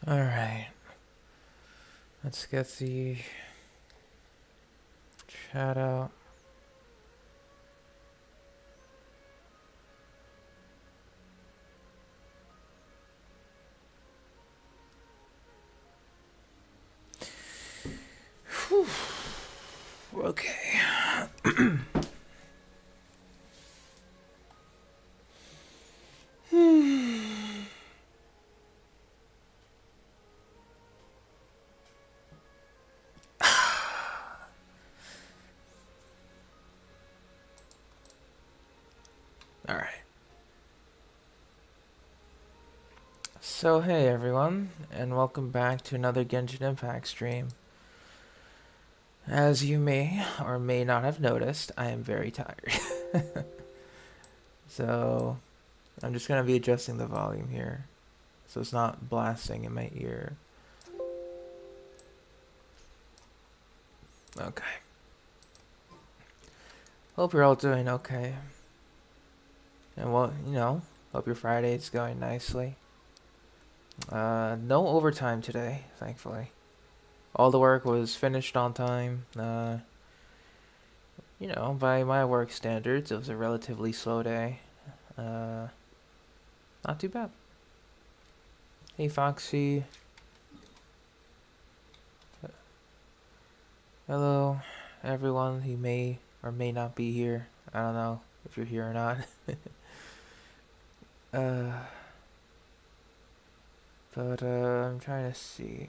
Alright, let's get the chat out. Whew. Okay. Alright. So hey everyone, and welcome back to another Genshin Impact stream. As you may or may not have noticed, I am very tired. So I'm just going to be adjusting the volume here so it's not blasting in my ear. Okay. Hope you're all doing okay. And well, hope your Friday's going nicely. No overtime today, thankfully. All the work was finished on time. By my work standards, it was a relatively slow day. Not too bad. Hey, Foxy. Hello, everyone who may or may not be here. I don't know if you're here or not. I'm trying to see.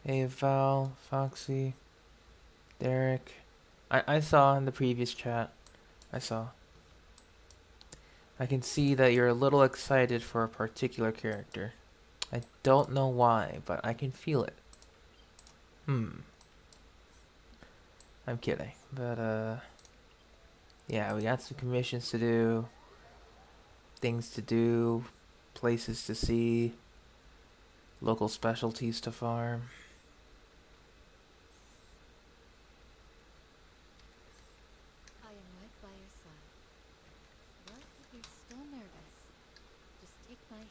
Hey, Val, Foxy, Derek. I saw in the previous chat. I can see that you're a little excited for a particular character. I don't know why, but I can feel it. I'm kidding. But, yeah, we got some commissions to do, things to do, places to see, local specialties to farm. I am right by your side. What if you're still nervous? Just take my hand.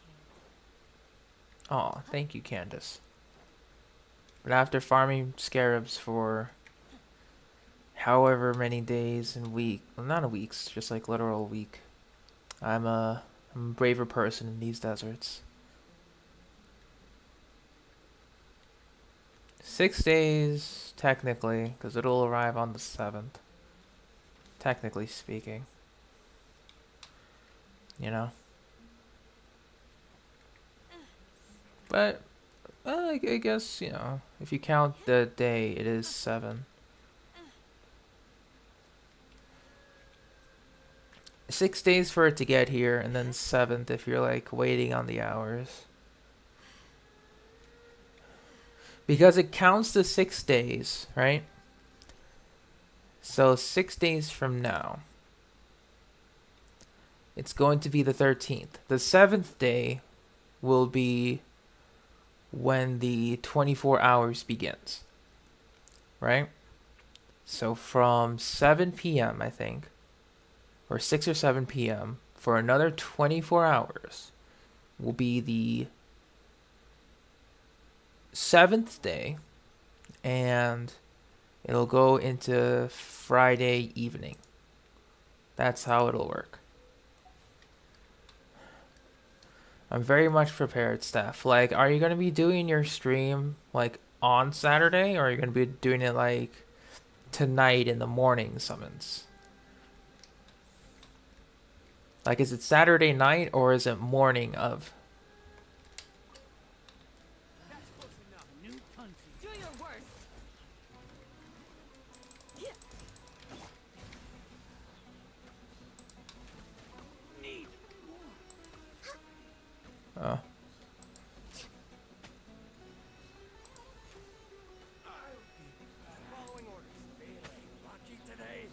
Aw, thank you, Candace. But after farming scarabs for however many days and well, not weeks, just like literal week, I'm a braver person in these deserts. 6 days, technically, because it'll arrive on the 7th. Technically speaking. But, I guess, if you count the day, it is 7. 6 days for it to get here, and then 7th if you're, like, waiting on the hours. Because it counts the 6 days, right? So 6 days from now, it's going to be the 13th. The 7th day will be when the 24 hours begins, right? So from 7 p.m., I think, or 6 or 7 p.m., for another 24 hours will be the 7th day, and it'll go into Friday evening. That's how it'll work. I'm very much prepared, Steph. Like, are you going to be doing your stream, like, on Saturday? Or are you going to be doing it, like, tonight in the morning summons? Like, is it Saturday night, or is it morning of? That's close enough. New country. Do your worst. Need. Oh. Following orders. Feeling lucky today?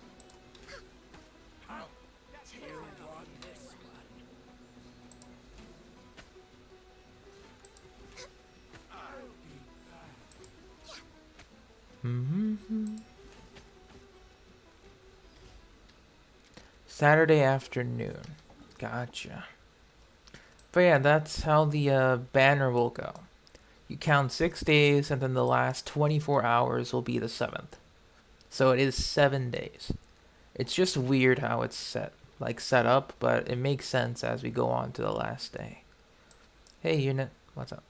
You want this one? I'll be back. Saturday afternoon. Gotcha. But yeah, that's how the banner will go. You count 6 days, and then the last 24 hours will be the 7th. So it is 7 days. It's just weird how it's set up, but it makes sense as we go on to the last day. Hey, unit, what's up?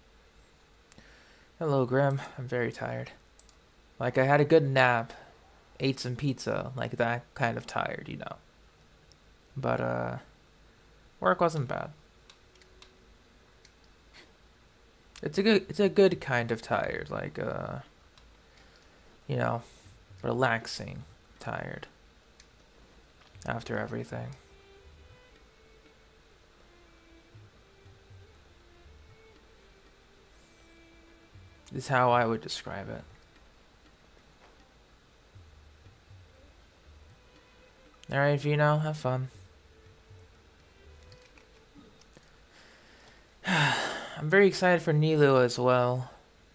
Hello, Grim. I'm very tired. Like, I had a good nap, ate some pizza, like that kind of tired, you know. But, work wasn't bad. It's a good kind of tired, like, you know, relaxing tired after everything. This is how I would describe it. Alright, Vino, have fun. I'm very excited for Nilu as well.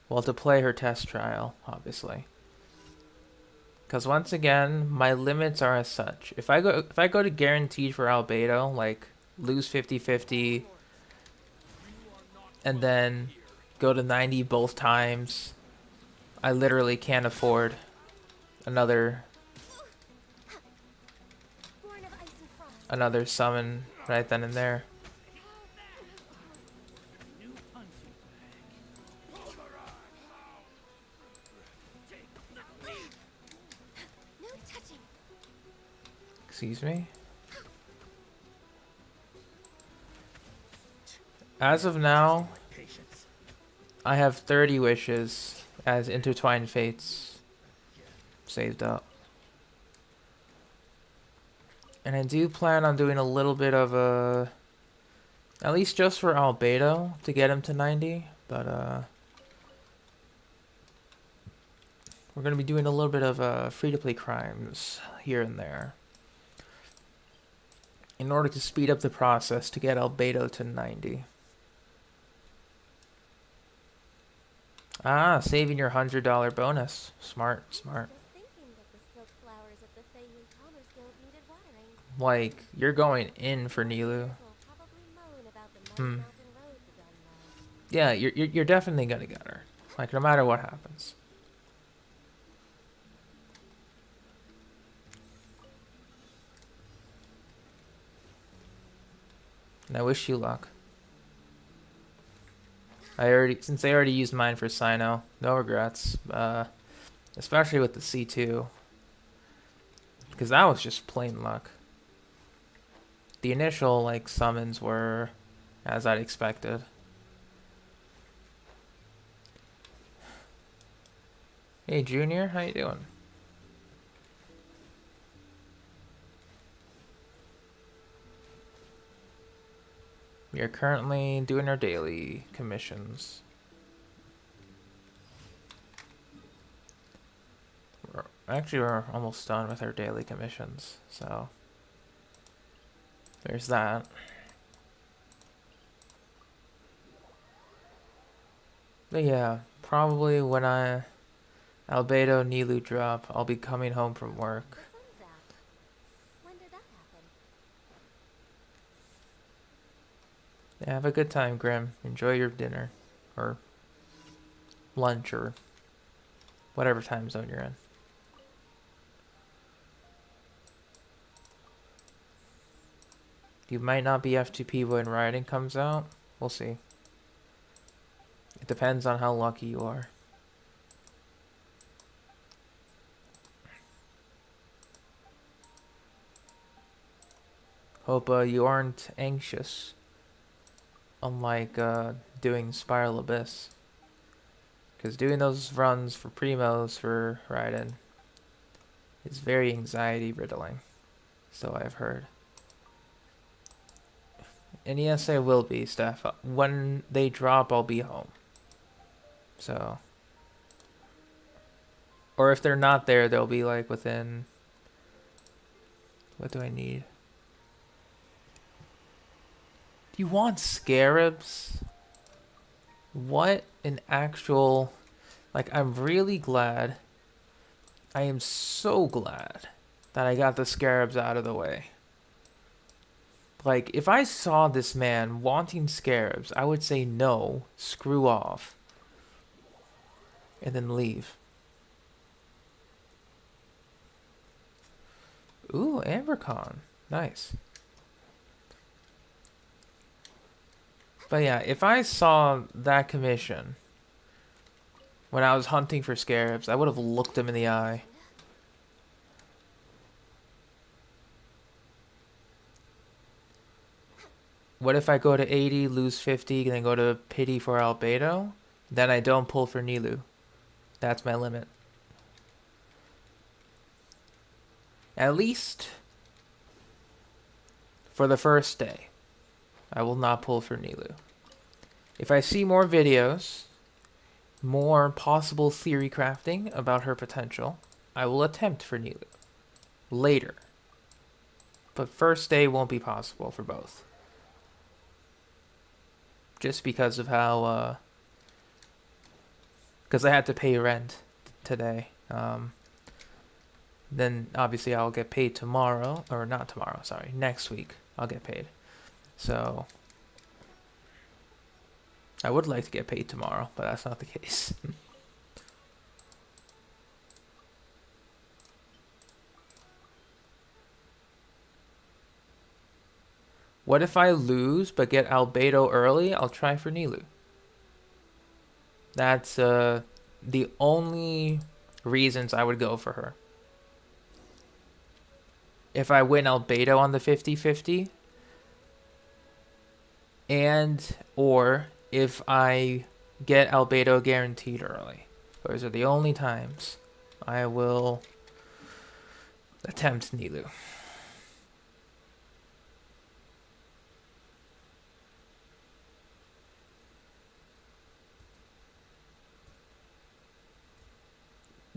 Well, to play her test trial, obviously. Because once again, my limits are as such. If I go to guaranteed for Albedo, like lose 50-50 and then go to 90 both times, I literally can't afford another summon right then and there. Excuse me? As of now, I have 30 wishes as Intertwined Fates saved up. And I do plan on doing a little bit of a... at least just for Albedo to get him to 90. But, we're going to be doing a little bit of free-to-play crimes here and there, in order to speed up the process to get Albedo to 90. Ah, saving your $100 bonus. Smart. Like, you're going in for Nilu. Yeah, you're definitely gonna get her. Like, no matter what happens. And I wish you luck. Since I already used mine for Cyno, no regrets. Especially with the C2. Because that was just plain luck. The initial, like, summons were as I'd expected. Hey, Junior, how you doing? We are currently doing our daily commissions. We're almost done with our daily commissions, so there's that. But yeah, probably when Albedo Nilu drop, I'll be coming home from work. Yeah, have a good time, Grim. Enjoy your dinner. Or lunch, or whatever time zone you're in. You might not be F2P when Riding comes out. We'll see. It depends on how lucky you are. Hope you aren't anxious. Unlike doing Spiral Abyss. Because doing those runs for Primos for Raiden is very anxiety riddling. So I've heard. And yes, I will be, Steph. When they drop, I'll be home. So. Or if they're not there, they'll be like within... What do I need? Do you want scarabs? What an actual... Like, I'm really glad. I am so glad that I got the scarabs out of the way. Like, if I saw this man wanting scarabs, I would say no, screw off, and then leave. Ooh, Ambercon. Nice. But yeah, if I saw that commission when I was hunting for scarabs, I would have looked him in the eye. What if I go to 80, lose 50, and then go to pity for Albedo? Then I don't pull for Nilu. That's my limit. At least for the first day, I will not pull for Nilu. If I see more videos, more possible theory crafting about her potential, I will attempt for Nilu. Later. But first day won't be possible for both. Just because of how, because I had to pay rent today. Then obviously I'll get paid tomorrow, or not tomorrow, sorry, next week I'll get paid. So I would like to get paid tomorrow, but that's not the case. What if I lose but get Albedo early? I'll try for Nilu. That's the only reasons I would go for her. If I win Albedo on the 50-50, and or if I get Albedo guaranteed early. Those are the only times I will attempt Nilu.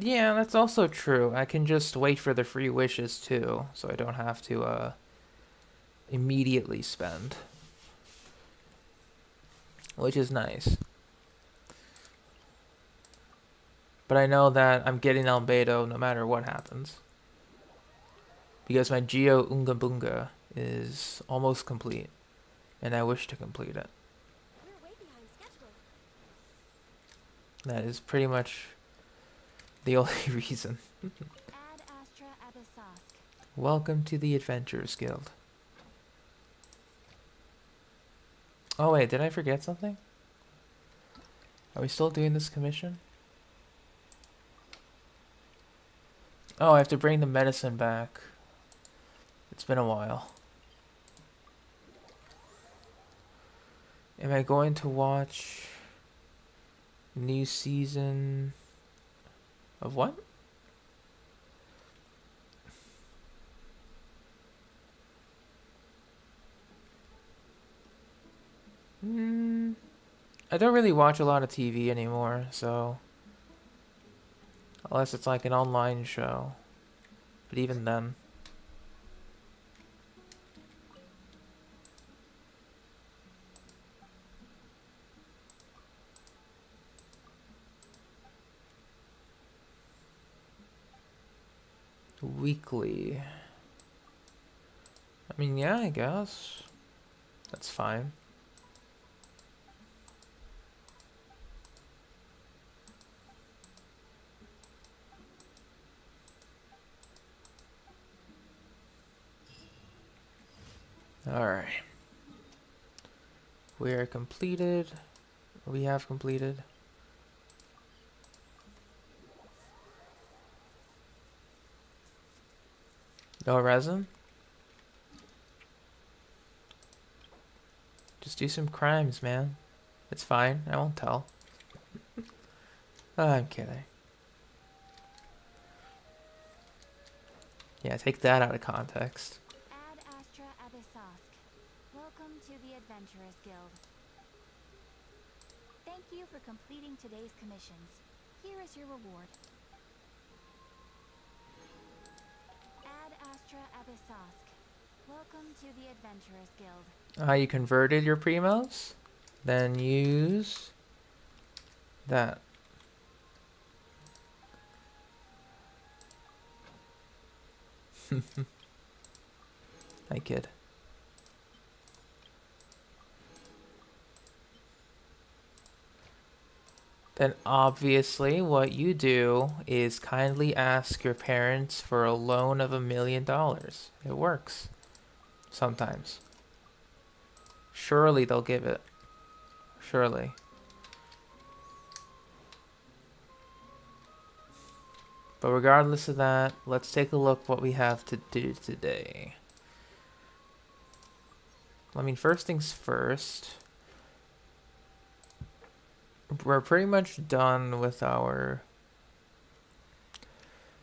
Yeah, that's also true. I can just wait for the free wishes too, so I don't have to immediately spend. Which is nice. But I know that I'm getting Albedo no matter what happens. Because my Geo Unga Bunga is almost complete. And I wish to complete it. We're way behind schedule. That is pretty much the only reason. Ad Astra Abyssosk. Welcome to the Adventurers Guild. Oh wait, did I forget something? Are we still doing this commission? Oh, I have to bring the medicine back. It's been a while. Am I going to watch new season of what? I don't really watch a lot of TV anymore, so unless it's like an online show. But even then. Weekly. I mean, yeah, I guess. That's fine. Alright. We are completed. We have completed. No resin? Just do some crimes, man. It's fine. I won't tell. Oh, I'm kidding. Yeah, take that out of context. Ad Astra Abyssosk. Welcome to the Adventurers Guild. Thank you for completing today's commissions. Here is your reward. Ad Astra Abyssosk. Welcome to the Adventurers Guild. You converted your primos? Then use that. Hi, kid. then obviously what you do is kindly ask your parents for a loan of $1 million. It works. Sometimes. Surely they'll give it. Surely. But regardless of that, let's take a look what we have to do today. I mean, first things first. We're pretty much done with our...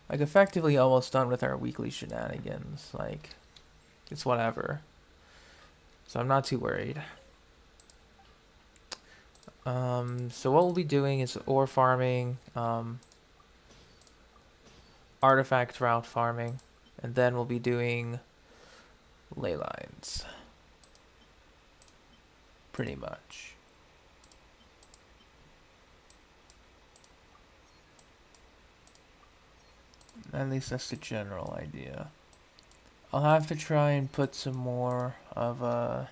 Like, effectively almost done with our weekly shenanigans. Like, it's whatever. So I'm not too worried. So what we'll be doing is ore farming, artifact route farming, and then we'll be doing ley lines. Pretty much. At least that's the general idea. I'll have to try and put some more of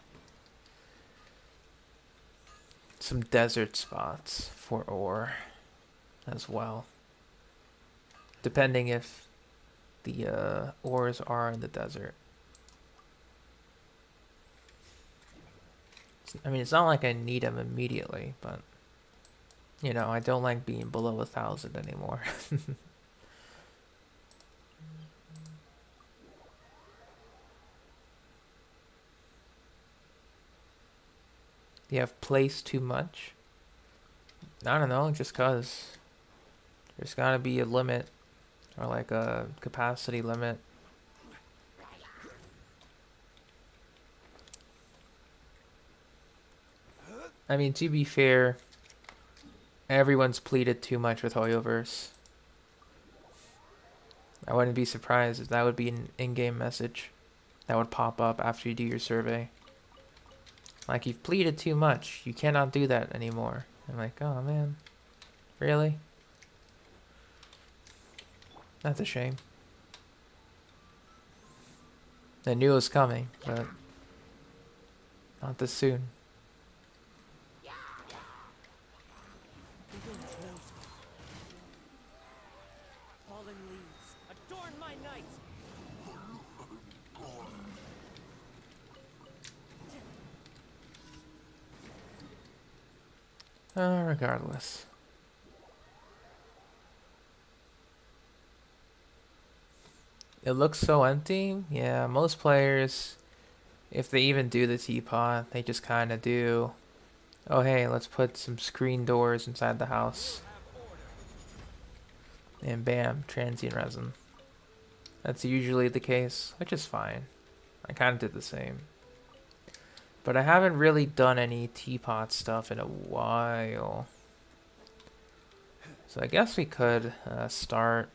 some desert spots for ore as well. Depending if the ores are in the desert. I mean, it's not like I need them immediately, but you know, I don't like being below 1,000 anymore. Do you have placed too much? I don't know, just cause there's gotta be a limit or like a capacity limit. I mean, to be fair, everyone's pleaded too much with Hoyoverse. I wouldn't be surprised if that would be an in-game message that would pop up after you do your survey. Like, you've pleaded too much. You cannot do that anymore. I'm like, oh man. Really? That's a shame. I knew it was coming, but not this soon. The wind knows me. Fallen leaves, adorn my night. Regardless. It looks so empty. Yeah, most players, if they even do the teapot, they just kind of do, oh hey, let's put some screen doors inside the house. And bam, transient resin. That's usually the case, which is fine. I kind of did the same. But I haven't really done any teapot stuff in a while. So I guess we could start,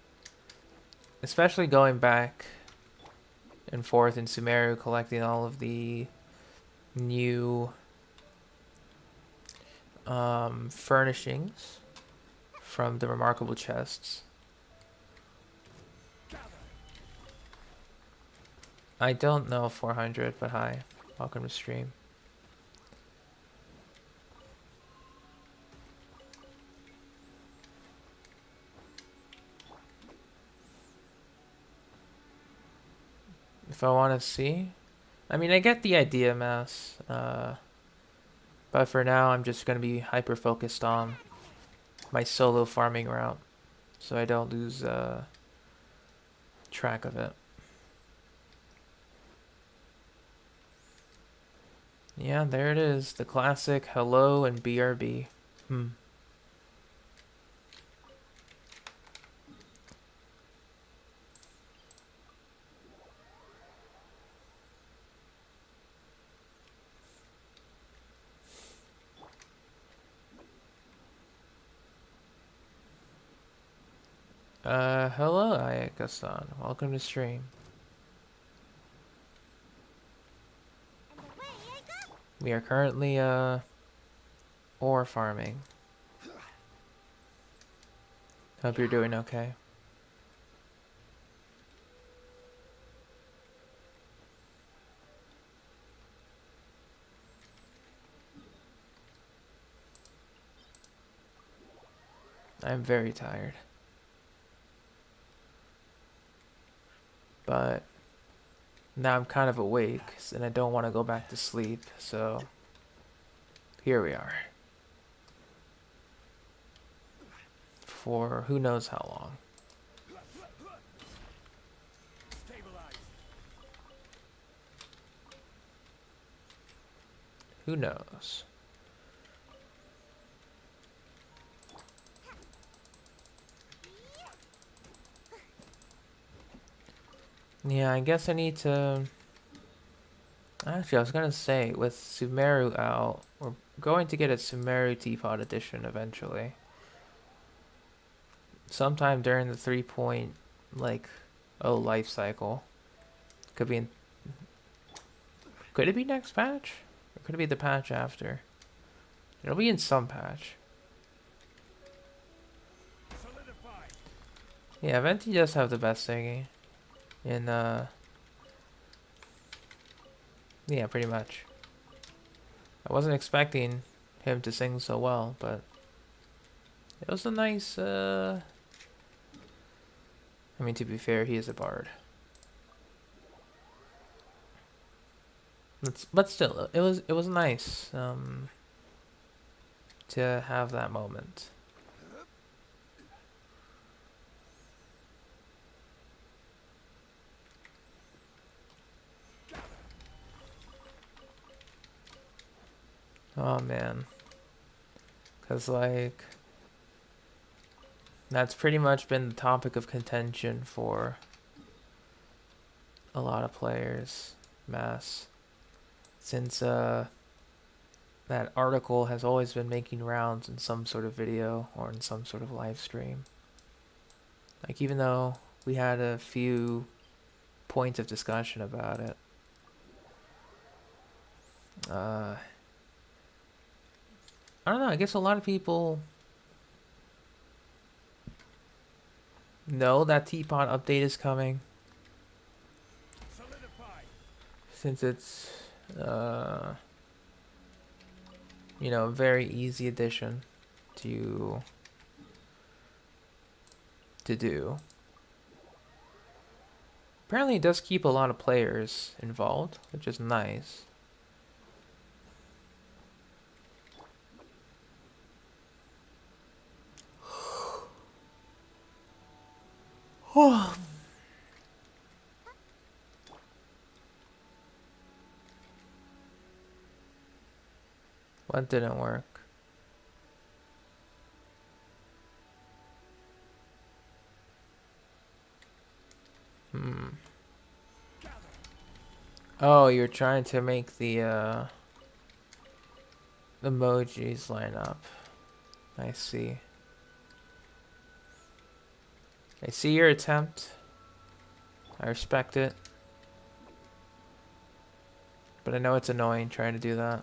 especially going back and forth in Sumeru, collecting all of the new furnishings from the remarkable chests. I don't know 400, but hi, welcome to stream. If I want to see, I mean, I get the idea, Mass. But for now, I'm just going to be hyper focused on my solo farming route, so I don't lose track of it. Yeah, there it is, the classic hello and BRB. Hello, Ayaka-san. Welcome to stream. We are currently, ore farming. Hope you're doing okay. I'm very tired. But now I'm kind of awake, and I don't want to go back to sleep, so here we are. For who knows how long. Stabilize. Who knows? Yeah, I guess I need to... Actually, I was gonna say, with Sumeru out, we're going to get a Sumeru Teapot edition eventually. Sometime during the 3.0 life cycle. Could be in... Could it be next patch? Or could it be the patch after? It'll be in some patch. Solidify. Yeah, Venti does have the best singing. Yeah, pretty much. I wasn't expecting him to sing so well, but it was a nice, I mean, to be fair, he is a bard. But still, it was nice, to have that moment. Oh man. 'Cause like, that's pretty much been the topic of contention for a lot of players, mass. Since that article has always been making rounds in some sort of video or in some sort of live stream. Like, even though we had a few points of discussion about it, I don't know, I guess a lot of people know that Teapot update is coming, Solidify. since it's, you know, a very easy addition to do. Apparently it does keep a lot of players involved, which is nice. What didn't work? Oh, you're trying to make the emojis line up. I see. I see your attempt. I respect it. But I know it's annoying trying to do that.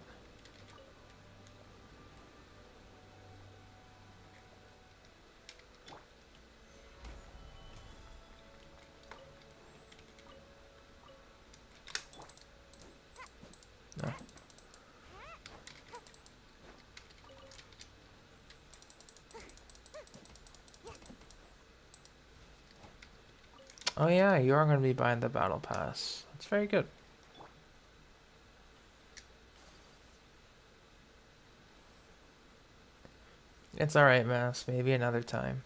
No. Oh yeah, you are going to be buying the battle pass. That's very good. It's alright, Mass. Maybe another time.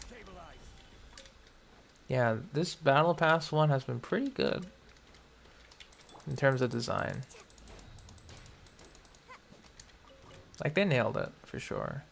Stabilize. Yeah, this battle pass one has been pretty good in terms of design. Like, they nailed it for sure.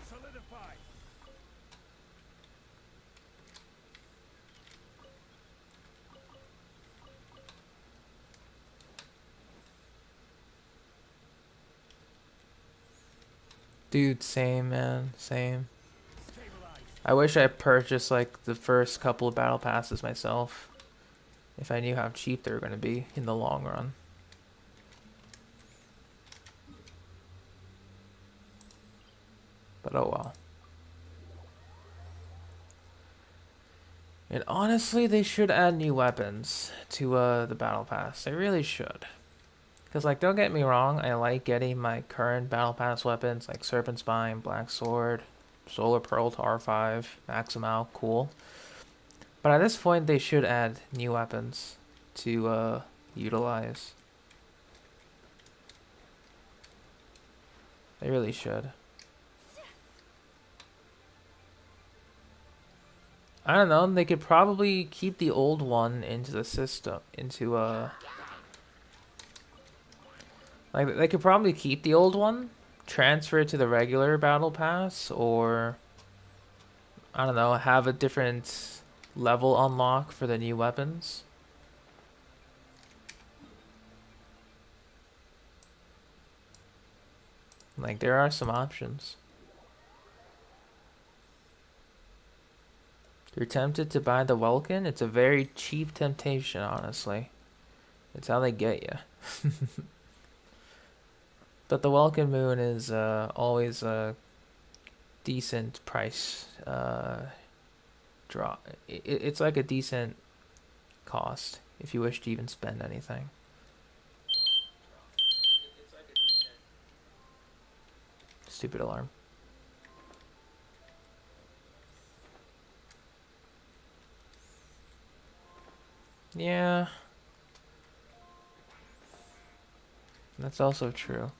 Solidify. Dude, same, man. Same. Stabilize. I wish I purchased like the first couple of battle passes myself, if I knew how cheap they were going to be in the long run. But oh well. And honestly, they should add new weapons to the battle pass. They really should. Because, like, don't get me wrong, I like getting my current battle pass weapons, like Serpent Spine, Black Sword, Solar Pearl to R5, Maximal, cool. But at this point, they should add new weapons to utilize. They really should. I don't know, they could probably keep the old one into the system, like, they could probably keep the old one, transfer it to the regular battle pass, or, I don't know, have a different level unlock for the new weapons. Like, there are some options. You're tempted to buy the Welkin? It's a very cheap temptation, honestly. It's how they get you. But the Welkin Moon is always a decent price draw. It's like a decent cost if you wish to even spend anything. Stupid alarm. Yeah. That's also true.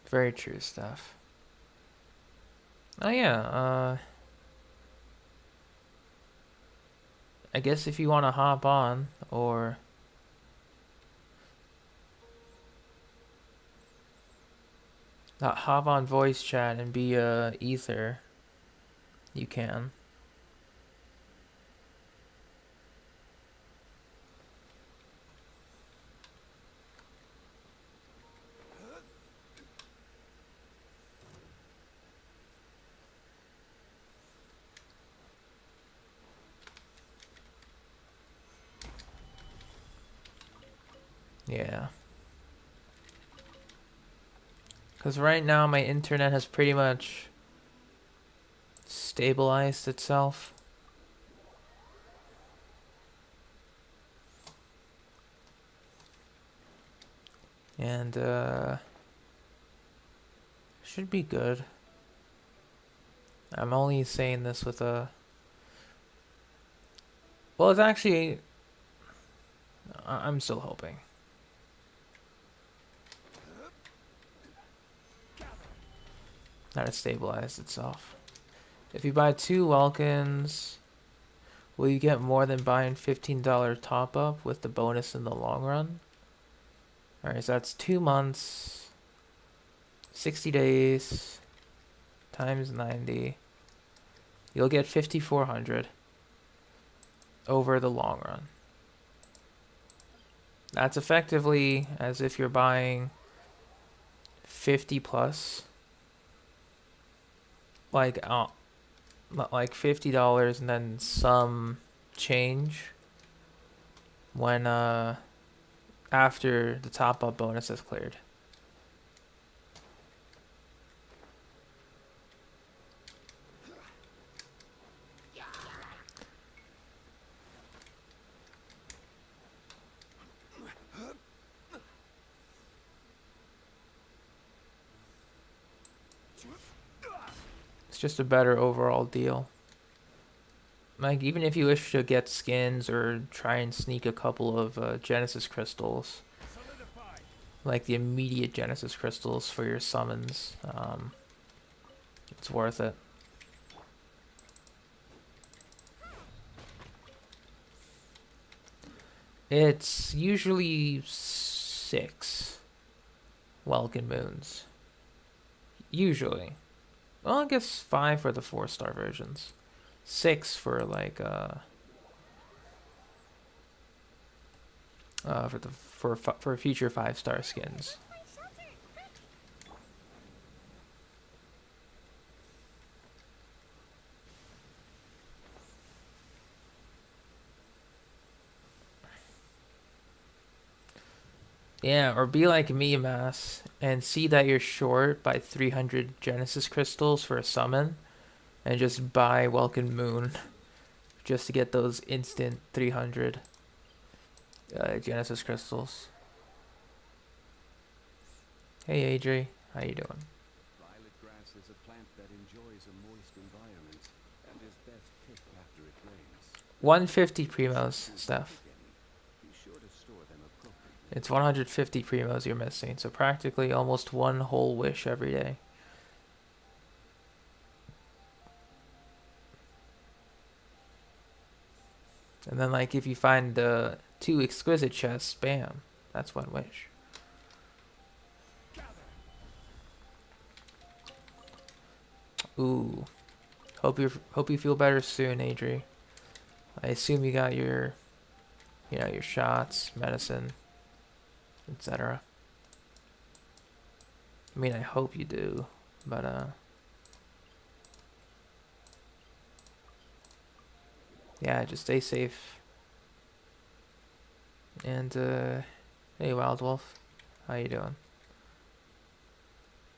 Very true stuff. Oh yeah, I guess if you want to hop on or hop on voice chat and be ether, you can. Yeah. Because right now my internet has pretty much stabilized itself. And should be good. I'm only saying this with a... Well, it's actually... I'm still hoping. That it stabilized itself. If you buy 2 Welkins, will you get more than buying $15 top up with the bonus in the long run? Alright, so that's 2 months, 60 days, times 90. You'll get 5,400 over the long run. That's effectively as if you're buying 50 plus. Like $50 and then some change when after the top up bonus is cleared. It's just a better overall deal. Like, even if you wish to get skins or try and sneak a couple of Genesis crystals, Solidify. like the immediate Genesis crystals for your summons, it's worth it. It's usually 6 Welkin Moons. Usually. Well, I guess 5 for the 4-star versions. 6 for like for future 5-star skins. Let's find shelter, quick! Yeah, or be like me, Mass, and see that you're short by 300 Genesis crystals for a summon, and just buy Welkin Moon just to get those instant 300 Genesis crystals. Hey, Adri, how you doing? Violet grass is a plant that enjoys a moist environment and is best picked after it rains. 150 primos, Steph. Be sure to store them appropriately. It's 150 primos you're missing, so practically almost one whole wish every day. And then, like, if you find the 2 exquisite chests, bam, that's one wish. Ooh, hope you feel better soon, Adri. I assume you got your, your shots, medicine, etc. I mean, I hope you do, but yeah, just stay safe. And hey, Wild Wolf, how you doing?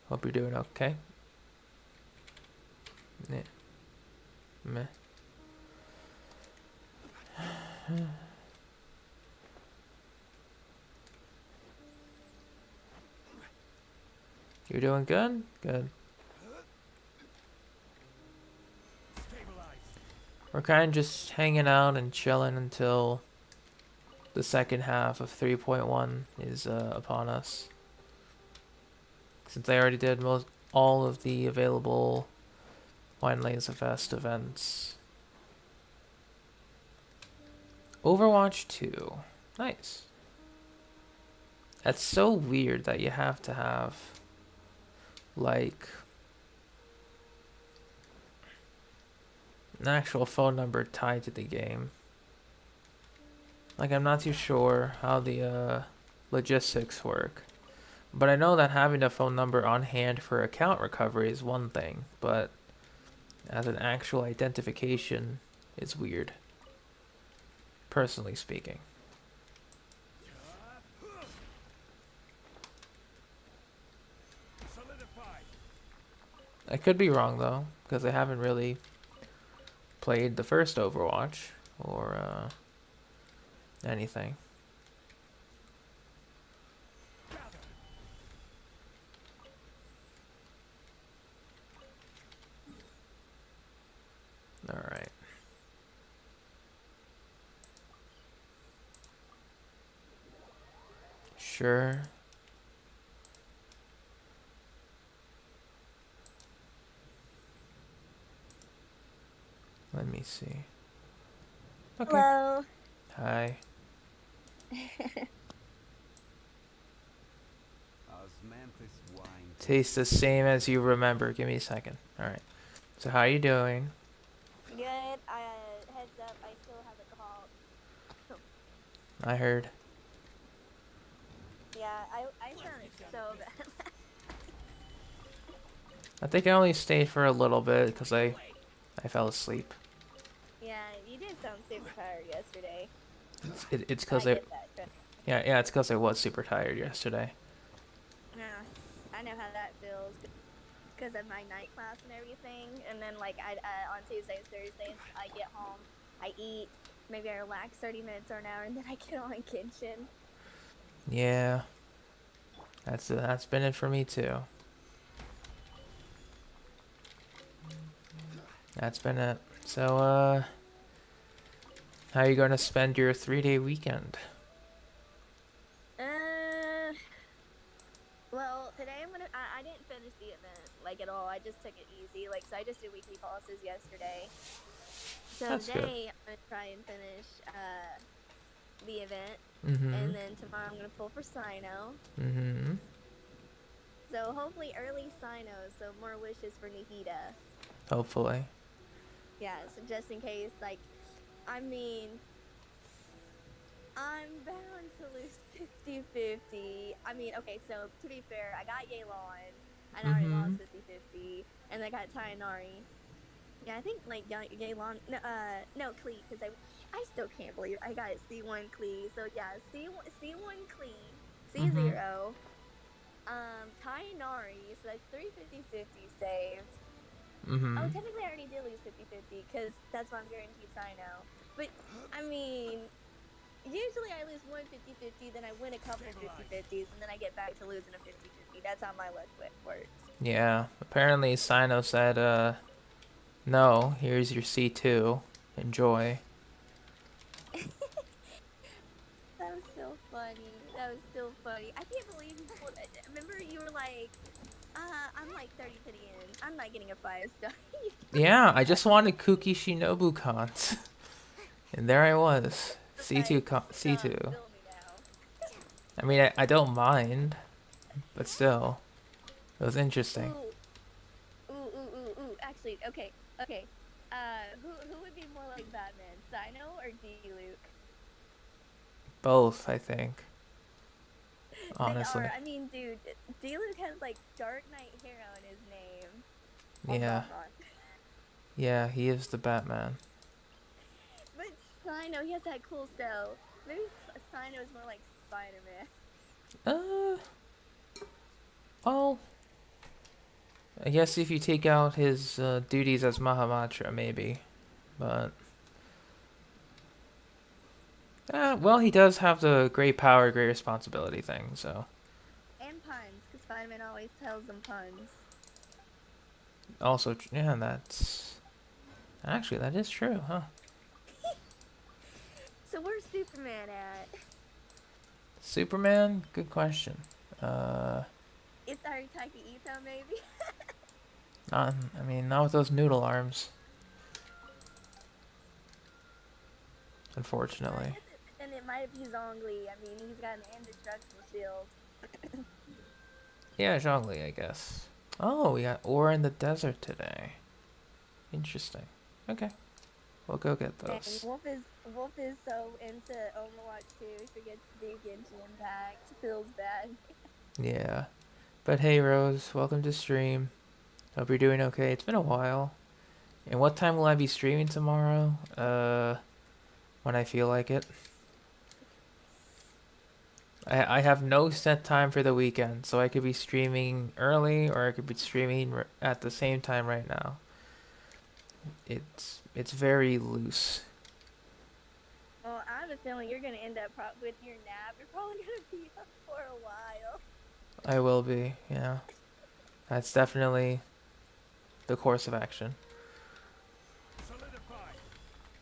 Hope you're doing okay. Yeah. Meh. You're doing good? Good. We're kind of just hanging out and chilling until the second half of 3.1 is upon us. Since I already did all of the available Wine Laser Fest events. Overwatch 2. Nice. That's so weird that you have to have, like, an actual phone number tied to the game. Like, I'm not too sure how the logistics work. But I know that having a phone number on hand for account recovery is one thing, but as an actual identification is weird. Personally speaking. I could be wrong though, because I haven't really played the first Overwatch or anything. Alright. Sure. Let me see. Okay. Hello. Hi. Osmanthus wine. Tastes the same as you remember. Give me a second. Alright. So how you doing? Good. Heads up, I still have a call. I heard. Yeah, I sounded so bad. I think I only stayed for a little bit because I fell asleep. Yeah, you did sound super tired yesterday. It's because I get that. yeah, it's because I was super tired yesterday. Yeah, I know how that feels because of my night class and everything. And then like on Tuesdays, Thursdays, I get home, I eat, maybe I relax 30 minutes or an hour, and then I get on Genshin. Yeah. That's been it for me too. That's been it. So how are you going to spend your 3-day weekend? Well, today I didn't finish the event, like, at all. I just took it easy. Like, so I just did weekly bosses yesterday. So That's today, I'm going to try and finish, the event. Mm-hmm. And then tomorrow I'm going to pull for Cyno. Mm-hmm. So hopefully early Cyno, so more wishes for Nahida. Hopefully. Yeah, so just in case, like, I mean, I'm bound to lose 50-50. I mean, okay, so to be fair, I got Yelan, and I already Mm-hmm. lost 50-50, and I got Tainari. Yeah, I think like Yelan, no Klee, because I still can't believe I got C1 Klee. So yeah, C1 Klee, Mm-hmm. C0, Tainari. So that's 350-50 saved. Mm-hmm. Oh, technically, I already did lose 50-50 because that's why I'm guaranteed Cyno. But I mean, usually I lose one 50-50, then I win a couple Stabilize. 50-50s, and then I get back to losing a 50-50. That's how my luck works. Yeah. Apparently, Cyno said, no, here's your C2. Enjoy. That was still funny. That was still funny. I can't believe you pulled. Remember, you were like, I'm like 30 pity in. I'm not getting a 5 star. You Yeah, I got just wanted Kuki Shinobu cons. And there I was. C2 like, C2. fill me now. I mean, I don't mind, but still. It was interesting. Ooh, ooh. Actually, okay. Who would be more like Batman, Cyno or D Luke? Both, I think. They are. Honestly. I mean, dude, D Luke has like Dark Knight Hero in his name. Yeah. Hold on. Yeah, he is the Batman. But Cyno, he has that cool stealth. Maybe Cyno is more like Spider Man. Uh, well, I guess if you take out his duties as Mahamatra, maybe. But, well, he does have the great power, great responsibility thing, so. And puns, because Spider Man always tells them puns. Also, yeah, that's. Actually, that is true, huh? So where's Superman at? Superman? Good question. Uh, It's Aritaki Ito, maybe? not, I mean, not with those noodle arms, unfortunately. And it might be Zhongli. I mean, he's got an indestructible shield. Yeah, Zhongli, I guess. Oh, we got ore in the desert today. Interesting. Okay, we'll go get Dang, those. Wolf is so into Overwatch 2, he forgets to do Genshin Impact. Feels bad. Yeah. But hey, Rose, welcome to stream. Hope you're doing okay. It's been a while. And what time will I be streaming tomorrow? When I feel like it. I have no set time for the weekend, so I could be streaming early or I could be streaming at the same time right now. It's very loose. Well, I have a feeling you're gonna end up with your nap. You're probably gonna be up for a while. I will be, yeah. That's definitely the course of action. Solidify.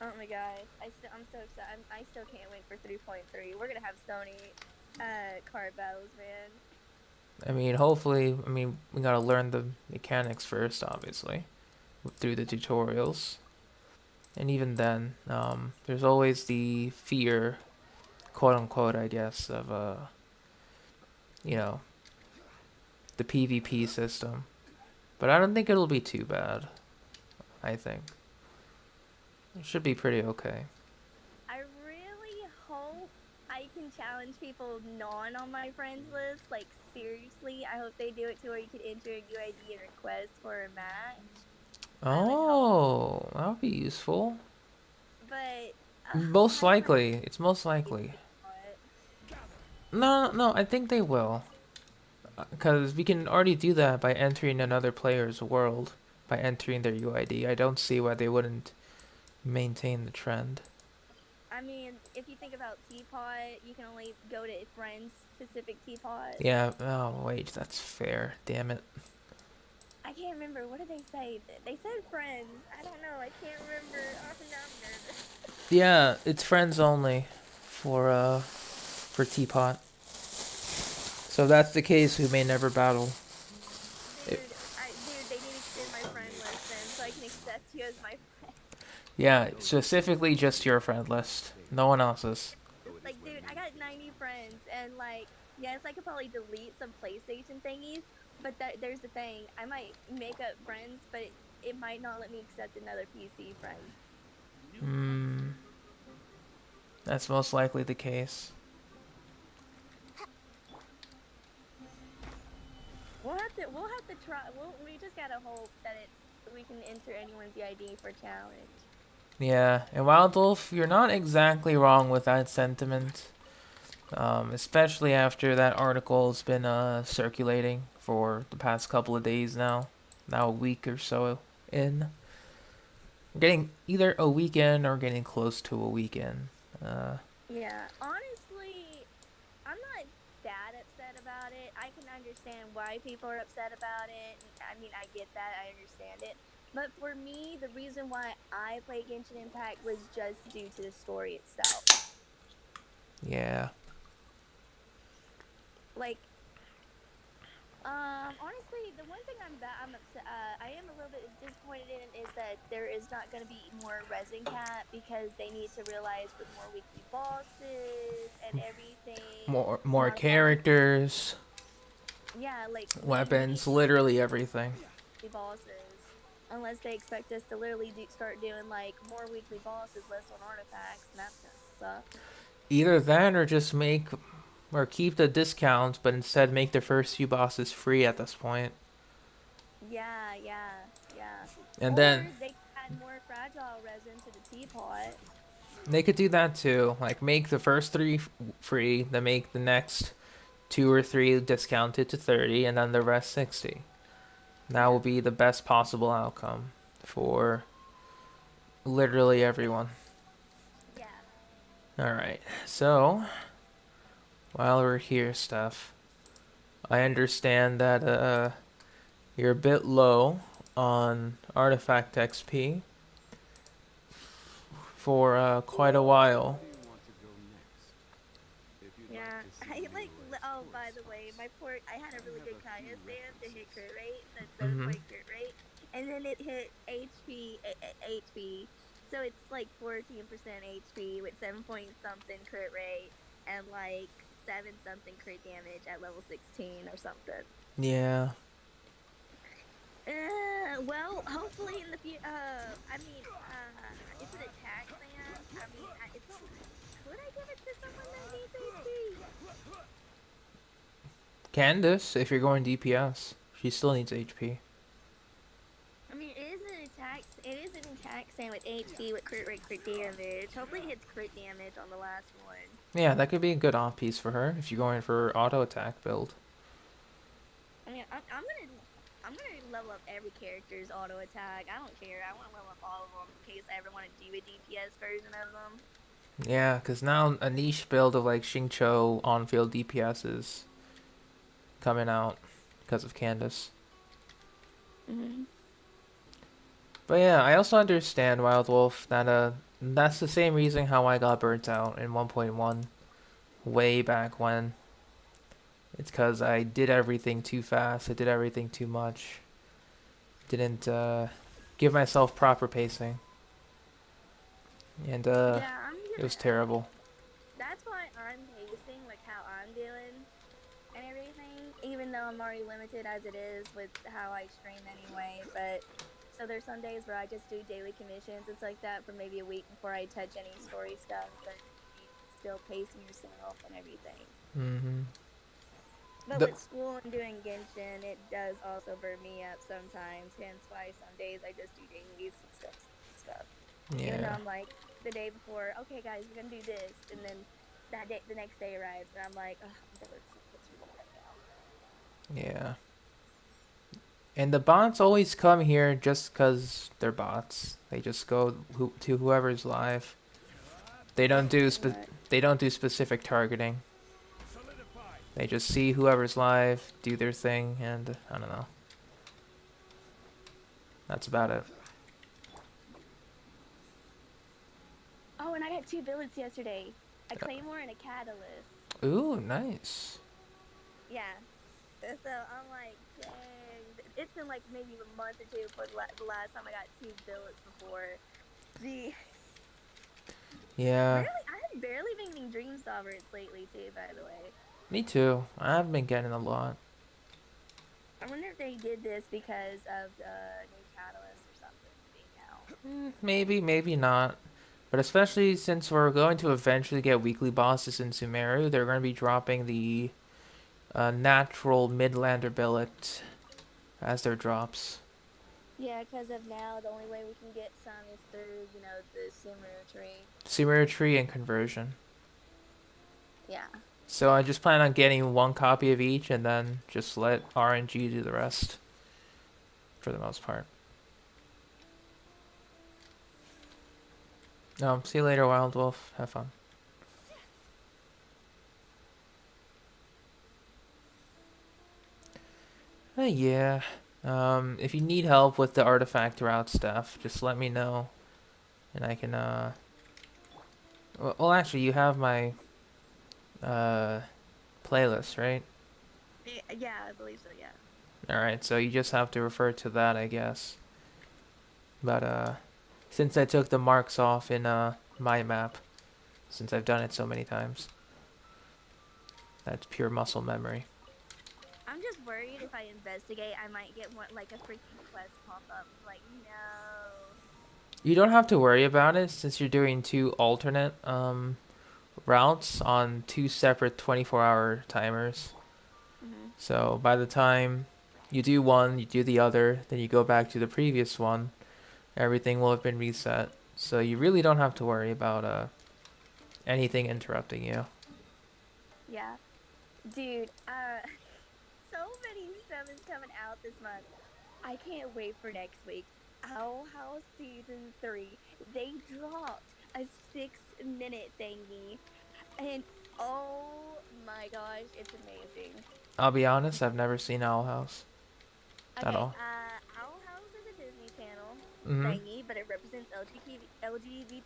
Oh my gosh, I'm so excited. I still can't wait for 3.3. We're gonna have Sony card battles, man. I mean, hopefully, we gotta learn the mechanics first, obviously, through the tutorials. And even then, there's always the fear, quote unquote, I guess, of, the PvP system. But I don't think it'll be too bad, I think. It should be pretty okay. I really hope I can challenge people non on my friends list. Like, seriously, I hope they do it to where you can enter a UID and request for a match. Oh, that would be useful. But Most my friends likely. It's most likely. not. No, I think they will. Because we can already do that by entering another player's world, by entering their UID. I don't see why they wouldn't maintain the trend. I mean, if you think about Teapot, you can only go to friends specific Teapot. Yeah, oh wait, that's fair. Damn it. I can't remember. What did they say? They said friends. I don't know. I can't remember. Oh, now I'm nervous. Yeah, it's friends only for Teapot. So if that's the case, we may never battle. Dude, they need to extend my friend list then, so I can accept you as my friend. Yeah, specifically just your friend list. No one else's. Like, dude, I got 90 friends, and like, yes, I could probably delete some PlayStation thingies, but there's the thing. I might make up friends, but it might not let me accept another PC friend. That's most likely the case. try. We just gotta hope that we can enter anyone's EID for challenge. Yeah, and Wild Wolf, you're not exactly wrong with that sentiment. Especially after that article's been circulating for the past couple of days now a week or so in. Getting either a weekend or getting close to a weekend. Yeah, honestly, I'm not that upset about it. I can understand why people are upset about it. I mean, I get that. I understand it. But for me, the reason why I play Genshin Impact was just due to the story itself. Yeah. Like, honestly, the one thing I'm upset, I am a little bit disappointed in is that there is not going to be more resin cap because they need to realize with more weekly bosses and everything. More characters, Yeah, like weapons, we literally everything. need bosses. Unless they expect us to literally start doing like more weekly bosses, less on artifacts, and that's gonna suck. Either that or just make or keep the discounts, but instead make the first few bosses free at this point. Yeah, yeah, yeah. And Or then they add more fragile resin to the teapot. they could do that too. Like make the first three free, then make the next two or three discounted to 30, and then the rest 60. That will be the best possible outcome for literally everyone. Yeah. Alright, so while we're here, Steph, I understand that you're a bit low on artifact XP for quite a while. Where do you want to go next? If you'd Yeah, like to see I the like. world's Oh, by course, the way, my port. I had a really good Kaya stand to hit crit rate, so it's Mhm. 7 point crit rate, and then it hit HP. So it's like 14% HP with 7 point something crit rate and like 7 something crit damage at level 16 or something. Yeah. Well, hopefully in the future. I mean, it's an attack fan. I mean, could I give it to someone that needs HP? Candace, if you're going DPS, she still needs HP. I mean, it is an attack. It is an attack stand with HP with crit rate, crit damage. Hopefully, it hits crit damage on the last one. Yeah, that could be a good off piece for her if you're going for auto attack build. I mean, I'm gonna level up every character's auto attack. I don't care. I want to level up all of them in case I ever want to do a DPS version of them. Yeah, because now a niche build of like Xingqiu on-field DPS is coming out because of Candace. Mm-hmm. But yeah, I also understand Wild Wolf that that's the same reason how I got burnt out in 1.1 way back when. It's because I did everything too fast. I did everything too much. Didn't give myself proper pacing. And Yeah, it was terrible. That's why I'm pacing like how I'm doing and everything, even though I'm already limited as it is with how I stream anyway. But so there's some days where I just do daily commissions and stuff like that for maybe a week before I touch any story stuff, but still pacing yourself and everything. Mm-hmm. But with school and doing Genshin, it does also burn me up sometimes. Hence why some days I just do dailies and stuff. Even though Yeah. I'm like the day before, okay guys, we're gonna do this, and then that day, the next day arrives, and I'm like, ugh, I'm bored. Let's roll right now. Yeah. And the bots always come here just because they're bots. They just go to whoever's live. They don't do specific targeting. Solidified. They just see whoever's live, do their thing, and I don't know. That's about it. Oh, and I got 2 billets yesterday. A Claymore and a Catalyst. Ooh, nice. Yeah. So I'm like, dang. It's been like maybe a month or two for the last time I got 2 billets before. Gee. Yeah. I've barely been getting Dream Sovereigns lately too, by the way. Me too. I've been getting a lot. I wonder if they did this because of new Catalyst or something being out. Maybe, maybe not. But especially since we're going to eventually get weekly bosses in Sumeru, they're going to be dropping the natural Midlander billet as their drops. Yeah, because of now, the only way we can get some is through, the Sumeru tree. Symmetry and conversion. Yeah. So I just plan on getting one copy of each and then just let RNG do the rest for the most part. See you later, Wild Wolf. Have fun. Yeah. If you need help with the artifact route stuff, just let me know. And I can, Well, actually, you have my, playlist, right? Yeah, I believe so, yeah. Alright, so you just have to refer to that, I guess. But, since I took the marks off in, my map, since I've done it so many times, that's pure muscle memory. I'm just worried if I investigate, I might get one, like a freaking quest pop up. Like, no. You don't have to worry about it since you're doing two alternate, routes on two separate 24-hour timers. Mm-hmm. So by the time you do one, you do the other, then you go back to the previous one, everything will have been reset. So you really don't have to worry about anything interrupting you. Yeah. Dude, so many stuff is coming out this month. I can't wait for next week. Owl House Season 3. They dropped a 6-minute thingy. And oh my gosh, it's amazing. I'll be honest, I've never seen Owl House Okay, at all. Owl House is a Disney Channel Mm-hmm. thingy, but it represents LGBT,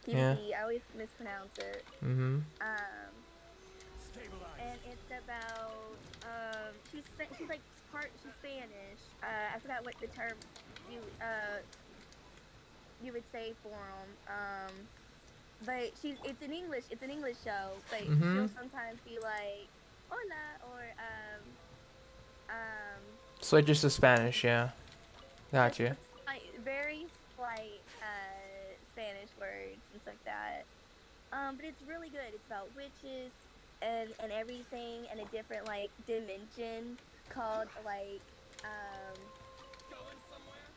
Yeah. PVP. I always mispronounce it. Mm-hmm. Stabilize. And it's about she's like she's Spanish. I forgot what the term you you would say for them. But it's an English show, but Mm-hmm. she'll sometimes be like hola or Switches to Spanish, yeah. Gotcha. very slight Spanish words and stuff like that. But it's really good. It's about witches and everything, and a different like dimension called like Going somewhere?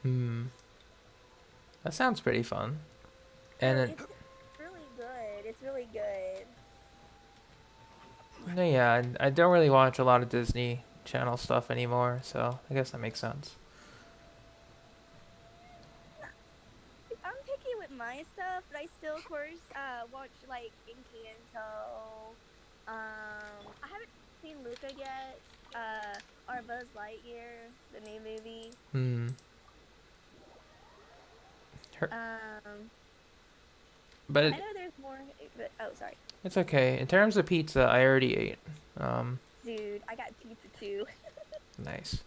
Hmm. That sounds pretty fun. And it, it's really good. It's really good. no, yeah, I don't really watch a lot of Disney Channel stuff anymore, so I guess that makes sense. I'm picky with my stuff, but I still, of course, watch like Encanto. I haven't seen Luca yet. Or Buzz Lightyear, the new movie. Hmm. But I know there's more. But, oh, sorry, it's okay. In terms of pizza, I already ate. dude. I got pizza too. Nice.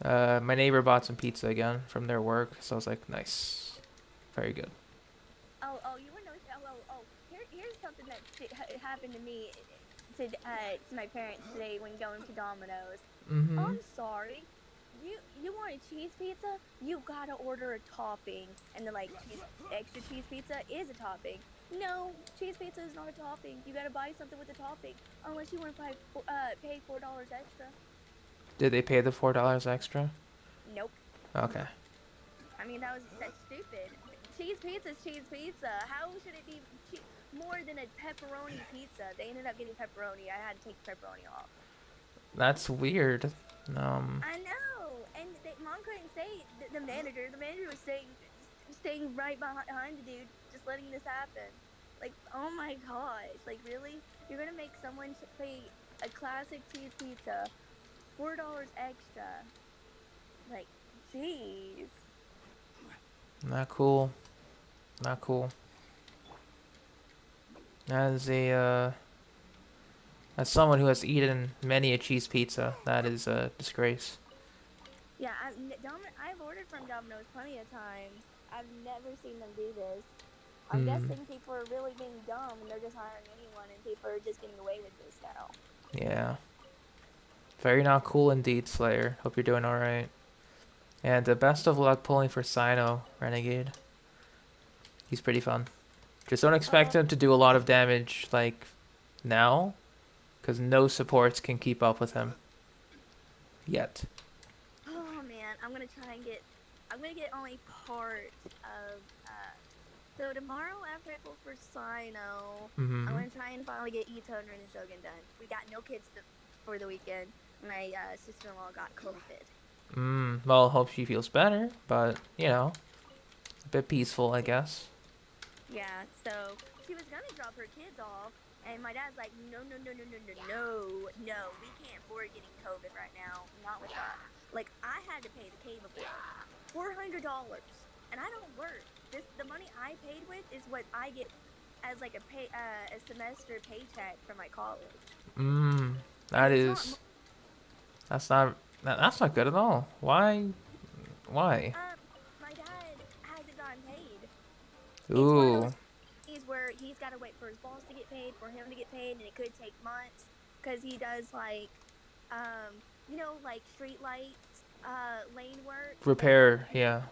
My neighbor bought some pizza again from their work, so I was like, nice. Very good. Oh, you wanna know? Here's something that happened to me to my parents today when going to Domino's. Mm-hmm. I'm sorry. You want a cheese pizza? You gotta order a topping, and then like extra cheese pizza is a topping. No, cheese pizza is not a topping. You gotta buy something with a topping, unless you want to pay $4 extra. Did they pay the $4 extra? Nope. Okay. I mean that's stupid. Cheese pizza is cheese pizza. How should it be more than a pepperoni pizza? They ended up getting pepperoni. I had to take the pepperoni off. That's weird. I know, and mom couldn't say the manager. The manager was staying right behind the dude, just letting this happen. Like, oh my gosh, like really? You're gonna make someone pay a classic cheese pizza $4 extra? Like, jeez. Not cool. Not cool. As someone who has eaten many a cheese pizza, that is a disgrace. Yeah, I've ordered from Domino's plenty of times. I've never seen them do this. I'm guessing people are really being dumb and they're just hiring anyone, and people are just getting away with this now. Yeah. Very not cool indeed, Slayer. Hope you're doing alright. And best of luck pulling for Cyno, Renegade. He's pretty fun. Just don't expect him to do a lot of damage, like, now. because no supports can keep up with him yet. Oh man, I'm gonna try and get. I'm gonna get only part of. So tomorrow after I go for Cyno, I'm Mm-hmm. gonna try and finally get E-Toner and Shogun done. We got no kids for the weekend. My sister-in-law got COVID. Well, hope she feels better, but a bit peaceful, I guess. Yeah, so she was gonna drop her kids off, and my dad's like, no, no, no, no, no, no, no, no, we can't afford getting COVID right now. Not with that. Like, I had to pay the cable bill, $400, and I don't work. The money I paid with is what I get as like a semester paycheck for my college, and That it's not. is, that's not good at all. Why? Why? My dad hasn't gotten paid. It's one of those Ooh, things where he's got to wait for his boss to get paid, for him to get paid, and it could take months because he does like, like street lights, lane work. Like, repair, yeah.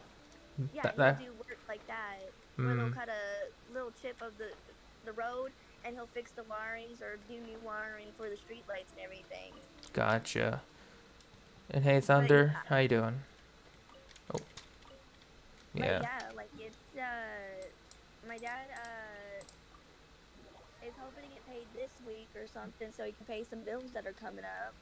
yeah, That, he'll that, do work like that where they'll mm, cut a little chip of the road, and he'll fix the wirings or do new wiring for the street lights and everything. gotcha. And hey, But yeah, Thunder, how you doing? Oh, but yeah. yeah, like it's my dad is hoping to get paid this week or something so he can pay some bills that are coming up.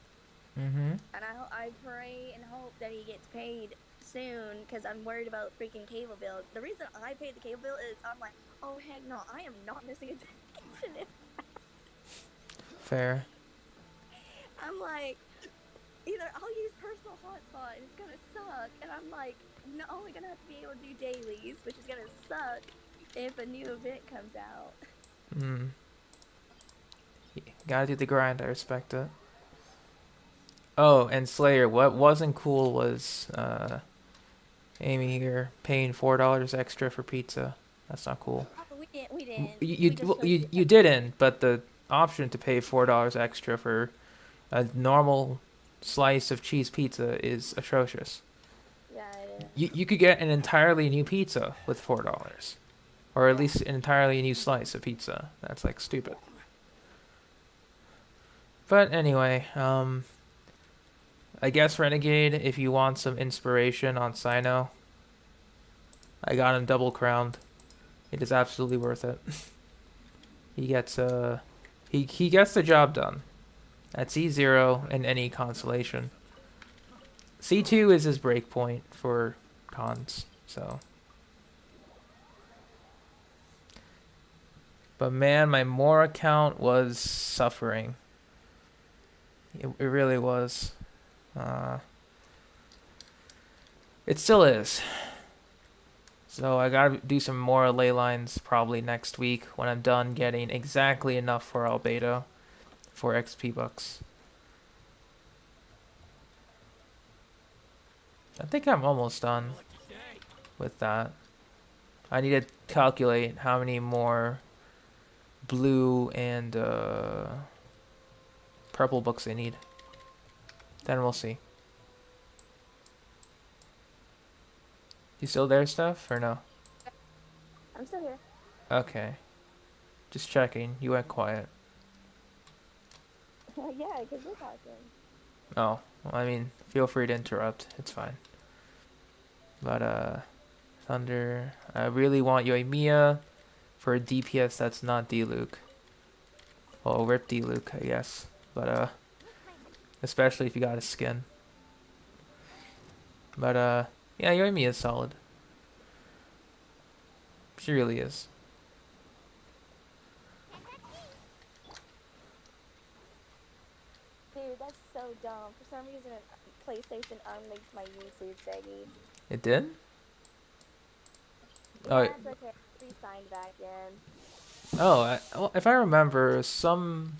Mm-hmm. And I pray and hope that he gets paid soon because I'm worried about freaking cable bill. The reason I pay the cable bill is I'm like, oh heck no, I am not missing a destination. Fair. I'm like, either I'll use personal hotspot and it's gonna suck, and I'm like, not only gonna have to be able to do dailies, which is gonna suck if a new event comes out. Mm. Gotta do the grind. I respect it. Oh, and Slayer, what wasn't cool was Amy here paying $4 extra for pizza. That's not cool. Oh, we didn't. We didn't. You We just well, chose you didn't, but the option to pay $4 extra for a normal slice of cheese pizza is atrocious. Yeah, it is. You could get an entirely new pizza with $4, or at Yeah. least an entirely new slice of pizza. That's like stupid. But anyway, I guess Renegade, if you want some inspiration on Cyno, I got him double crowned. It is absolutely worth it. He gets he gets the job done. At C0 in any constellation. C2 is his break point for cons, so. But man, my More account was suffering. It really was. It still is. So I gotta do some more ley lines probably next week when I'm done getting exactly enough for Albedo for XP bucks. I think I'm almost done with that. I need to calculate how many more blue and purple books I need. Then we'll see. You still there, Steph, or no? I'm still here. Okay. Just checking. You went quiet. Yeah, because we're talking. Oh, well, I mean, feel free to interrupt. It's fine. But, Thunder, I really want Yoimiya for a DPS that's not D-Luke. Well, rip D-Luke, I guess. But, especially if you got a skin. But, yeah, Yoimiya is solid. She really is. Dude, that's so dumb. For some reason, PlayStation unlinked my YouTube thingy. It did? Yeah, Oh, it's okay. Re-signed back in. well, if I remember, sometimes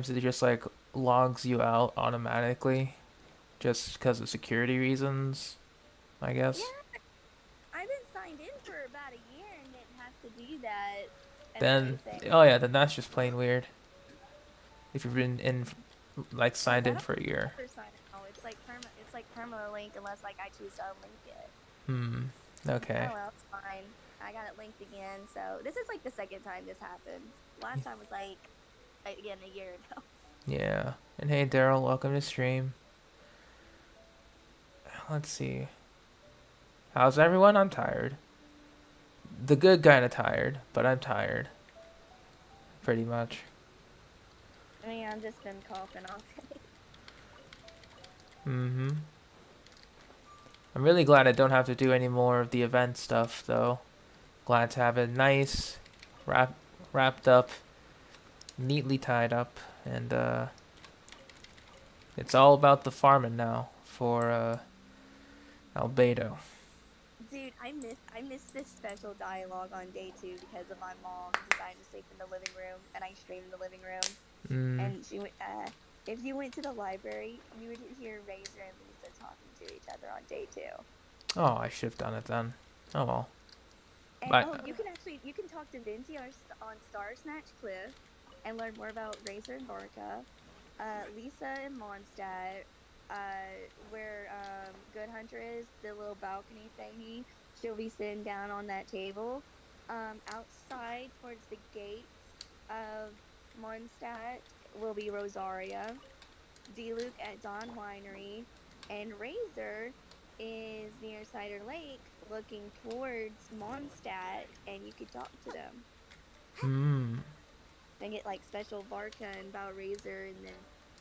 it just like logs you out automatically, just because of security reasons, I guess. Yeah, I've been signed in for about a year and didn't have to do that and Then, everything. oh yeah, then that's just plain weird. If you've been like signed I in don't for a year. ever sign in. Oh, it's like perma link unless like I choose to unlink it. Okay. Oh well, it's fine. I got it linked again, so this is like the second time this happened. Last time was like again a year ago. Yeah. And hey, Daryl, welcome to stream. Let's see. How's everyone? I'm tired. The good kind of tired, but I'm tired. Pretty much. I mean, I've just been coughing all day. Mm-hmm. I'm really glad I don't have to do any more of the event stuff, though. Glad to have it nice, wrapped up, neatly tied up, and it's all about the farming now for Albedo. Dude, I missed this special dialogue on day 2 because of my mom deciding to sleep in the living room, and I streamed in the living room. And she went. If you went to the library, you would hear Razor and Lisa talking to each other on day 2. Oh, I should have done it then. Oh well. And But, you can talk to Vinci on Star Snatch Cliff, and learn more about Razor and Barca, Lisa and Mondstadt, where Good Hunter is, the little balcony thingy. She'll be sitting down on that table. Outside towards the gates of Mondstadt will be Rosaria, D-Luke at Dawn Winery, and Razor is near Cider Lake looking towards Mondstadt, and you could talk to them. And get like special Barca and about Razor and then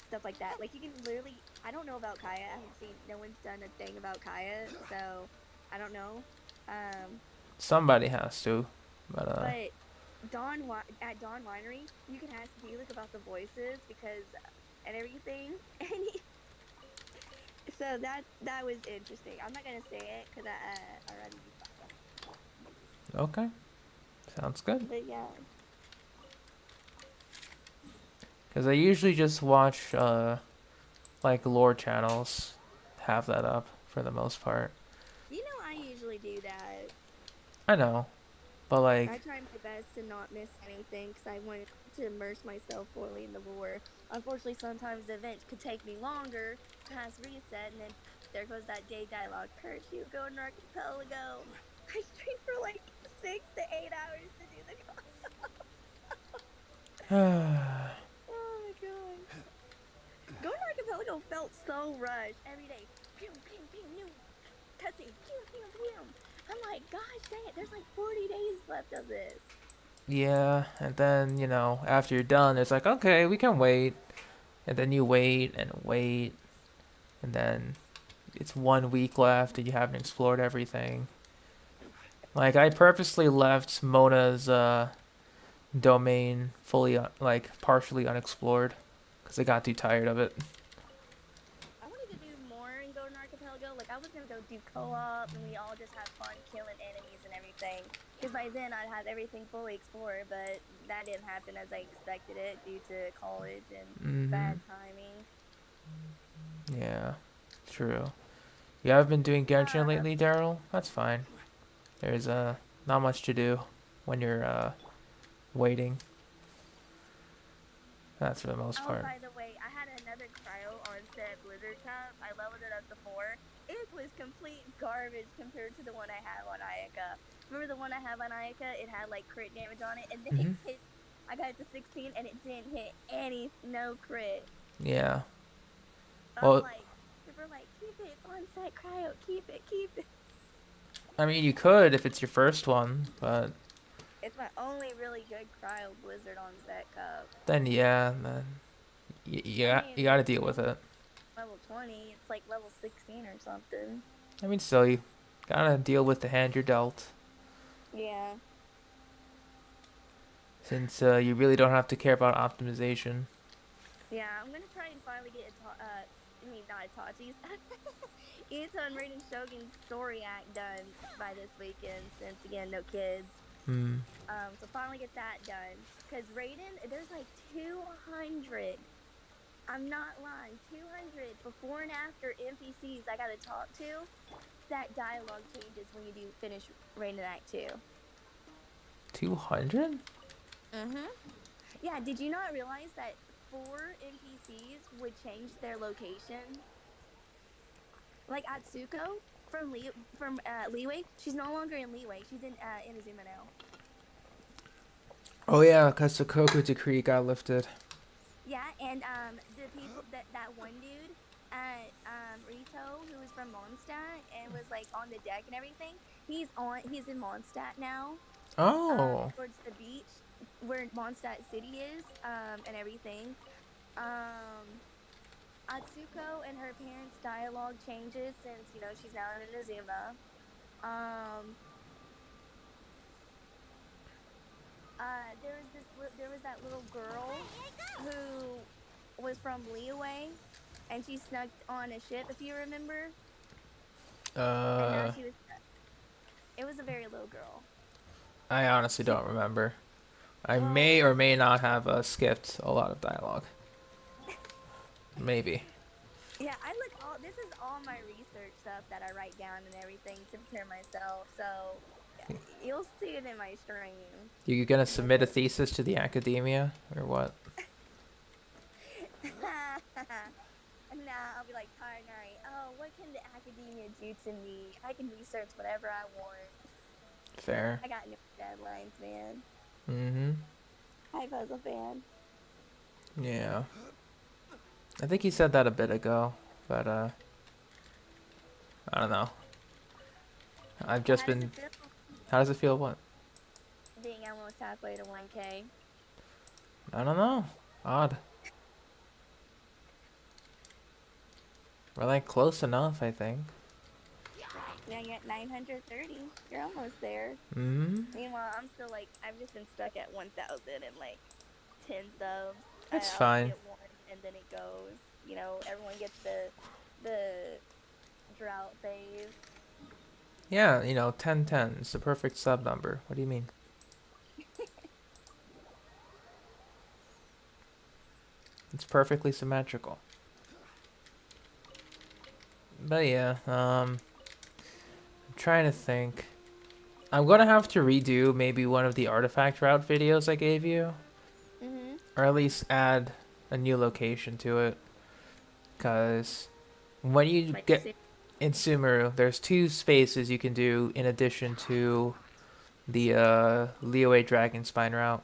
stuff like that. Like you can literally, I don't know about Kaya. I haven't seen, no one's done a thing about Kaya, so I don't know. somebody has to. But But at Dawn Winery, you can ask D-Luke about the voices because and everything, and so that was interesting. I'm not gonna say it because I already. okay. Sounds good. But yeah. Because I usually just watch, like, lore channels have that up for the most part. You know, I usually do that. I know. But, like... I try my best to not miss anything because I want to immerse myself fully in the lore. Unfortunately, sometimes the event could take me longer past reset, and then there goes that day dialogue. Curse you, go in Archipelago. I streamed for like 6 to 8 hours to do the console. Oh my god. Going to Archipelago felt so rushed. Every day, pew, pew, pew, new cutscene, pew, pew, pew. I'm like, gosh dang it, there's like 40 days left of this. Yeah, and then, you know, after you're done, it's like, okay, we can wait. And then you wait and wait. And then it's 1 week left and you haven't explored everything. Like, I purposely left Mona's domain fully, like, partially unexplored. Because I got too tired of it. I wanted to do more in Golden Archipelago. Like, I was going to go do co-op and we all just have fun killing enemies and everything. Because by then I'd have everything fully explored, but that didn't happen as I expected it due to college and bad timing. Yeah, true. You have been doing Genshin lately, Daryl? That's fine. There's not much to do when you're waiting. That's for the most part. Oh, by the way, I had another cryo onset Blizzard Cup. I leveled it up to 4. It was complete garbage compared to the one I have on Ayaka. Remember the one I have on Ayaka? It had like crit damage on it, and then it hit. I got it to 16, and it didn't hit no crit. Yeah. I'm Well, like, people are like, keep it, it's onset cryo, keep it. I mean, you could if it's your first one, but It's my only really good cryo Blizzard onset cup. then yeah, then you gotta deal with it. Level 20, it's like level 16 or something. I mean, still, you gotta deal with the hand you're dealt. Yeah. Since you really don't have to care about optimization. Yeah, I'm gonna try and finally get not Itachi's. Ito and Raiden Shogun's story act done by this weekend since, again, no kids. So finally get that done. Because Raiden, there's like 200. I'm not lying. 200 before and after NPCs I gotta talk to. That dialogue changes when you do finish Raiden Act 2. 200? Yeah, did you not realize that 4 NPCs would change their location? Like Atsuko from Leeway, she's no longer in Leeway. She's in Inazuma now. Oh yeah, because the Koku decree got lifted. Yeah, and And the people that one dude at Rito who was from Mondstadt and was like on the deck and everything, he's in Mondstadt now. Oh. Towards the beach where Mondstadt City is, and everything. Um Atsuko and her parents' dialogue changes since, you know, she's now in Inazuma. Um there was that little girl who was from Leeway and she snuck on a ship, if you remember. And now Uh, she was it was a very little girl. I honestly don't remember. I Well, may or may not have skipped a lot of dialogue. Maybe. yeah, I look all this is all my research stuff that I write down and everything to prepare myself. So you'll see it in my stream. You gonna submit a thesis to the academia or what? Nah, I'll be like, Tar Night. Oh, what can the academia do to me? I can research whatever I want. Fair. I got no deadlines, man. Mm-hmm. Hi, Puzzle fan. Yeah. I think he said that a bit ago, but I don't know. I've just How does been. it feel How does it feel? What? being almost halfway to 1K? I don't know. Odd. We're like close enough, I think. Now you're at 930. You're almost there. Mm-hmm. Meanwhile, I'm still like, I've just been stuck at 1,000 and like 10 subs. That's I'll fine. get one and then it goes. You know, everyone gets the drought phase. Yeah, 1010 is the perfect sub number. What do you mean? It's perfectly symmetrical. But yeah, I'm trying to think. I'm gonna have to redo maybe one of the artifact route videos I gave you, Mhm. or at least add a new location to it. Cause when you Like, get in Sumeru, there's 2 spaces you can do in addition to the Liyue Dragon Spine route.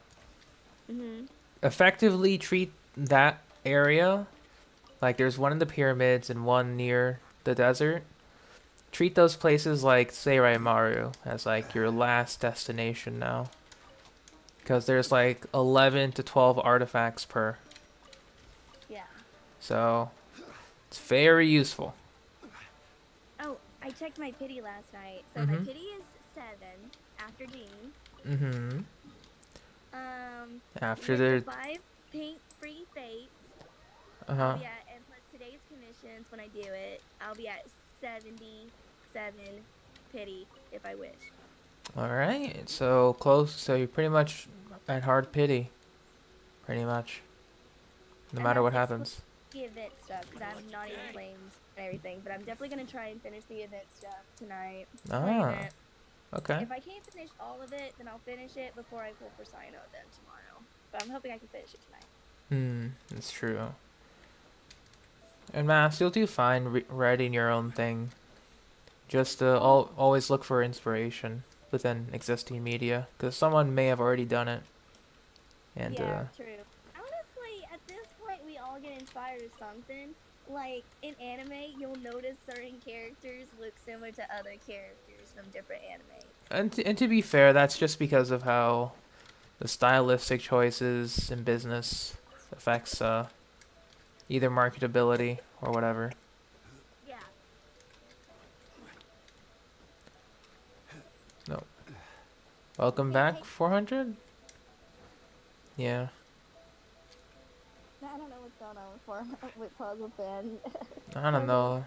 Mhm. Effectively treat that area like there's one in the pyramids and one near the desert. Treat those places like Seirai Maru as like your last destination now. Because there's like 11 to 12 artifacts per. Yeah. So it's very useful. Oh, I checked my pity last night. So my Mm-hmm. pity is 7 after Jean. Mm-hmm. After With the the 5 paint free fates, uh-huh. I'll be at, and plus today's commissions when I do it, I'll be at 77 pity if I wish. Alright. So close, so you're pretty much at hard pity. Pretty much. No And matter what that's happens. the event stuff because I'm not even flamed and everything. But I'm definitely gonna try and finish the event stuff tonight. Ah. Okay. If I can't finish all of it, then I'll finish it before I pull for Cyno then tomorrow. But I'm hoping I can finish it tonight. That's true. And Mass, you'll do fine writing your own thing. Just always look for inspiration within existing media, because someone may have already done it. And Yeah, true. Honestly, at this point, we all get inspired of something. Like in anime, you'll notice certain characters look similar to other characters from different anime. and to be fair, that's just because of how the stylistic choices in business affects either marketability or whatever. Yeah. No. Welcome back, 400? Yeah. I don't know what's going on with Puzzle Fan. I don't know.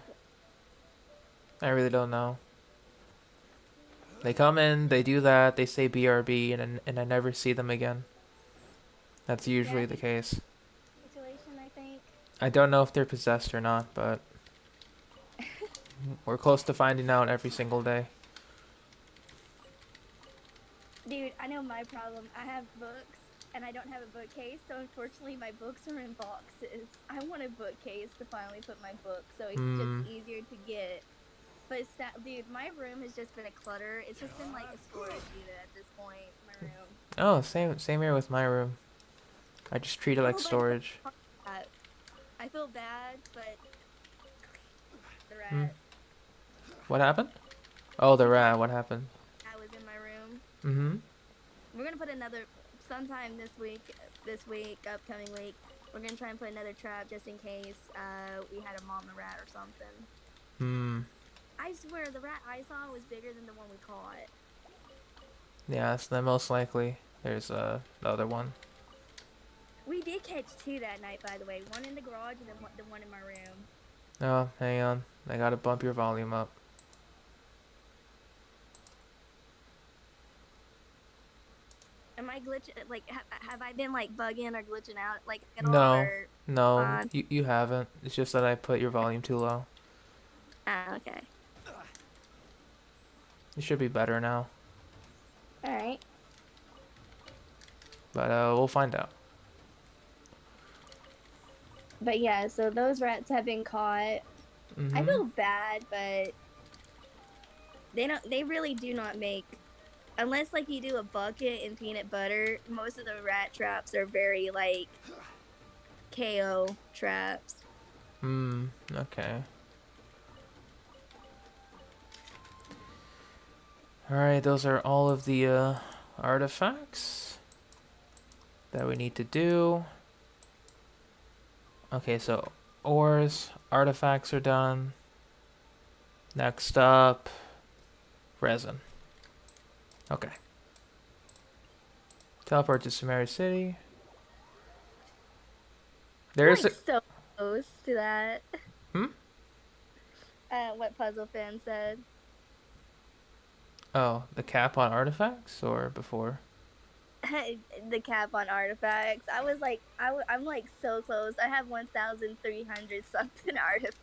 I really don't know. They come in, they do that, they say BRB, and I never see them again. That's usually the case. Situation, I think. I don't know if they're possessed or not, but we're close to finding out every single day. Dude, I know my problem. I have books, and I don't have a bookcase, so unfortunately my books are in boxes. I want a bookcase to finally put my books, so it's just easier to get. But dude, my room has just been a clutter. It's just been like a storage unit at this point. My room. Oh, same here with my room. I just treat it like storage. I feel bad, but the Hmm. rat. What happened? Oh, the She tried. rat. What happened? I was in my room. Mm-hmm. We're gonna put another sometime this week. Upcoming week. We're gonna try and put another trap just in case we had a mama rat or something. Hmm. I swear the rat I saw was bigger than the one we caught. Yeah, so then most likely there's the other one. We did catch two that night, by the way. One in the garage and then the one in my room. Oh, hang on. I gotta bump your volume up. Am I glitching? Like, have I been like bugging or glitching out like at all, No, or no, fine? you haven't. It's just that I put your volume too low. Ah, okay. It should be better now, All right. but we'll find out. But yeah, so those rats have been caught. I Mm-hmm. feel bad, but they don't. They really do not make. Unless like you do a bucket and peanut butter, most of the rat traps are very like KO traps. Hmm. Okay. All right. Those are all of the artifacts that we need to do. Okay, so ores, artifacts are done. Next up, resin. Okay. Teleport to Sumeru City. There's Like a... so close to that. Hmm? What Puzzle Fan said. Oh, the cap on artifacts or before? The cap on artifacts. I was like, I'm like so close. I have 1,300 something artifacts.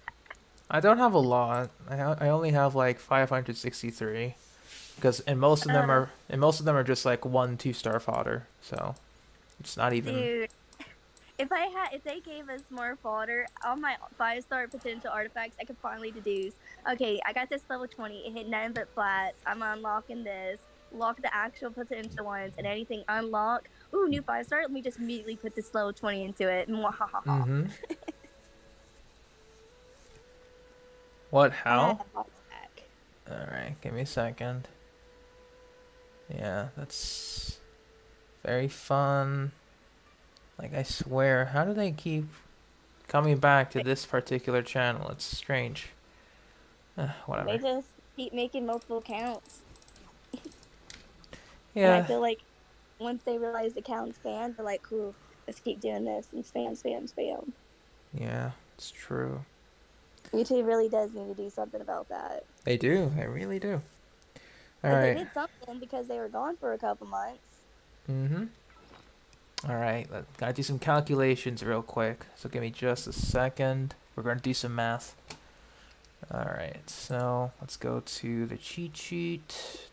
I don't have a lot. I only have like 563 because most of them are just like 1 2 star fodder. So it's not even. Dude, if they gave us more fodder, all my 5-star potential artifacts, I could finally deduce. Okay, I got this level 20. It hit none but flats. I'm unlocking this. Lock the actual potential ones, and anything unlock. Ooh, new 5-star. Let me just immediately put this level 20 into it. Mwahaha. Mm-hmm. What? How? Box back. All right, give me a second. Yeah, that's very fun. Like, I swear, how do they keep coming back to this particular channel? It's strange. They Whatever. just keep making multiple counts, and I Yeah, feel like once they realize the count's banned, they're like, "Cool, let's keep doing this and spam, spam, spam." yeah, it's true. YouTube really does need to do something about that. They do. They really do. All Like they right. did something because they were gone for a couple months. Mm-hmm. All right. Gotta do some calculations real quick. So give me just a second. We're gonna do some math. All right. So let's go to the cheat sheet.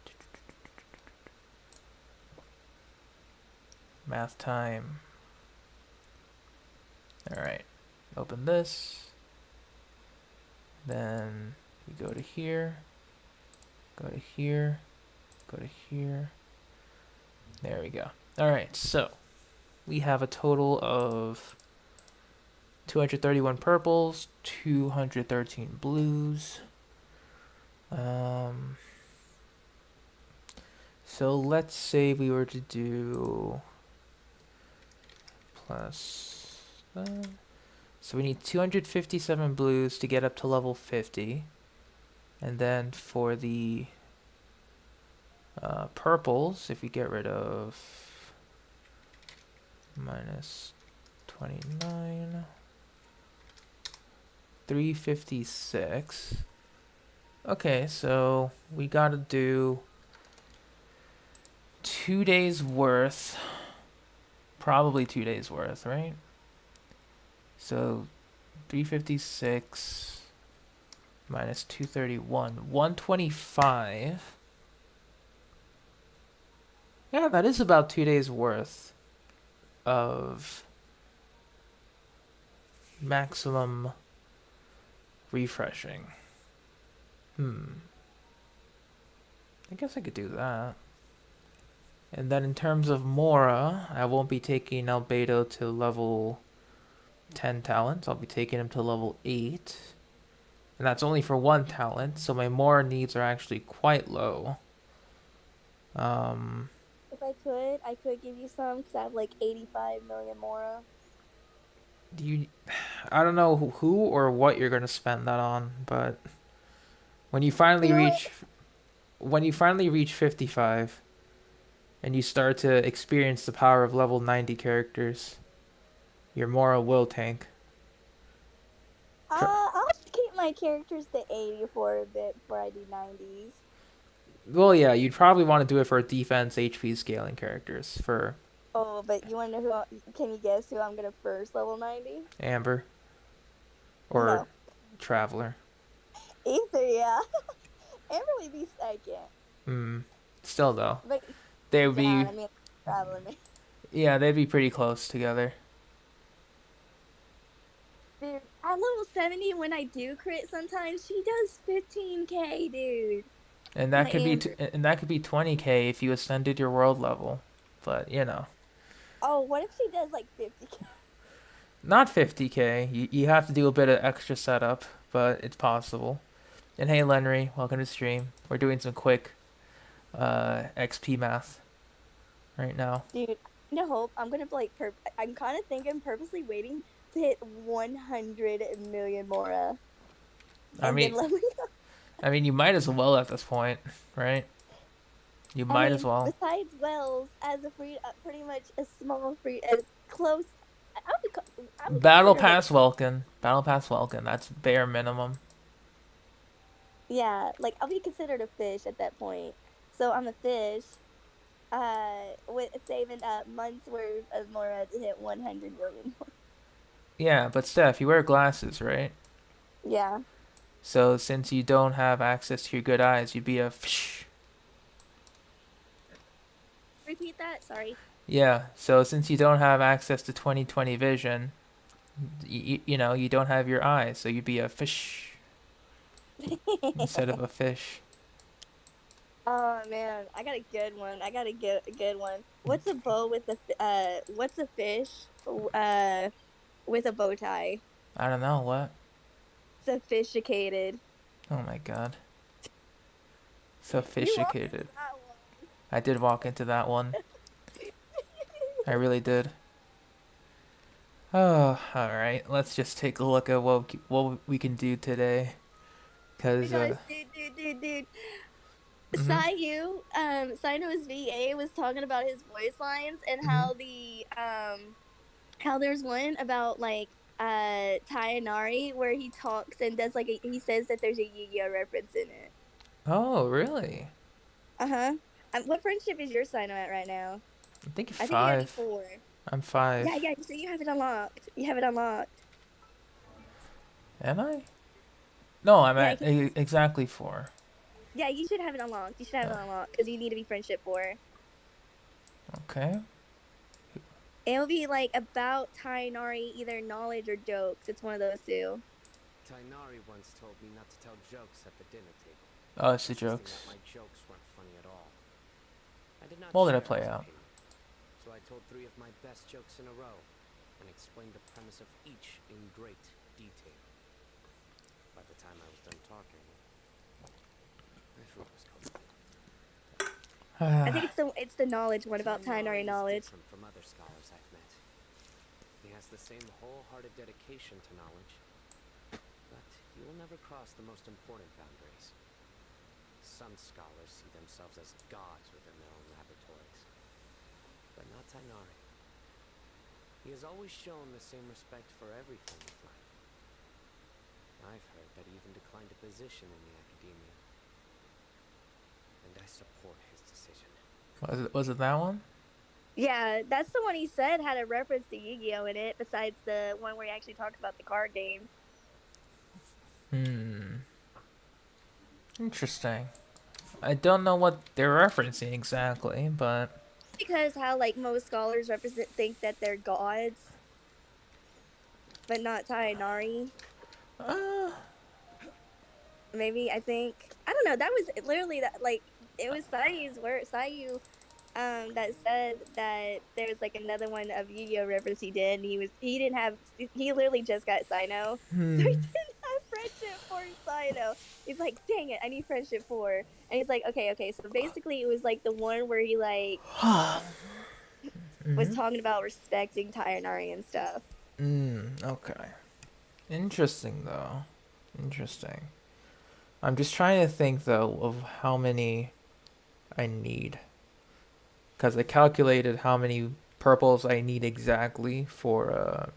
Math time. All right. Open this. Then we go to here. Go to here. Go to here. There we go. All right. So we have a total of 231 purples, 213 blues. So let's say we were to do plus. So we need 257 blues to get up to level 50. And then for the purples, if we get rid of minus 29, 356. Okay, so we gotta do 2 days worth, probably 2 days worth, right? So 356 minus 231, 125. Yeah, that is about 2 days worth of maximum refreshing. I guess I could do that. And then in terms of Mora, I won't be taking Albedo to level 10 talents. I'll be taking him to level 8. And that's only for one talent, so my Mora needs are actually quite low. If I could give you some because I have like 85 million Mora. You, I don't know who or what you're gonna spend that on, but when you finally You know reach, when you finally reach 55, and you start to experience the power of level 90 characters, your Mora will tank. I'll just keep my characters to 80 for a bit before I do 90s. Well, yeah, you'd probably want to do it for defense HP scaling characters for Oh, but you want to know can you guess who I'm gonna first level 90? Amber or No. Traveler. Ether, yeah. Amber would be second. Still though, But they would down, be, I mean, traveling. yeah, they'd be pretty close together. Dude, at level 70, when I do crit sometimes, she does 15k, dude. And that My could be Amber. and that could be 20k if you ascended your world level. But, you know, Oh, what if she does like 50k? not 50k. You have to do a bit of extra setup, but it's possible. And hey, Lenry, welcome to stream. We're doing some quick XP math right now. Dude, I kind of hope I'm gonna like I'm kind of thinking purposely waiting to hit 100 million Mora. I mean, Then leveling up. you might as well at this point, right? You might as well. Besides Wells, as a free, pretty much a small free, as close. I would Battle consider it- Pass Welkin. Battle Pass Welkin. That's bare minimum. Yeah, like I'll be considered a fish at that point. So I'm a fish. With saving up months worth of Mora to hit 100 million. Yeah, but Steph, you wear glasses, right? Yeah. So since you don't have access to your good eyes, you'd be a fish. Repeat that. Sorry. Yeah, so since you don't have access to 20/20 vision, you know, you don't have your eyes, so you'd be a fish instead of a fish. Oh man, I got a good one. I got a good one. What's a bow with what's a fish with a bow tie? I don't know, what? Sophisticated. Oh my god. You walked into Sophisticated. that one. I did walk into that one. I really did. Oh, alright. Let's just take a look at what we can do today. Cause, Because dude. Cyno's VA was talking about his voice lines and how how there's one about like Tayanari where he talks and does like he says that there's a Yu-Gi-Oh reference in it. oh, really? Uh-huh. What friendship is your Cyno at right now? I think I think you're at 5. 4. I'm 5. Yeah, so you have it unlocked. You have it unlocked. Am I? No, I'm Yeah, at exactly 4. Yeah, you should have it unlocked. You should have it unlocked because you need to be friendship 4. Okay. It'll be like about Tainari, either knowledge or jokes. It's one of those two. Tainari once told me not to tell jokes at the dinner table. Oh, it's the insisting jokes. that my jokes weren't funny at all. I did not Well, did share it play his out? opinion, so I told 3 of my best jokes in a row and explained the premise of each in great detail. By the time I was done talking, my food was cold. I think it's the knowledge one about Tainari Tainari is knowledge. different from other scholars I've met. He has the same wholehearted dedication to knowledge, but he will never cross the most important boundaries. Some scholars see themselves as gods within their own laboratories, but not Tainari. He has always shown the same respect for every form of life. I've heard that he even declined a position in the academia, and I support his decision. Was it that one? Yeah, that's the one he said had a reference to Yu-Gi-Oh in it, besides the one where he actually talks about the card game. Interesting. I don't know what they're referencing exactly, but Because how like most scholars think that they're gods, but not Tainari. Maybe I think I don't know. That was literally that like it was Sayu's word. Sayu that said that there was like another one of Yu-Gi-Oh reference he did, and he didn't have he literally just got Cyno, so he didn't have friendship for Cyno. He's like, dang it, I need friendship for, and he's like, okay. So basically, it was like the one where he like was Mm-hmm. talking about respecting Tayanari and stuff. Okay. Interesting, though. Interesting. I'm just trying to think, though, of how many I need. Because I calculated how many purples I need exactly for,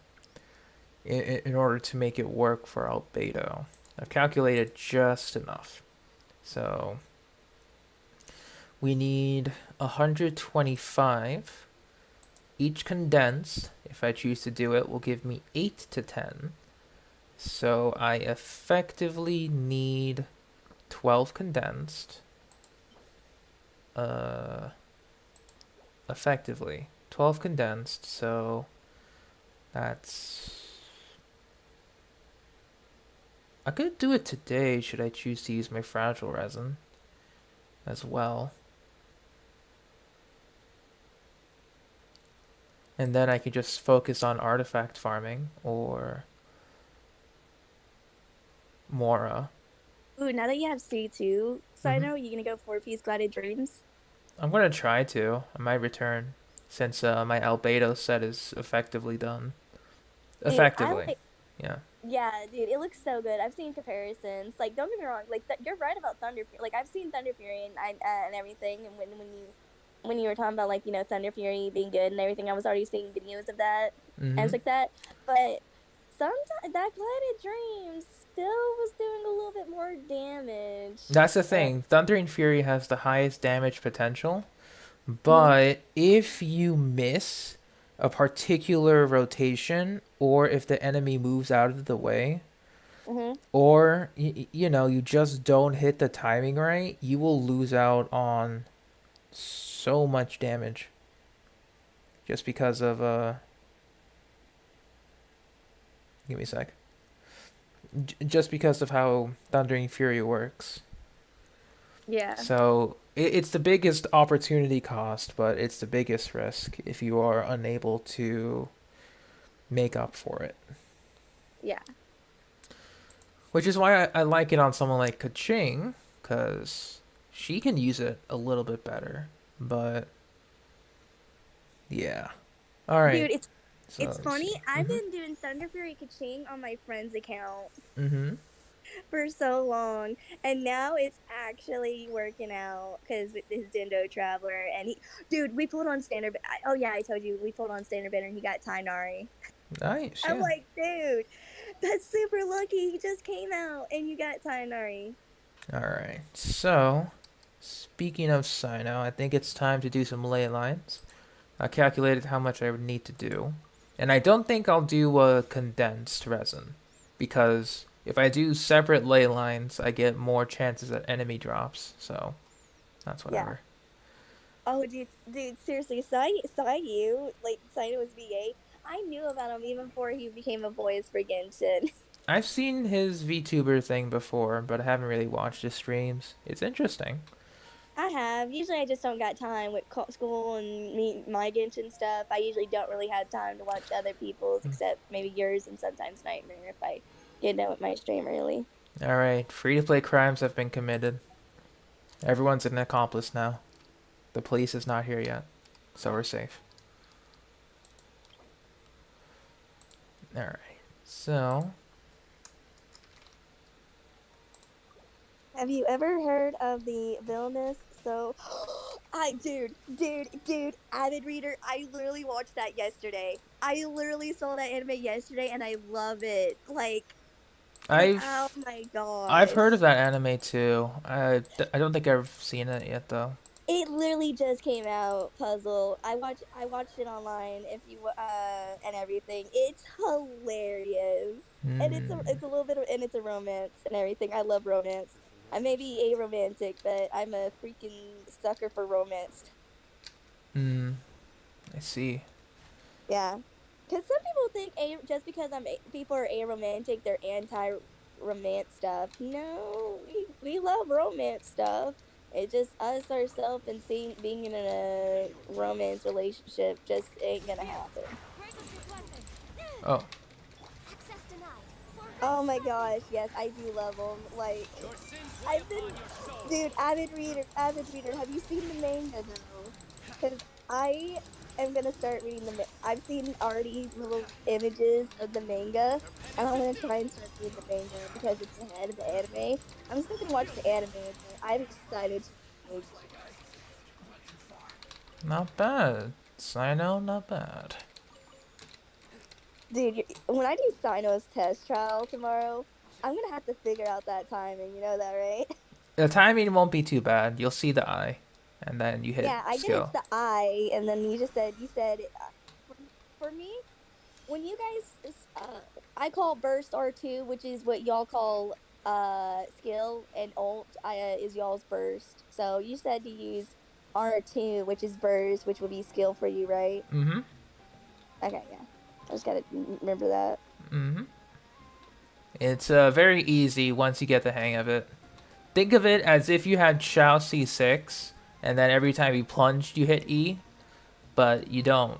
in order to make it work for Albedo. I've calculated just enough. So, we need 125. Each condensed, if I choose to do it, will give me 8 to 10. So I effectively need 12 condensed. Effectively 12 condensed, so that's... I could do it today should I choose to use my fragile resin as well. And then I could just focus on artifact farming or Mora. Ooh, now that you have C2, Cyno, you gonna go 4-piece Glided Dreams? I'm gonna try to. I might return since my Albedo set is effectively done. Dude, I Effectively, like. yeah. Yeah, dude, it looks so good. I've seen comparisons. Like, don't get me wrong. Like, you're right about Thunder. Like, I've seen Thunder Fury and everything. And when you were talking about like Thunder Fury being good and everything, I was already seeing videos of that and Mm-hmm. it's like that. But sometimes that Glided Dreams still was doing a little bit more damage. That's the thing. Thundering Fury has the highest damage potential, Mhm. but if you miss a particular rotation, or if the enemy moves out of the way, Mhm. or you just don't hit the timing right, you will lose out on so much damage just because of give me a sec. Just because of how Thundering Fury works. Yeah. So it's the biggest opportunity cost, but it's the biggest risk if you are unable to make up for it. Yeah. Which is why I like it on someone like Kaching, because she can use it a little bit better. But yeah. All right. Dude, So it's let's funny. see. I've been doing Thunder Fury Kaching on my friend's account Mm-hmm. for so long, and now it's actually working out because with his Dindo Traveler, and dude, we pulled on standard. Oh yeah, I told you we pulled on standard banner, and he got Tainari. Nice. I'm Yeah. like, dude, that's super lucky. He just came out, and you got Tainari. All right. So speaking of Cyno, I think it's time to do some ley lines. I calculated how much I would need to do. And I don't think I'll do a condensed resin. Because if I do separate ley lines, I get more chances at enemy drops. So that's Yeah. whatever. Oh, dude, seriously, saw you like Cyno was VA. I knew about him even before he became a voice for Genshin. I've seen his VTuber thing before, but I haven't really watched his streams. It's interesting. I have. Usually, I just don't got time with school and my Genshin stuff. I usually don't really have time to watch other people's, except maybe yours and sometimes Nightmare if I get done with my stream early. Alright, free to play crimes have been committed. Everyone's an accomplice now. The police is not here yet. So we're safe. Alright, so Have you ever heard of the villainous? So, dude, Avid Reader. I literally watched that yesterday. I literally saw that anime yesterday, and I love it. Oh I've my I've gosh. heard of that anime too. I don't think I've seen it yet though. It literally just came out. Puzzle. I watched it online. If you and everything, it's hilarious. And Hmm. it's a little bit of, and it's a romance and everything. I love romance. I may be a romantic, but I'm a freaking sucker for romance. Hmm. I see. Yeah, because some people think just because people are aromantic, they're anti romance stuff. No, we love romance stuff, It just us ourselves and seeing being in a romance relationship just ain't gonna happen. Oh, Access denied. Oh my gosh, yes, I do love them. Like, I've been, dude, avid reader. Have you seen the manga though? Because I am gonna start reading the. I've seen already little images of the manga, and I'm gonna try and start reading the manga because it's ahead of the anime. I'm still gonna watch the anime, but I'm excited to read the manga. not bad. Cyno, not bad. Dude, when I do Cyno's test trial tomorrow, I'm gonna have to figure out that timing. You know that, right? The timing won't be too bad. You'll see the eye, and then you hit Yeah, I get it's skill. the I, and then you said for, for me when you guys I call burst R2, which is what y'all call skill, and ult is y'all's burst. So you said to use R2, which is burst, which would be skill for you, right? Mm-hmm. Okay, yeah. I just gotta remember that. Mm-hmm. It's very easy once you get the hang of it. Think of it as if you had Shao C6, and then every time you plunged, you hit E, but you don't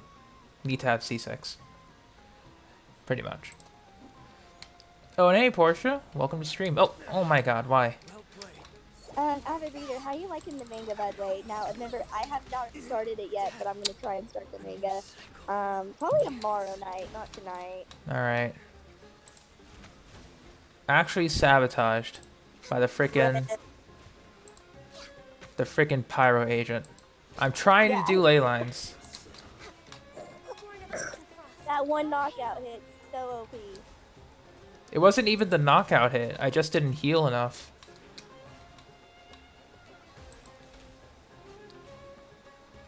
need to have C6. Pretty much. Oh, and hey, Portia. Welcome to stream. Oh my god, why? Avid reader, how you liking the manga, by the way? Now, remember, I have not started it yet, but I'm gonna try and start the manga. Probably tomorrow night, not tonight. Alright. Actually sabotaged by Right. the frickin' pyro agent. I'm trying to Yeah, do ley lines. that one knockout hit so OP. It wasn't even the knockout hit. I just didn't heal enough.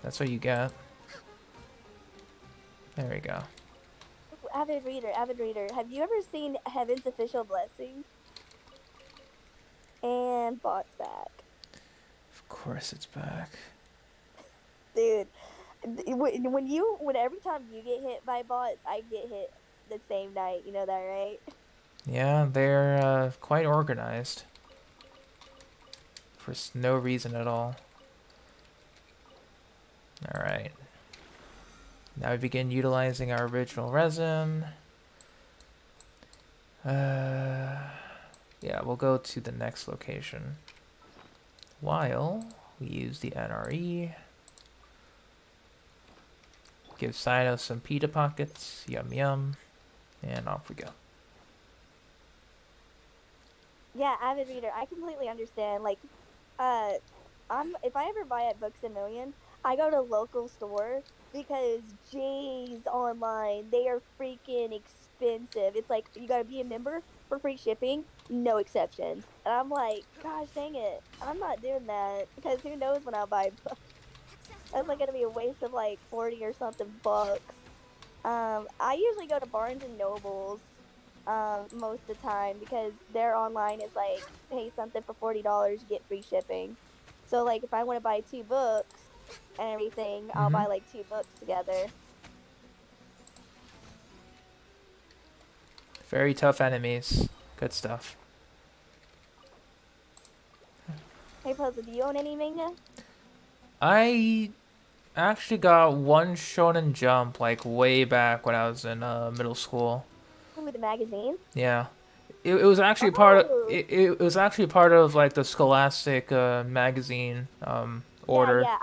That's what you get. There we go. Avid reader, have you ever seen Heaven's Official Blessing? And bots back. Of course it's back. Dude, when every time you get hit by bots, I get hit the same night. You know that, right? Yeah, they're quite organized. For no reason at all. Alright. Now we begin utilizing our original resin. Yeah, we'll go to the next location. While we use the NRE. Give Cyno some pita pockets. Yum yum. And off we go. Yeah, avid reader, I completely understand. Like, uh, if I ever buy at Books a Million, I go to local store because J's online, they are freaking expensive. It's like you gotta be a member for free shipping, no exceptions. And I'm like, gosh dang it, I'm not doing that because who knows when I'll buy books. That's like gonna be a waste of like 40 or something bucks. I usually go to Barnes and Nobles most of the time because their online is like pay something for $40, get free shipping. So like if I want to buy two books and everything, I'll Mm-hmm. buy like two books together. Very tough enemies. Good stuff. Hey Puzzle, do you own any manga? I actually got one Shonen Jump like way back when I was in middle school. Ooh, the magazine. Yeah. It was actually part of Oh, it was actually part of like the Scholastic magazine yeah, order. yeah.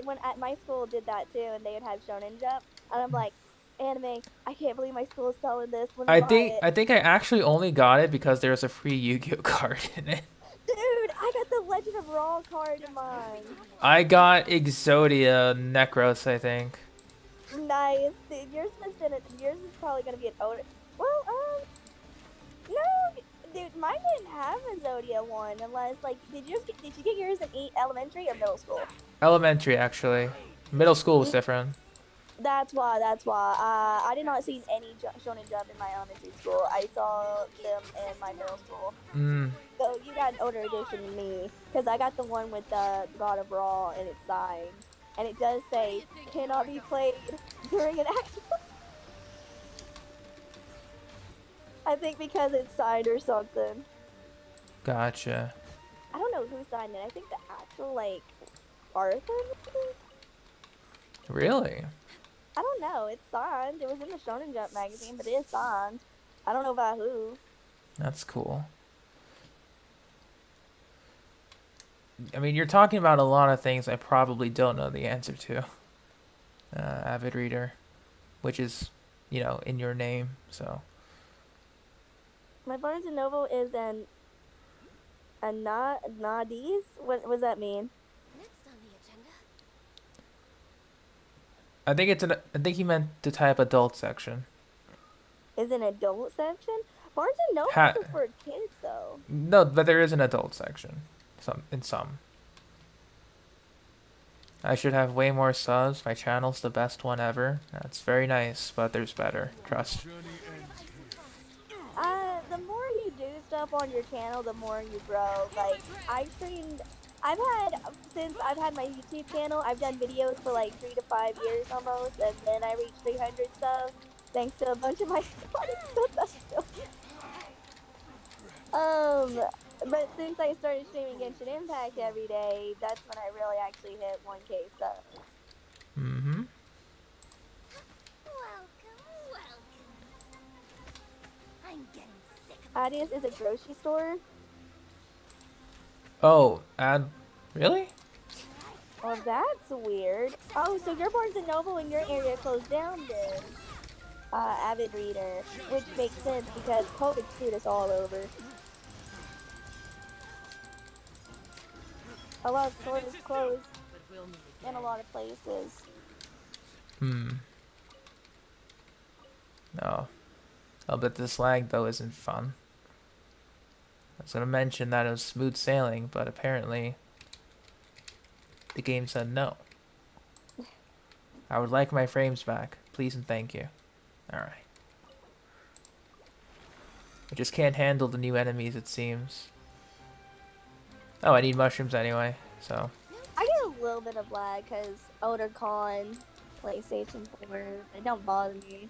When at my school did that too, and they would have Shonen Jump, and I'm like, anime. I can't believe my school is selling this. Let me buy it. I think I actually only got it because there was a free Yu-Gi-Oh card in it. Dude, I got the Legend of Raw card in mine. I got Exodia Necros, I think. Nice, dude. Yours is probably gonna be an older. Well, no, dude, mine didn't have a Zodia one unless like, did you get yours in elementary or middle school? Elementary actually. Middle school was different. That's why. That's why. I did not see any Shonen Jump in my elementary school. I saw them in my middle school. Mm. So you got an older edition than me, because I got the one with the God of Raw and it's signed, and it does say cannot be played during an actual. I think because it's signed or something. Gotcha. I don't know who signed it. I think the actor actual like Arthur movie? Really? I don't know. It's signed. It was in the Shonen Jump magazine, but it is signed. I don't know by who. That's cool. I mean, you're talking about a lot of things I probably don't know the answer to. Avid reader, which is, in your name. So My Barnes and Noble is a Nadies. What does that mean? Next on the agenda. I think he meant to type adult section. Is an adult section? Barnes and Noble Ha- is for kids though. no, but there is an adult section. Some. I should have way more subs. My channel's the best one ever. That's very nice, but there's better. Trust. The more you do stuff on your channel, the more you grow. Like since I've had my YouTube channel, I've done videos for like 3 to 5 years almost, and then I reached 300 subs thanks to a bunch of my subs. That's still but since I started streaming Genshin Impact every day, that's when I really actually hit 1K subs. Mm-hmm. Welcome, welcome. I'm getting sick of Adios is a grocery store. Oh, really? Well, that's weird. Oh, so your Barnes and Noble in your area closed down then? Avid reader, which makes sense because COVID screwed us all over. A lot of stores closed in a lot of places. No. Oh, but this lag though isn't fun. I was gonna mention that it was smooth sailing, but apparently the game said no. I would like my frames back, please and thank you. Alright. I just can't handle the new enemies, it seems. Oh, I need mushrooms anyway, so. I get a little bit of lag because older con, PlayStation 4, they don't bother me.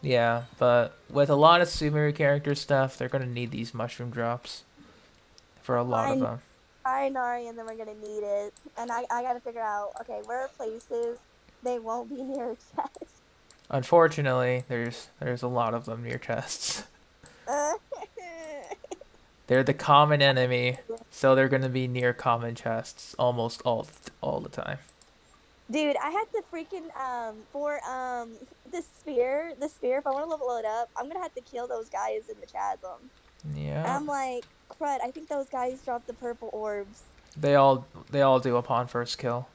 Yeah, but with a lot of Sumeru character stuff, they're gonna need these mushroom drops. For a lot of them. I and Ari and them are gonna need it. And I gotta figure out, okay, where are places they won't be near a chest? Unfortunately, there's a lot of them near chests. They're the common enemy, so they're gonna be near common chests almost all the time. Dude, I had to freaking for the sphere. If I want to level it up, I'm gonna have to kill those guys in the chasm. Yeah. And I'm like, crud, I think those guys dropped the purple orbs. They all do upon first kill.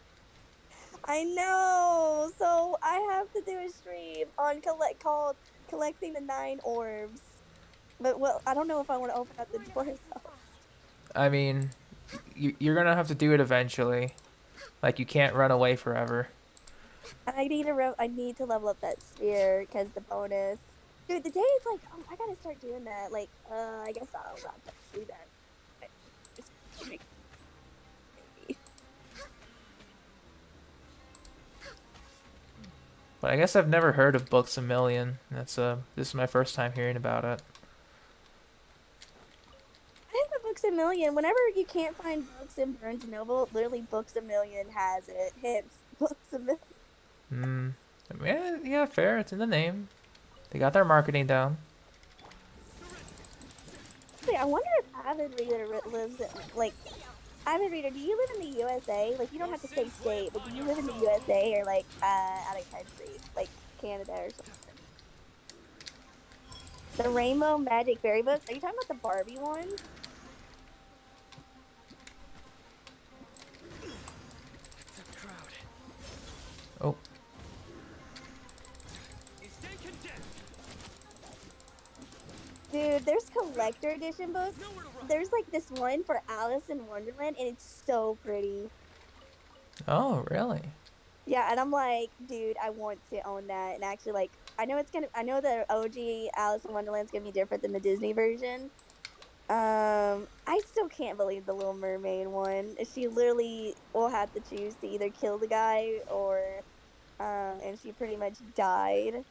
I know. So I have to do a stream on called collecting the 9 orbs. But well, I don't know if I want to open up the doors though. I mean, you're gonna have to do it eventually. Like, you can't run away forever. I need to level up that sphere because the bonus. Dude, the day is like, oh, I gotta start doing that. Like, I guess I'll not do that. But I guess I've never heard of Books a Million. This is my first time hearing about it. I have a Books a Million. Whenever you can't find books in Barnes and Noble, literally Books a Million has it. Hence, Books a Million. Yeah, fair. It's in the name. They got their marketing down. Wait, I wonder if Avid Reader lives in, like, Avid Reader, do you live in the USA? Like, you don't have to say state, but do you live in the USA or, like, out of country? Like, Canada or something? The Rainbow Magic Fairy books? Are you talking about the Barbie ones? Oh. Dude, there's collector edition books. There's like this one for Alice in Wonderland, and it's so pretty. Oh, really? Yeah, and I'm like, dude, I want to own that. And actually, like, I know the OG Alice in Wonderland's gonna be different than the Disney version. I still can't believe the Little Mermaid one. She literally will have to choose to either kill the guy or, and she pretty much died.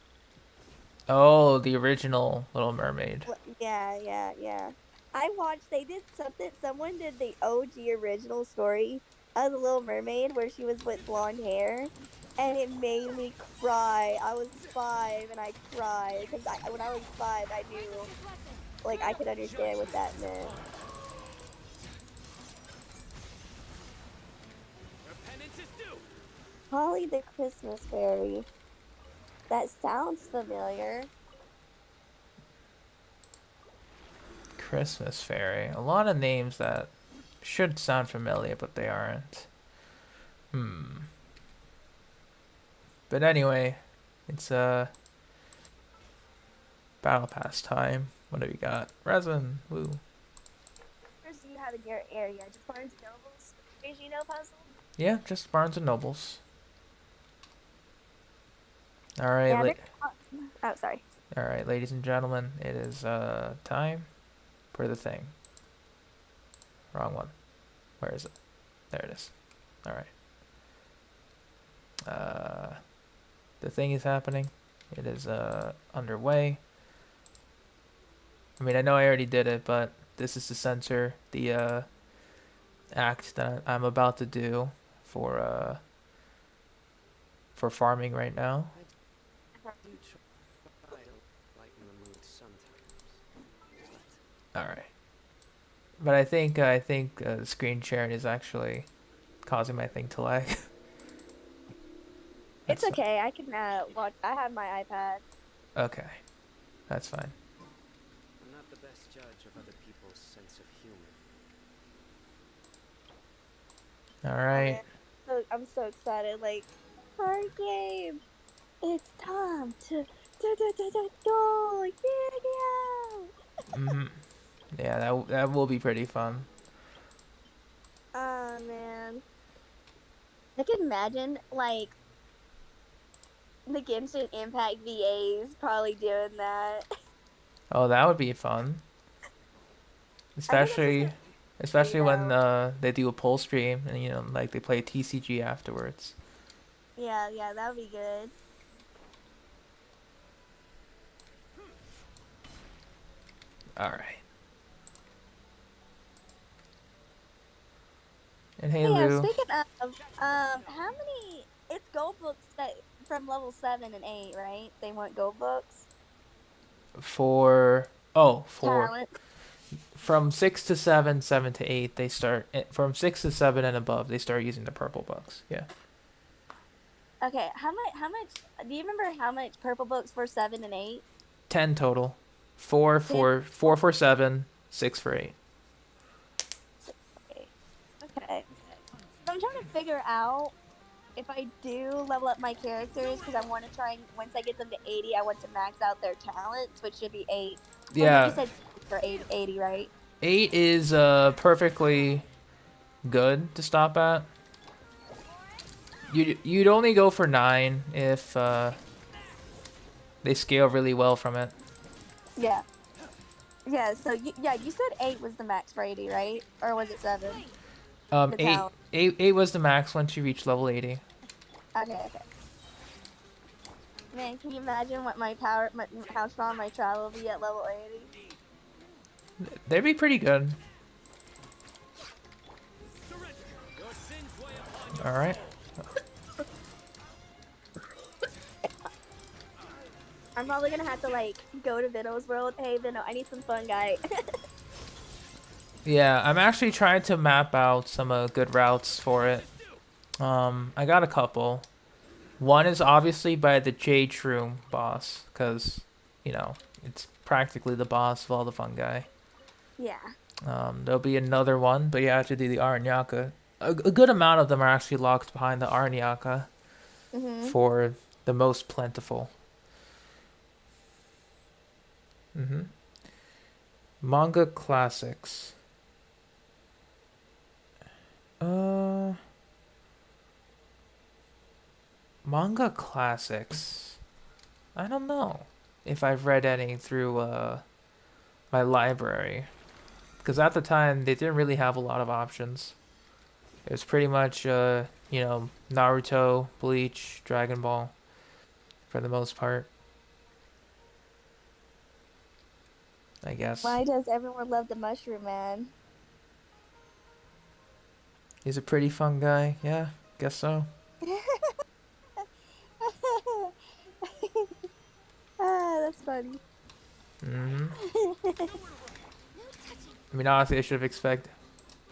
Oh, the original Little Mermaid. Yeah. I watched. They did something. Someone did the OG original story of the Little Mermaid where she was with blonde hair, and it made me cry. I was 5 and I cried because when I was 5, I knew like I could understand what that meant. Repentance is due. Holly the Christmas Fairy. That sounds familiar. Christmas Fairy. A lot of names that should sound familiar, but they aren't. But anyway, it's battle pass time. What do we got? Resin. Woo. Where's do you have in your area? Just Barnes and Nobles? Did you know puzzle? Yeah, just Barnes and Nobles. All right, Yeah. Oh, sorry. all right, ladies and gentlemen, it is time for the thing. Wrong one. Where is it? There it is. All right. The thing is happening. It is underway. I mean, I know I already did it, but this is to censor the act that I'm about to do for farming right now. I do try to lighten the mood sometimes. All right. But I think the screen sharing is actually causing my thing to lag. It's That's okay. I can watch. I have my iPad. okay. That's fine. I'm not the best judge of other people's sense of humor. All Oh, right. man. So I'm so excited. Like, our game. It's time to go. Yeah. Mhm. Yeah, that will be pretty fun. Oh man. I can imagine like the Genshin Impact VAs probably doing that. Oh, that would be fun. I think that's Especially just especially when though. they do a poll stream and like they play TCG afterwards. Yeah, that would be good. All right. And hey, Hey, Lou. speaking of, how many? It's gold books that from level 7 and 8, right? They want gold books. For Talent. from 6 to 7, 7 to 8, they start from 6 to 7 and above, they start using the purple books. Yeah. Okay, how much? How much? Do you remember how much purple books for 7 and 8? 10 total. 4 10. for 4 for 7, 6 for 8. Okay. So I'm trying to figure out if I do level up my characters because I want to try and once I get them to 80, I want to max out their talents, which should be 8. Well, no, you Yeah. said for 80, right? 8 is perfectly good to stop at. You'd only go for 9 if they scale really well from it. Yeah. Yeah. So you said 8 was the max for 80, right? Or was it 7? The 8, talent. 8 was the max once you reach level 80. Okay. Man, can you imagine what how strong my travel will be at level 80? They'd be pretty good. All right. I'm probably gonna have to like go to Vino's world. Hey Vino, I need some fun guy. Yeah, I'm actually trying to map out some good routes for it. I got a couple. One is obviously by the Jade Shroom boss, because, it's practically the boss of all the fungi. Yeah. There'll be another one, but you have to do the Aranyaka. A good amount of them are actually locked behind the Aranyaka Mhm. for the most plentiful. Manga classics. Manga classics. I don't know if I've read any through my library, because at the time they didn't really have a lot of options. It was pretty much Naruto, Bleach, Dragon Ball for the most part. I guess. Why does everyone love the mushroom man? He's a pretty fun guy. Yeah, guess so. Ah, that's funny. Mm-hmm. No touching. I mean, honestly, I should have expected.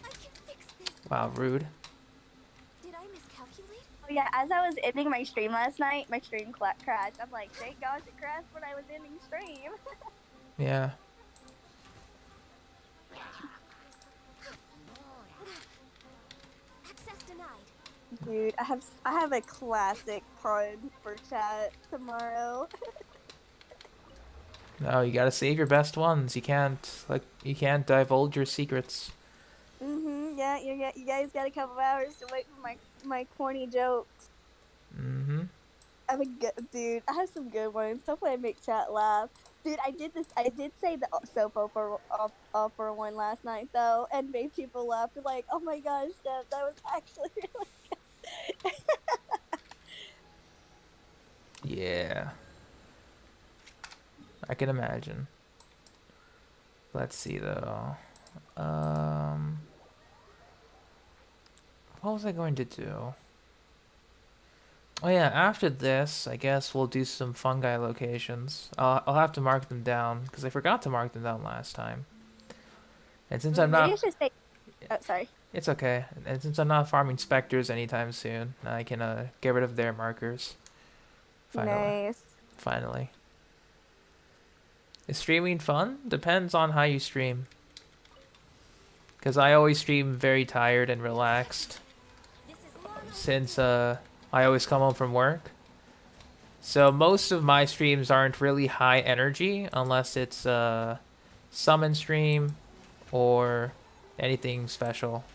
I can fix this. Wow, rude. Did I miscalculate? Oh yeah, as I was ending my stream last night, my stream crashed. I'm like, thank gosh it crashed when I was ending stream. Yeah. Access denied. Dude, I have a classic pun for chat tomorrow. No, you gotta save your best ones. You can't divulge your secrets. Yeah, you guys got a couple hours to wait for my corny jokes. Mm-hmm. Dude, I have some good ones. Hopefully I make chat laugh. Dude, I did say the soap opera one last night though, and made people laugh. Like, oh my gosh, that was actually really good. Yeah. I can imagine. Let's see though. What was I going to do? Oh yeah, after this, I guess we'll do some fungi locations. I'll have to mark them down because I forgot to mark them down last time. And since I'm Maybe I not, should say. Oh, sorry. it's okay. And since I'm not farming specters anytime soon, I can get rid of their markers. Finally. Nice. Finally. Is streaming fun? Depends on how you stream. Because I always stream very tired and relaxed. This is long Since I always come home from work. So most of my streams aren't really high energy unless it's a summon stream or anything special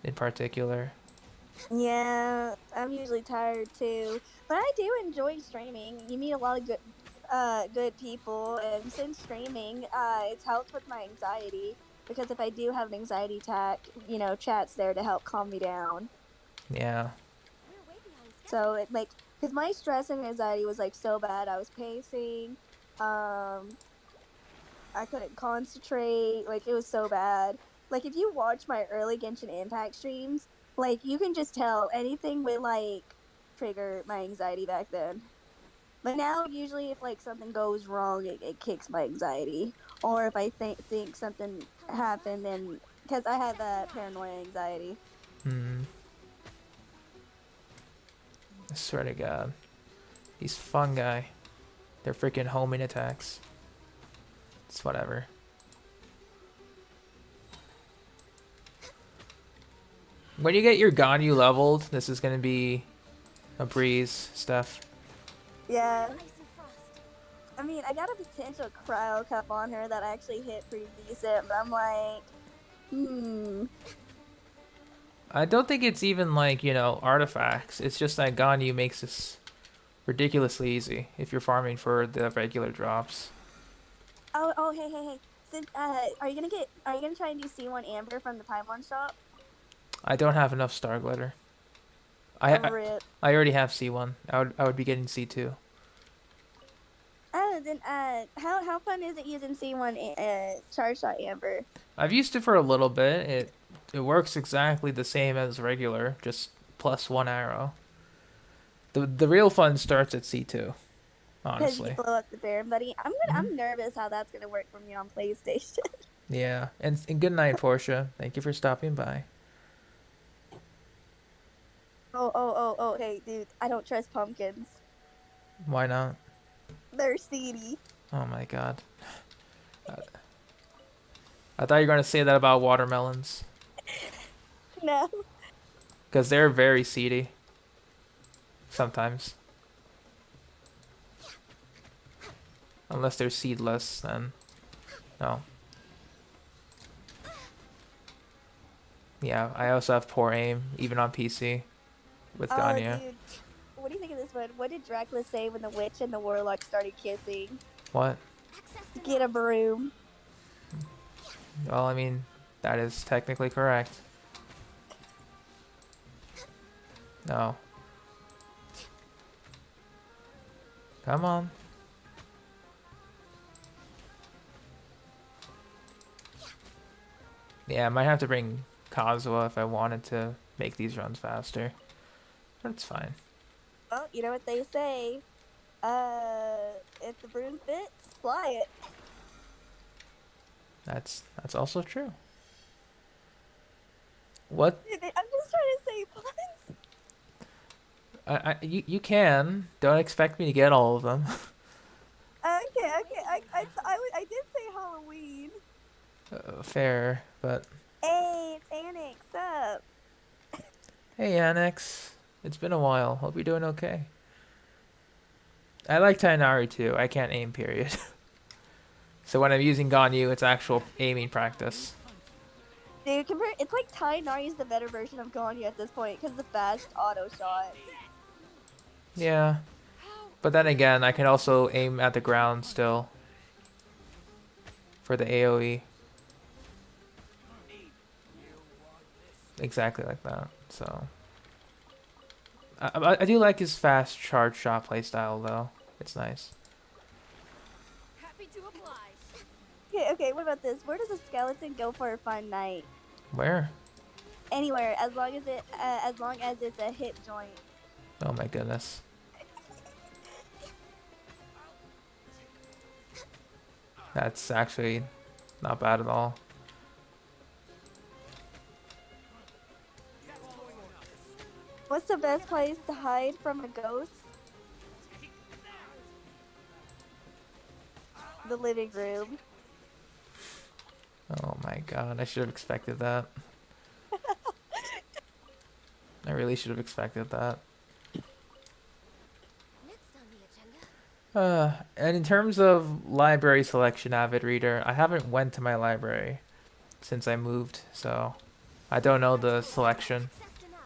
in particular. Yeah, I'm usually tired too, but I do enjoy streaming. You meet a lot of good people, and since streaming, it's helped with my anxiety because if I do have an anxiety attack, chat's there to help calm me down. Yeah. We're way behind schedule. So it like, cause my stress and anxiety was like so bad. I was pacing, I couldn't concentrate. Like it was so bad. Like if you watch my early Genshin Impact streams, like you can just tell anything would like trigger my anxiety back then. But now usually if like something goes wrong, it kicks my anxiety. Or if I think something happened, then because I have paranoia anxiety. I swear to God. These fungi. They're freaking homing attacks. It's whatever. When you get your Ganyu leveled, this is gonna be a breeze, Steph. Yeah. Ice and frost. I mean, I got a potential cryo cup on her that actually hit pretty decent, but I'm like, I don't think it's even like, artifacts. It's just that Ganyu makes this ridiculously easy if you're farming for the regular drops. Oh, hey. Since, are you gonna try and do C1 Amber from the Paimon shop? I don't have enough star glitter. Rip. I already have C1. I would be getting C2. Oh, then, how fun is it using C1 charge shot Amber? I've used it for a little bit. It works exactly the same as regular, just plus 1 arrow. The real fun starts at C2, Because you honestly. blow up the Baron buddy. I'm nervous how that's gonna work for me on PlayStation. Yeah, and good night, Portia. Thank you for stopping by. Oh, hey, dude, I don't trust pumpkins. Why not? They're seedy. Oh my God. I thought you were going to say that about watermelons. No. Because they're very seedy. Sometimes. Unless they're seedless, then no. Yeah, I also have poor aim, even on PC, with Ganya. Dude, what do you think of this one? What did Dracula say when the witch and the warlock started kissing? What? Access denied. Get a broom. Well, I mean, that is technically correct. No. Come on. Yeah, I might have to bring Kazuha if I wanted to make these runs faster. But it's fine. Well, you know what they say. If the broom fits, fly it. That's also true. What? I'm just trying to say puns. You can. Don't expect me to get all of them. Okay. I did say Halloween. Fair, but Hey, it's Annick. Sup? hey, Annex. It's been a while. Hope you're doing okay. I like Tainari too. I can't aim, period. So when I'm using Ganyu, it's actual aiming practice. Dude, it's like Tainari is the better version of Ganyu at this point because the fast auto shot. Yeah. But then again, I can also aim at the ground still. For the AoE. Exactly like that. So I do like his fast charge shot playstyle though. It's nice. Happy to oblige. Okay, what about this? Where does a skeleton go for a fun night? Where? Anywhere, as long as it's a hip joint. Oh my goodness. That's actually not bad at all. What's the best place to hide from a ghost? The living room. Oh my god, I should have expected that. I really should have expected that. Next on the agenda. And in terms of library selection, avid reader, I haven't went to my library since I moved, so I don't know the selection. Access denied.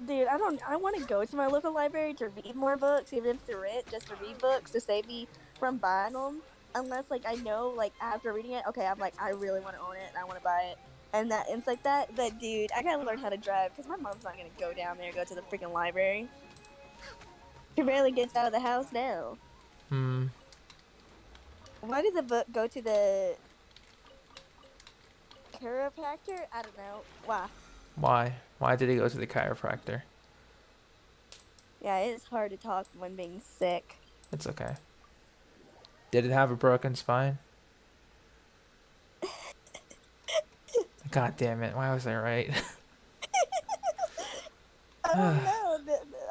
Dude, I want to go to my local library to read more books, even if they're rent, just to read books to save me from buying them. Unless, like, I know, like, after reading it, okay, I'm like, I really want to own it and I want to buy it. And it's like that. But, dude, I gotta learn how to drive because my mom's not gonna go down there, go to the freaking library. She barely gets out of the house now. Why did the book go to the chiropractor? I don't know. Why? Why? Why did he go to the chiropractor? Yeah, it's hard to talk when being sick. It's okay. Did it have a broken spine? God damn it, why was I right? I don't know.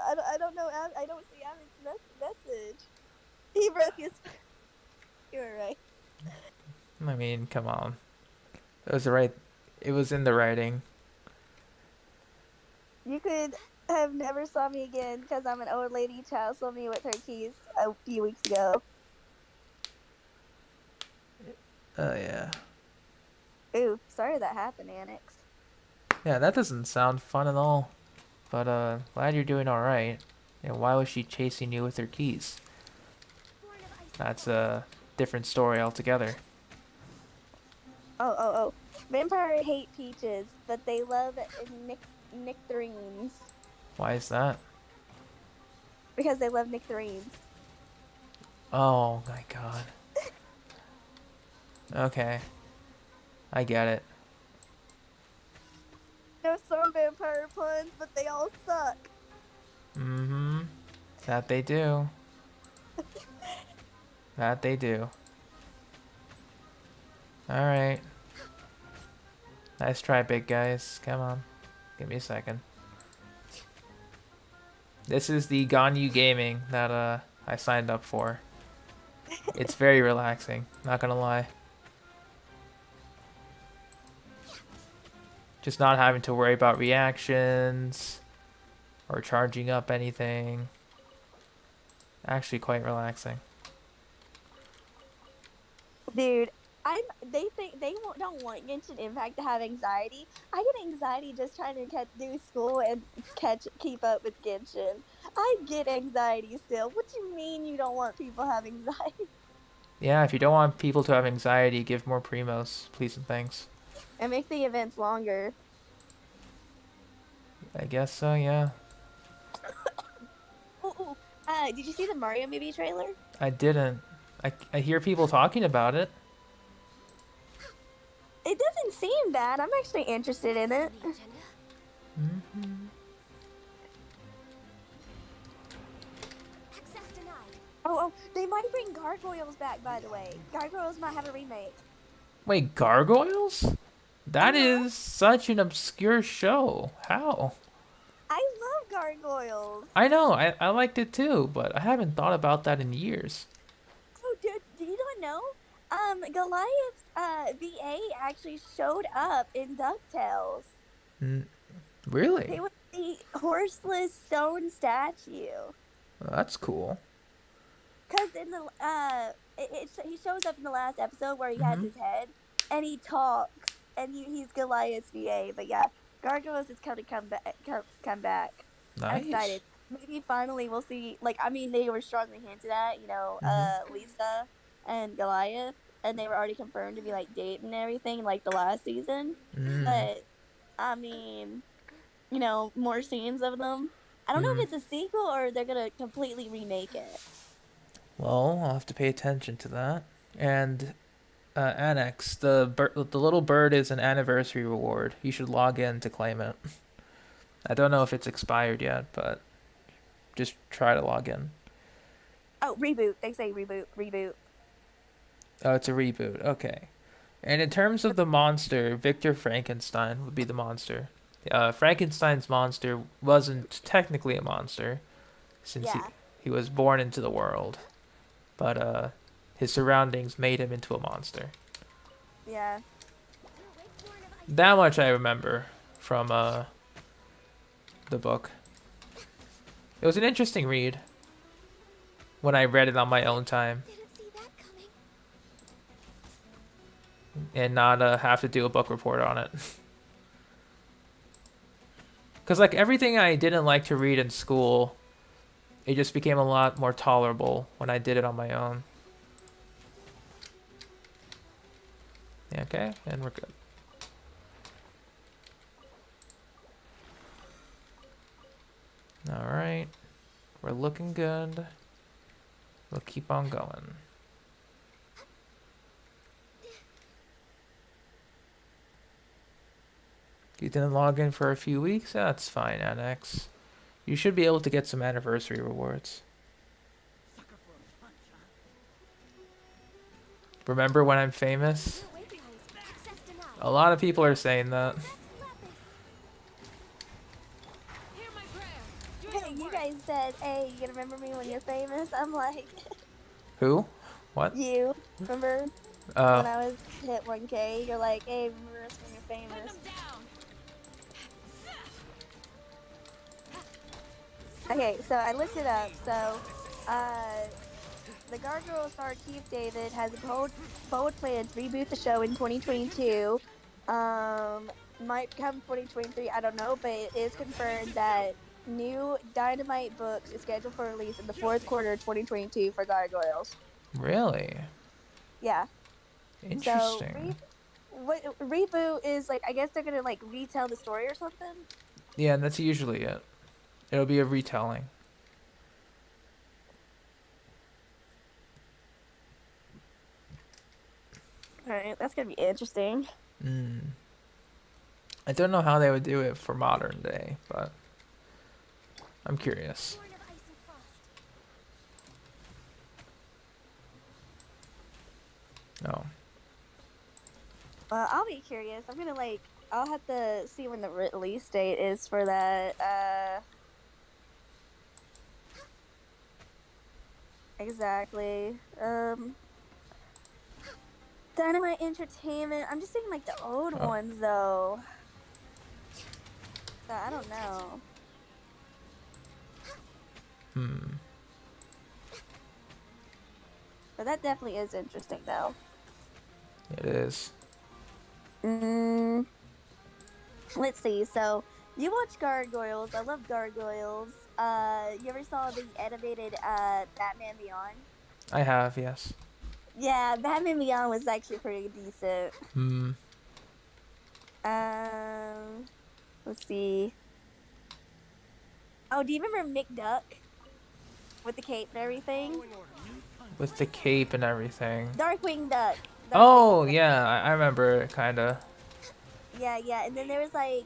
I don't know. I don't see Amit's message. He broke his. You were right. I mean, come on. It was right. It was in the writing. You could have never saw me again because I'm an old lady. Child saw me with her keys a few weeks ago. Oh yeah. Ooh, sorry that happened, Annex. Yeah, that doesn't sound fun at all. But glad you're doing all right. And why was she chasing you with her keys? Born of ice. That's a different story altogether. Oh. Vampire hate peaches, but they love nectarines Why is that? because they love nectarines. Oh my god. Okay. I get it. There's some vampire puns, but they all suck. Mm-hmm. That they do. That they do. Alright. Nice try, big guys. Come on. Give me a second. This is the Ganyu Gaming that I signed up for. It's very relaxing, not gonna lie. Just not having to worry about reactions or charging up anything. Actually quite relaxing. Dude, they think they don't want Genshin Impact to have anxiety. I get anxiety just trying to do school and keep up with Genshin. I get anxiety still. What do you mean you don't want people to have anxiety? Yeah, if you don't want people to have anxiety, give more primos, please and thanks. And make the events longer. I guess so, yeah. Ooh. Did you see the Mario movie trailer? I didn't. I hear people talking about it. It doesn't seem bad. I'm actually interested in it. The agenda? Mm-hmm. Access denied. Oh, they might bring Gargoyles back, by the way. Gargoyles might have a remake. Wait, Gargoyles? That Uh-huh. is such an obscure show. How? I love Gargoyles. I know, I liked it too, but I haven't thought about that in years. Oh, dude, do you not know? Goliath's VA actually showed up in DuckTales. Mm, He really? was the horseless stone statue. Well, that's cool. Cause in the he shows up in the last episode where he has Mm-hmm. his head and he talks and he's Goliath's VA. But yeah, Gargoyles is going to come back. I'm Nice. excited. Maybe finally we'll see. Like, I mean, they were strongly hinted at, Mm-hmm. Lisa and Goliath, and they were already confirmed to be like dating and everything, like the last season. Mm. But I mean, more scenes of them. I don't know Mm. if it's a sequel or they're gonna completely remake it. Well, I'll have to pay attention to that. And Annex, the little bird is an anniversary reward. You should log in to claim it. I don't know if it's expired yet, but just try to log in. Oh, reboot. They say reboot. Oh, it's a reboot. Okay. And in terms of the monster, Victor Frankenstein would be the monster. Frankenstein's monster wasn't technically a monster, since he, Yeah. he was born into the world, but his surroundings made him into a monster. Yeah. That much I remember from the book. It was an interesting read when I read it on my own time Didn't see that coming. and not have to do a book report on it. Because like everything I didn't like to read in school, it just became a lot more tolerable when I did it on my own. Yeah, okay, and we're good. All right, we're looking good. We'll keep on going. You didn't log in for a few weeks? That's fine, Annex. You should be able to get some anniversary rewards. Remember when I'm famous? Access denied. A lot of people are saying that. Hear my prayer. Hey, you guys said, "Hey, you gonna remember me when you're famous?" I'm like, Who? What? you remember Uh, when I was hit 1K? You're like, "Hey, remember us when you're famous?" Okay, so I looked it up. So, the Gargoyle star Keith David has a bold plan to reboot the show in 2022. Might come 2023, I don't know, but it is confirmed that new Dynamite books is scheduled for release in the fourth quarter of 2022 for Gargoyles. really? Yeah. So Interesting. what reboot is like? I guess they're gonna like retell the story or something. Yeah, and that's usually it. It'll be a retelling. All right, that's gonna be interesting. Mm. I don't know how they would do it for modern day, but I'm curious. Born of ice and frost. Oh. Well, I'll be curious. I'm gonna like. I'll have to see when the release date is for that. Exactly. Dynamite Entertainment. I'm just thinking like the old Oh. ones though. So I don't know. Hmm. But that definitely is interesting though. It is. Let's see. So you watch Gargoyles. I love Gargoyles. You ever saw the animated Batman Beyond? I have, yes. Yeah, Batman Beyond was actually pretty decent. Hmm. Let's see. Oh, do you remember McDuck with the cape and everything? With the cape and everything. Darkwing Duck. That was Oh basically yeah, I remember kinda. yeah, yeah. And then there was like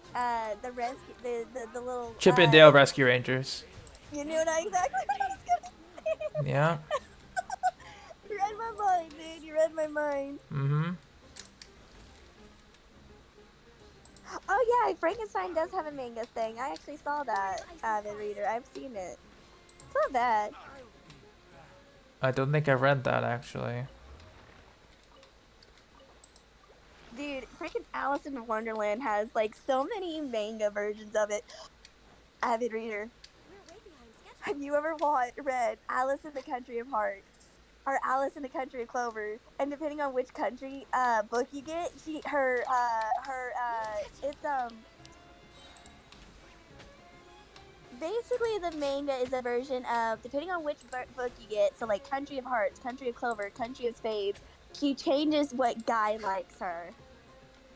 the rescue, the little Chip and Dale Rescue Rangers. you knew not exactly what I was gonna Yeah. say. You read my mind, dude. You read my mind. Mm-hmm. Oh yeah, Frankenstein does have a manga thing. I actually saw that. Avid reader. I've seen it. It's not bad. I don't think I read that actually. Dude, freaking Alice in Wonderland has like so many manga versions of it. Avid reader. We're way behind schedule. Have you ever read Alice in the Country of Hearts or Alice in the Country of Clover? And depending on which country book you get, it's basically the manga is a version of depending on which book you get. So like Country of Hearts, Country of Clover, Country of Spades. She changes what guy likes her.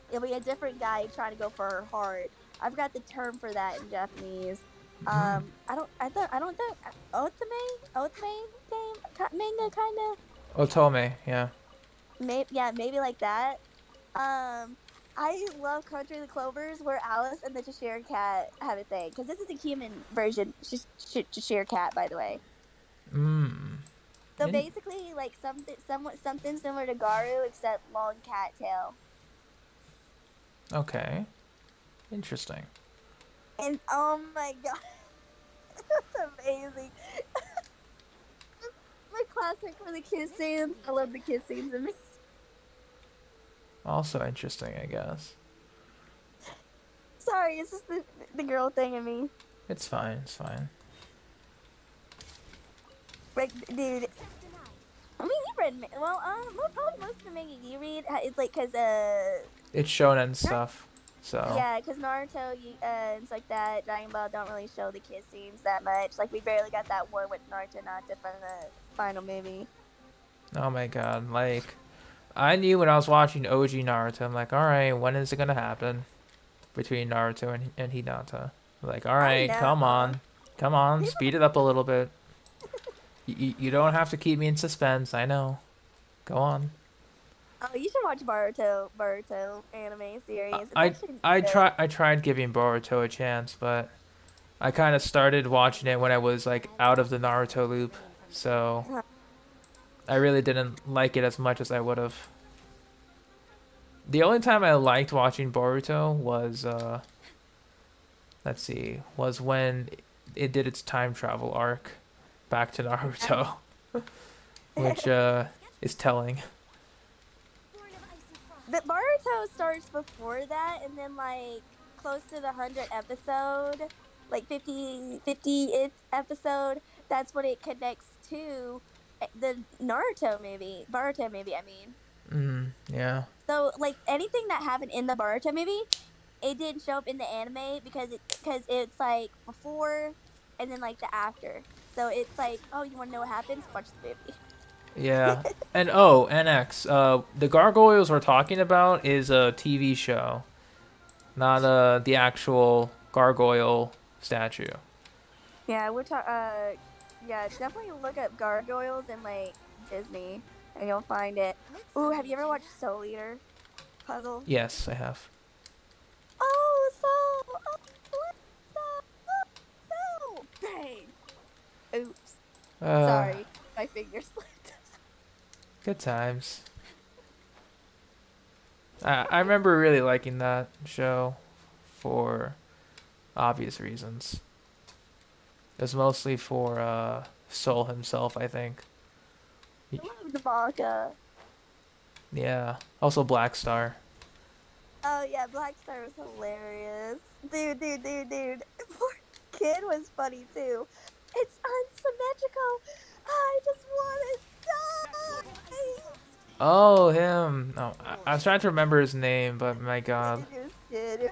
It'll be a different guy trying to go for her heart. I forgot the term for that in Japanese. I don't think otome game manga kind of. Otome, yeah. Maybe like that. I love Country of the Clovers where Alice and the Cheshire Cat have a thing because this is a human version. Cheshire Cat, by the way. Mm. So basically, like something similar to Garu except long cat tail. Okay. Interesting. And oh my god, that's amazing. My classic for the kiss scenes. I love the kiss scenes in this. Also interesting, I guess. Sorry, it's just the girl thing in me. It's fine, it's fine. Like, dude. I mean, you read probably most of the manga you read. It's like because It's shonen stuff, so. yeah, because Naruto and it's like that. Dragon Ball don't really show the kiss scenes that much. Like we barely got that one with Naruto and Naruto from the final movie. Oh my god, like, I knew when I was watching OG Naruto, I'm like, alright, when is it gonna happen? Between Naruto and Hinata. Like, alright, come on, speed it up a little bit. You don't have to keep me in suspense, I know. Go on. Oh, you should watch Boruto anime series. It's I actually good. I tried giving Boruto a chance, but I kind of started watching it when I was like out of the Naruto loop, so I really didn't like it as much as I would have. The only time I liked watching Boruto was let's see, was when it did its time travel arc back to Naruto, which is telling. Born of ice and frost. The Boruto starts before that, and then like close to the 100th episode, like 50th episode, that's when it connects to the Naruto movie, Boruto movie. I mean, Yeah. so like anything that happened in the Boruto movie, it didn't show up in the anime because it's like before, and then like the after. So it's like, oh, you want to know what happens? Watch the movie. Yeah. And oh, NX, the gargoyles we're talking about is a TV show, not the actual gargoyle statue. Yeah, yeah, definitely look up gargoyles in like Disney, and you'll find it. Ooh, have you ever watched Soul Eater puzzle? Yes, I have. Oh, Soul! Oh, Soul! Bang! Oops. Sorry, my finger slipped. Good times. I remember really liking that show for obvious reasons. It was mostly for Soul himself, I think. I love the manga. Yeah. Also Black Star. Oh yeah, Black Star was hilarious. Dude. Poor kid was funny too. It's unsymmetrical. I just want to die. Oh, him. Oh, I was trying to remember his name, but my god. It was kid.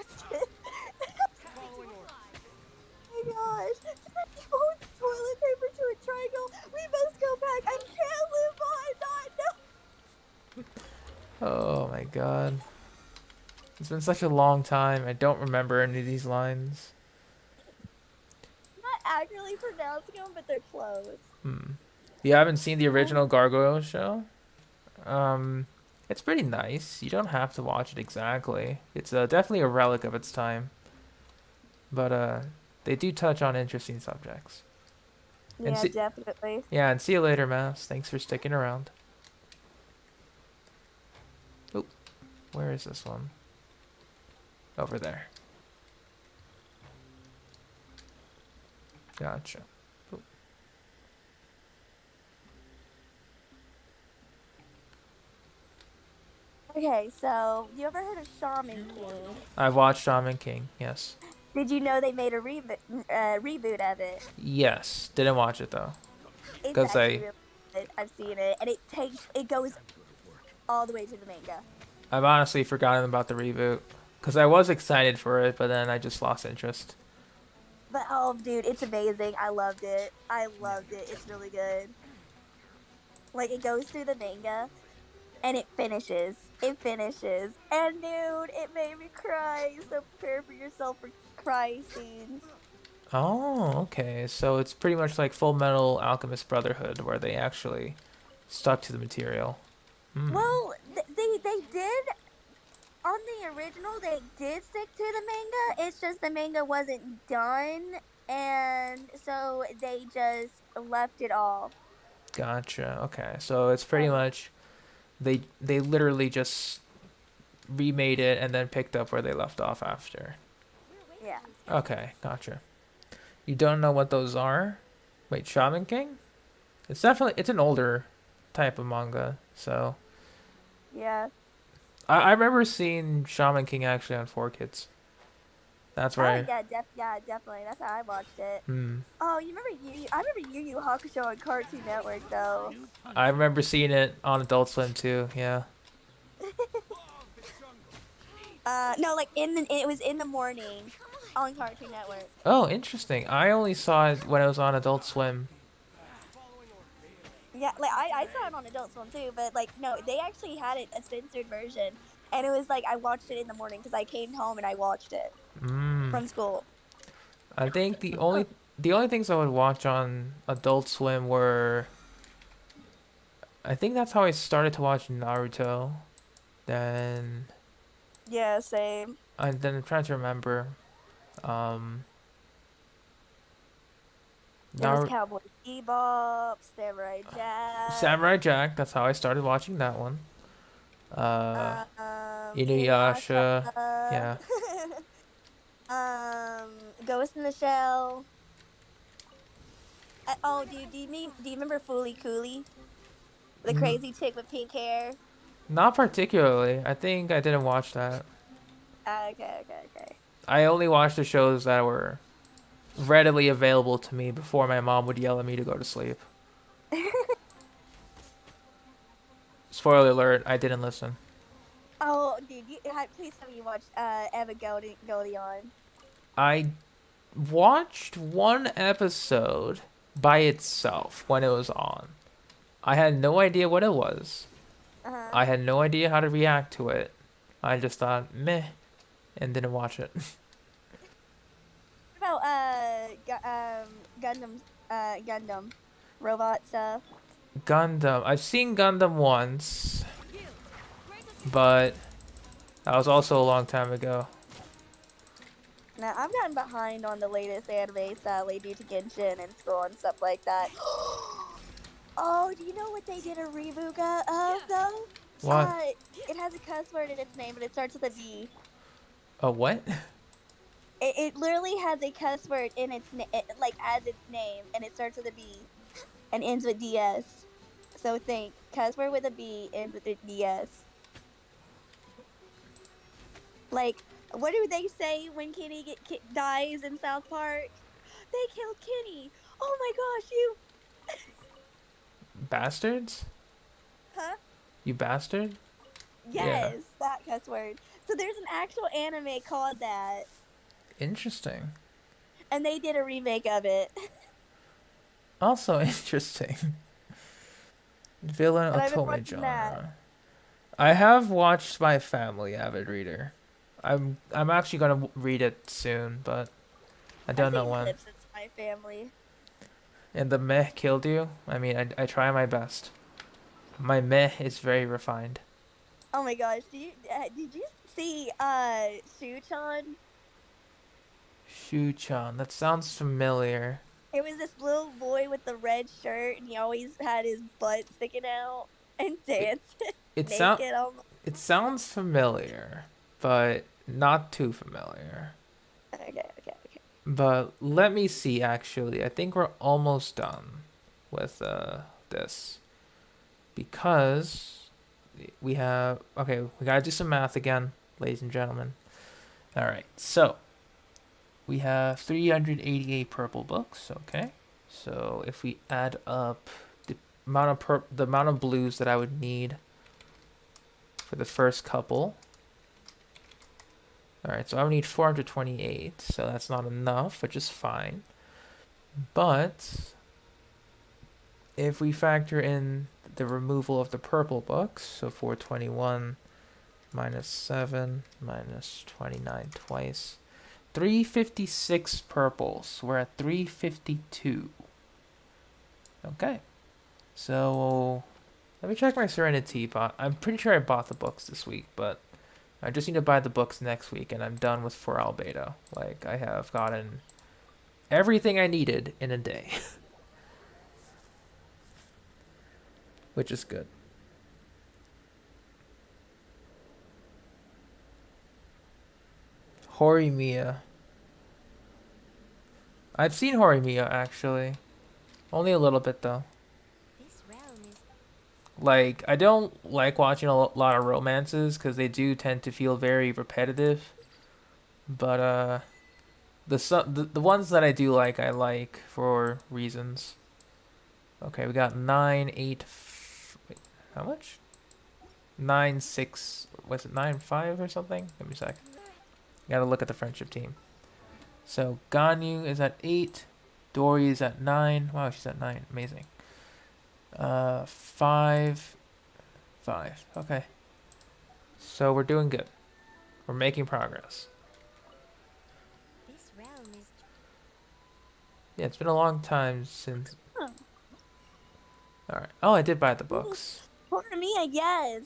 Oh my gosh. Somebody hold the toilet paper to a triangle. We must go back. I can't live on. No. Oh my god. It's been such a long time. I don't remember any of these lines. I'm not accurately pronouncing them, but they're close. You haven't seen the original Gargoyle show? It's pretty nice. You don't have to watch it exactly. It's definitely a relic of its time. But they do touch on interesting subjects. And Yeah, definitely. yeah, and see you later, Mouse. Thanks for sticking around. Oop, where is this one? Over there. Gotcha. Oop. Okay, so you ever heard of Shaman King? I've watched Shaman King. Yes. Did you know they made a reboot of it? Yes. Didn't watch it though, It's cause actually really good. I've seen it, and it goes all the way to the manga. I've honestly forgotten about the reboot. Cause I was excited for it, but then I just lost interest. But oh, dude, it's amazing. I loved it. I loved it. It's really good. Like it goes through the manga, and it finishes. It finishes, and dude, it made me cry. So prepare for yourself for cry scenes. Oh, okay. So it's pretty much like Full Metal Alchemist Brotherhood, where they actually stuck to the material. Hmm. Well, they did on the original. They did stick to the manga. It's just the manga wasn't done, and so they just left it off. Gotcha. Okay. So it's pretty Oh, much they literally just remade it and then picked up where they left off after. yeah. Okay, gotcha. You don't know what those are? Wait, Shaman King? It's an older type of manga. So Yeah. I remember seeing Shaman King actually on 4Kids. That's Oh right. yeah, yeah, definitely. That's how I watched it. Hmm. Oh, you remember I remember Yu Yu Hakusho on Cartoon Network though. I remember seeing it on Adult Swim too. Yeah. No, like it was in the morning on Cartoon Network. Oh, interesting. I only saw it when it was on Adult Swim. Yeah, like I saw it on Adult Swim too, but like no, they actually had it a censored version, and it was like I watched it in the morning because I came home and I watched it Hmm. from school. I think the only things I would watch on Adult Swim were I think that's how I started to watch Naruto. Then Yeah, same. I'm trying to remember. Um, There was Nar Cowboy Bebop, Samurai Jack, Samurai Jack. That's how I started watching that one. Inuyasha. Inuyasha, Yeah. Ghost in the Shell. Oh, dude, do you remember Fooly Cooly, the N- crazy chick with pink hair? Not particularly. I think I didn't watch that. Okay. I only watched the shows that were readily available to me before my mom would yell at me to go to sleep. Spoiler alert, I didn't listen. Oh, dude, please tell me you watched Evangelion. I watched one episode by itself when it was on. I had no idea what it was. Uh-huh. I had no idea how to react to it. I just thought, meh, and didn't watch it. What about Gundam robot stuff? Gundam. I've seen Gundam once, but that was also a long time ago. Now I've gotten behind on the latest anime sadly due to Genshin and school and stuff like that. Oh, do you know what they did a reboot of though? What? It has a cuss word in its name, but it starts with a D. A what? It literally has a cuss word in its like as its name, and it starts with a B, and ends with DS. So think cuss word with a B ends with a DS. Like, what do they say when Kenny dies in South Park? They killed Kenny. Oh my gosh, you. Bastards? Huh? You bastard? Yes, that cuss word. So there's an actual anime called that, Interesting. and they did a remake of it. Also interesting. Villain And I've been otome watching that. genre. I have watched Spy Family, avid reader. I'm actually gonna read it soon, but I I've don't know seen when. clips of My Family. And the meh killed you? I mean, I try my best. My meh is very refined. Oh my gosh, did you see Shuchan? Shu-chan. That sounds familiar. It was this little boy with the red shirt, and he always had his butt sticking out and It dancing it sound naked. it sounds familiar, but not too familiar. Okay. But let me see actually. I think we're almost done with this because we have okay, we got to do some math again, ladies and gentlemen. All right. So, we have 388 purple books, okay? So, if we add up the the amount of blues that I would need for the first couple. All right, so I would need 428, so that's not enough, which is fine. But if we factor in the removal of the purple books, so 421 minus 7 minus 29 twice, 356 purples. We're at 352. Okay. So let me check my Serenity bot. I'm pretty sure I bought the books this week, but I just need to buy the books next week and I'm done with 4 Albedo. Like I have gotten everything I needed in a day. Which is good. Horimiya. I've seen Horimiya actually. Only a little bit though. This realm is Like, I don't like watching a lot of romances because they do tend to feel very repetitive. But the ones that I like for reasons. Okay, we got 9, 8. Wait, how much? 9, 6. Was it 9, 5 or something? Give me a sec. Gotta look at the friendship team. So Ganyu is at 8. Dory is at 9. Wow, she's at 9. Amazing. 5. 5. Okay. So we're doing good. We're making progress. this realm is Yeah, it's been a long time since. Huh. Alright. Oh, I did buy the books. For me, yes.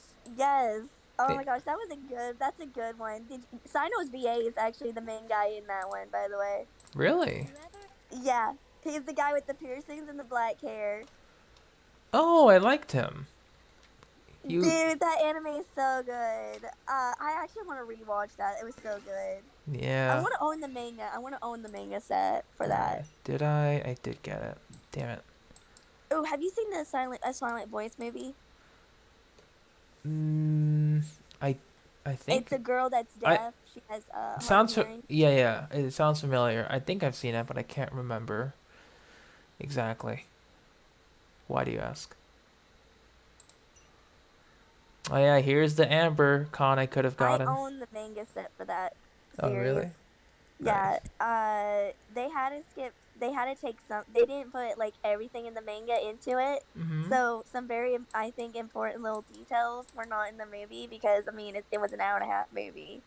Oh They- my gosh, that's a good one. Cyno's VA is actually the main guy in that one, by the way. Really? whoever Yeah, he's the guy with the piercings and the black hair. Oh, I liked him. You. Dude, that anime is so good. I actually want to rewatch that. It was so good. I Yeah. want to own the manga. I want to own the manga set for that. Did I? I did get it. Damn it. Oh, have you seen the Silent Voice movie? Mm, I think It's a girl that's I- deaf. She has hard sounds hearing. yeah. It sounds familiar. I think I've seen it, but I can't remember exactly. Why do you ask? Oh yeah, here's the Amber con I could have I gotten. own the manga set for that Oh series. really? Yeah. They had to skip. They had to take some. They didn't put like everything in the manga into it. Mm-hmm. So some very, I think, important little details were not in the movie because I mean it was an hour and a half movie,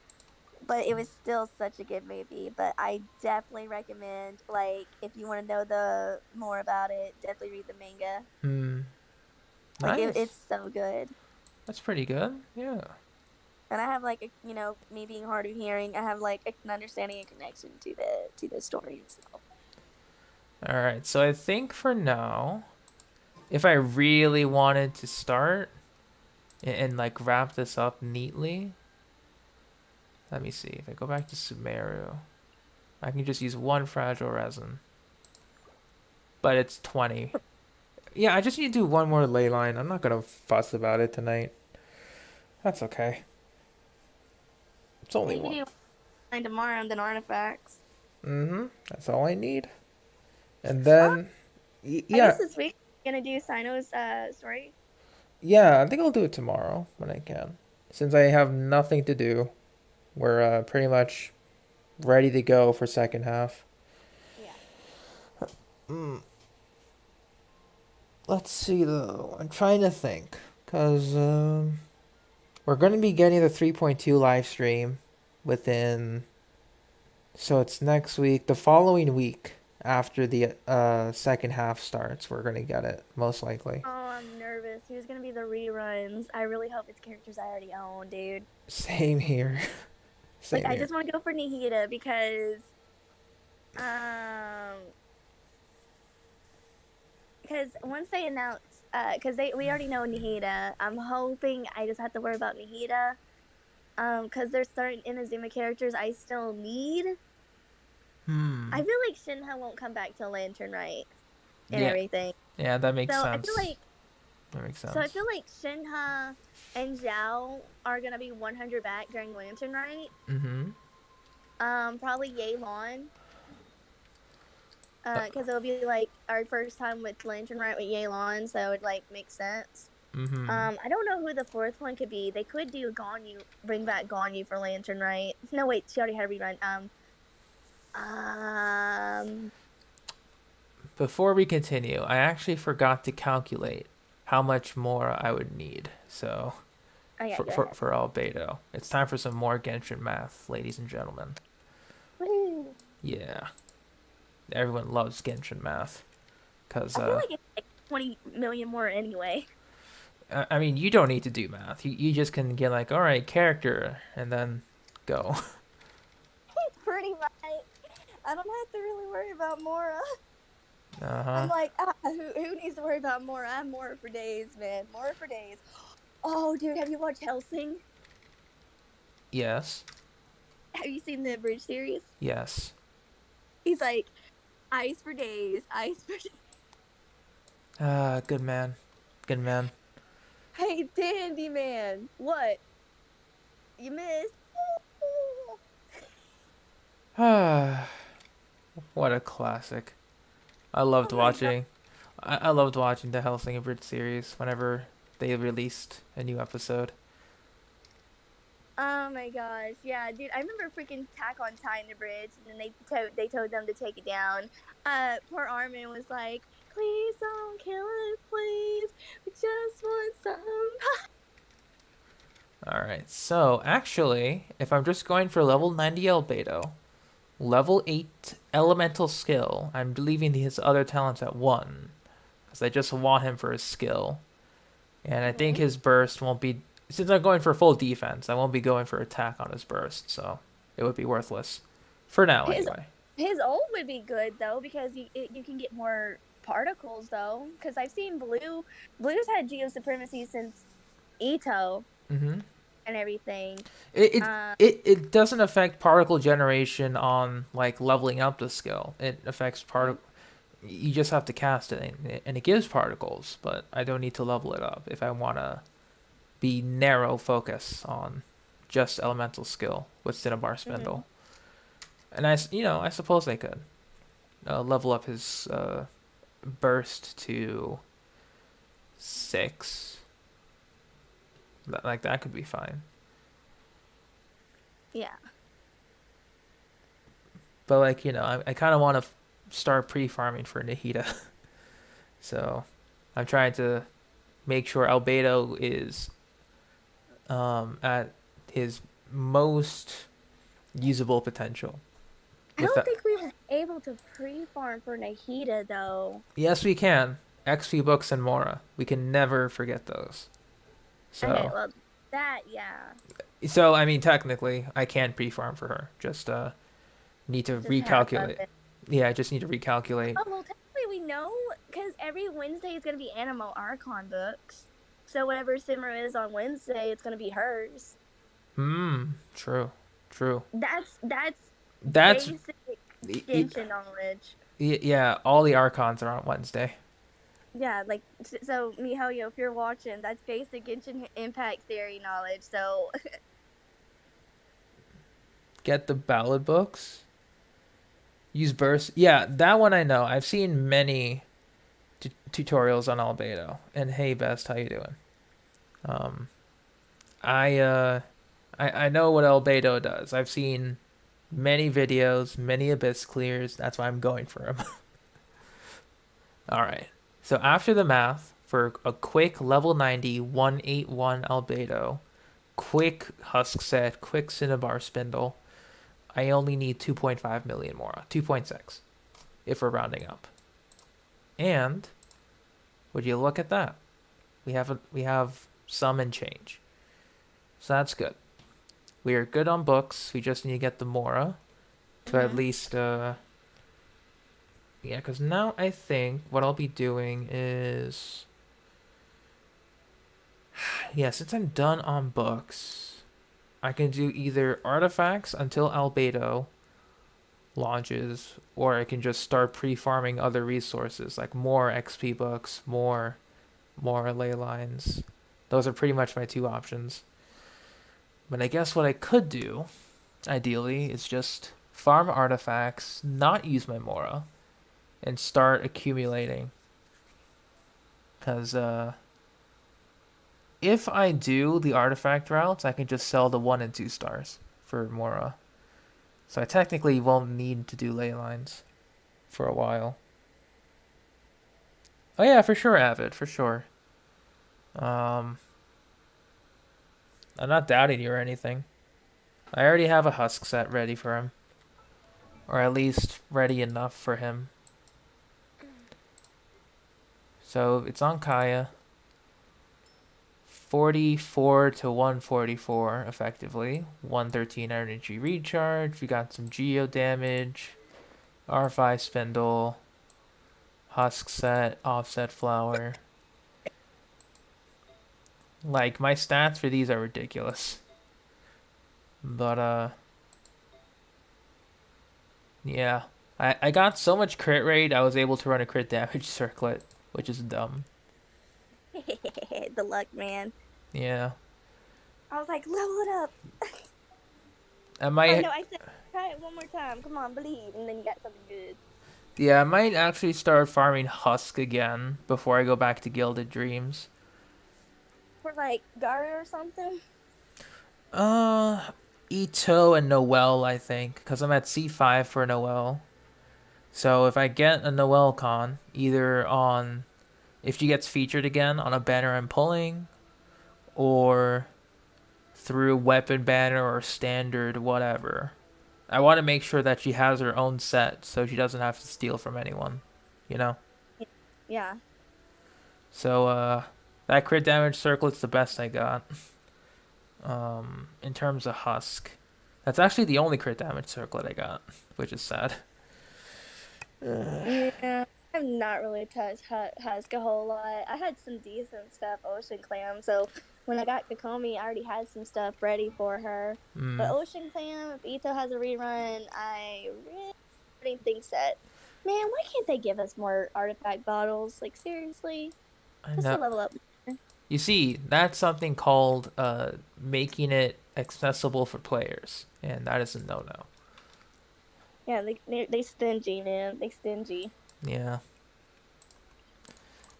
but it was still such a good movie. But I definitely recommend, like, if you want to know the more about it, definitely read the manga. Like Nice. it's so good. That's pretty good. Yeah. And I have like me being hard of hearing, I have like an understanding and connection to the story itself. All right. So I think for now, if I really wanted to start and like wrap this up neatly, let me see. If I go back to Sumeru, I can just use 1 fragile resin. But it's 20. Yeah, I just need to do 1 more ley line. I'm not gonna fuss about it tonight. That's okay. It's only You can 1. do mine tomorrow and then artifacts. Mm-hmm. That's all I need. And then, I yeah, guess this week you're gonna do Cyno's story. yeah, I think I'll do it tomorrow when I can. Since I have nothing to do, we're pretty much ready to go for second half. Yeah. Let's see though. I'm trying to think, cause we're gonna be getting the 3.2 live stream within. So it's next week, the following week after the second half starts. We're gonna get it most likely. Oh, I'm nervous. who's gonna be the reruns. I really hope it's characters I already own, dude. Same here. Same Like, I here. just want to go for Nihita um, because once they announce, because we already know Nihita. I'm hoping I just have to worry about Nihita. Because there's certain Inazuma characters I still need. I feel like Shinha won't come back till Lantern Right and Yeah. everything. Yeah, that makes So sense. I feel like That makes sense. So I feel like Shinha and Zhao are gonna be 100 back during Lantern Right. Probably Yelan. Because it'll be like our first time with Lantern Right with Yelan, so it like makes sense. I don't know who the fourth one could be. They could do Ganyu, bring back Ganyu for Lantern Right. No, wait, she already had a rerun. Before we continue, I actually forgot to calculate how much more I would need. So Okay, for Albedo, it's time for some more Genshin math, ladies and gentlemen. Woo. Yeah, everyone loves Genshin math, cause I feel like it's like 20 million more anyway. I mean, you don't need to do math. You just can get like, all right, character, and then go. Pretty much. I don't have to really worry about Mora. Uh-huh. I'm like, who needs to worry about Mora? I'm Mora for days, man. Mora for days. Oh, dude, have you watched Hellsing? Yes. Have you seen the Bridge series? Yes. He's like, ice for days, ice for days. Good man. Good man. Hey, Dandy Man, what? You missed? What a classic. I loved Oh my watching. I loved watching the Hellsing Bridge series whenever they released a new episode. Oh my gosh, yeah, dude. I remember freaking Attack on Titan the Bridge, and then they told them to take it down. Poor Armin was like, "Please don't kill it, please. We just want some." Alright, so actually, if I'm just going for level 90 Albedo, level 8 elemental skill, I'm leaving his other talents at 1. Because I just want him for his skill. And I think his burst won't be... Since I'm going for full defense, I won't be going for attack on his burst, so it would be worthless. For now, anyway. His ult would be good, though, because you can get more particles, though. Because I've seen Blue's had Geo Supremacy since Ito. And everything. It doesn't affect particle generation on like leveling up the skill. It affects you just have to cast it and it gives particles, but I don't need to level it up if I want to be narrow focus on just elemental skill with Cinnabar Spindle. And I suppose I could level up his burst to 6. Like, that could be fine. Yeah. But, like, I kind of want to start pre-farming for Nihita. So, I'm trying to make sure Albedo is at his most usable potential. I don't think we were able to pre-farm for Nahida, though. Yes, we can. XP books and Mora. We can never forget those. So, Okay, well, that, yeah. So, I mean, technically, I can pre-farm for her. Just need to recalculate. Yeah, I just need to recalculate. Oh, well, technically we know, because every Wednesday is going to be Animo Archon books. So whatever Simmer is on Wednesday, it's going to be hers. True. That's basic Genshin knowledge. Yeah, all the Archons are on Wednesday. Yeah, like, so, MiHoYo, if you're watching, that's basic Genshin Impact Theory knowledge, so... Get the ballad books. Use burst. Yeah, that one I know. I've seen many tutorials on Albedo. And hey, Best, how you doing? I know what Albedo does. I've seen many videos, many Abyss clears. That's why I'm going for him. All right. So after the math, for a quick level 90, 181 Albedo, quick Husk Set, quick Cinnabar Spindle, I only need 2.5 million more. 2.6, if we're rounding up. And, would you look at that? We have some and change. So that's good. We are good on books. We just need to get the Mora to at least yeah, because now I think what I'll be doing is yeah, since I'm done on books, I can do either artifacts until Albedo launches, or I can just start pre-farming other resources like more XP books, more ley lines. Those are pretty much my two options. But I guess what I could do, ideally, is just farm artifacts, not use my Mora, and start accumulating. Because if I do the artifact routes, I can just sell the 1 and 2 stars for Mora. So I technically won't need to do ley lines for a while. Oh yeah, for sure, Avid, for sure. I'm not doubting you or anything. I already have a husk set ready for him. Or at least ready enough for him. So it's on Kaya. 44 to 144 effectively. 113 energy recharge. We got some geo damage. R5 spindle. Husk set. Offset flower. Like, my stats for these are ridiculous. But, yeah. I got so much crit rate, I was able to run a crit damage circlet, which is dumb. The luck, man. Yeah. I was like, level it up. I might, Oh no, I said try it one more time. Come on, believe, and then you got something good. yeah, I might actually start farming Husk again before I go back to Gilded Dreams. For like Garu or something. Ito and Noel, I think, because I'm at C5 for Noel. So if I get a Noel con, either on, if she gets featured again on a banner I'm pulling, or through weapon banner or standard, whatever. I want to make sure that she has her own set so she doesn't have to steal from anyone, you know? Yeah. So, that crit damage circlet's the best I got. In terms of Husk. That's actually the only crit damage circlet I got, which is sad. Yeah. I've not really touched Husk a whole lot. I had some decent stuff, Ocean Clam, so when I got Kokomi, I already had some stuff ready for her. But Ocean Clam, if Ito has a rerun, I really think that, man, why can't they give us more artifact bottles? Like, seriously? I Just to know. level up. You see, that's something called making it accessible for players, and that is a no-no. Yeah, they stingy, man. They stingy. Yeah.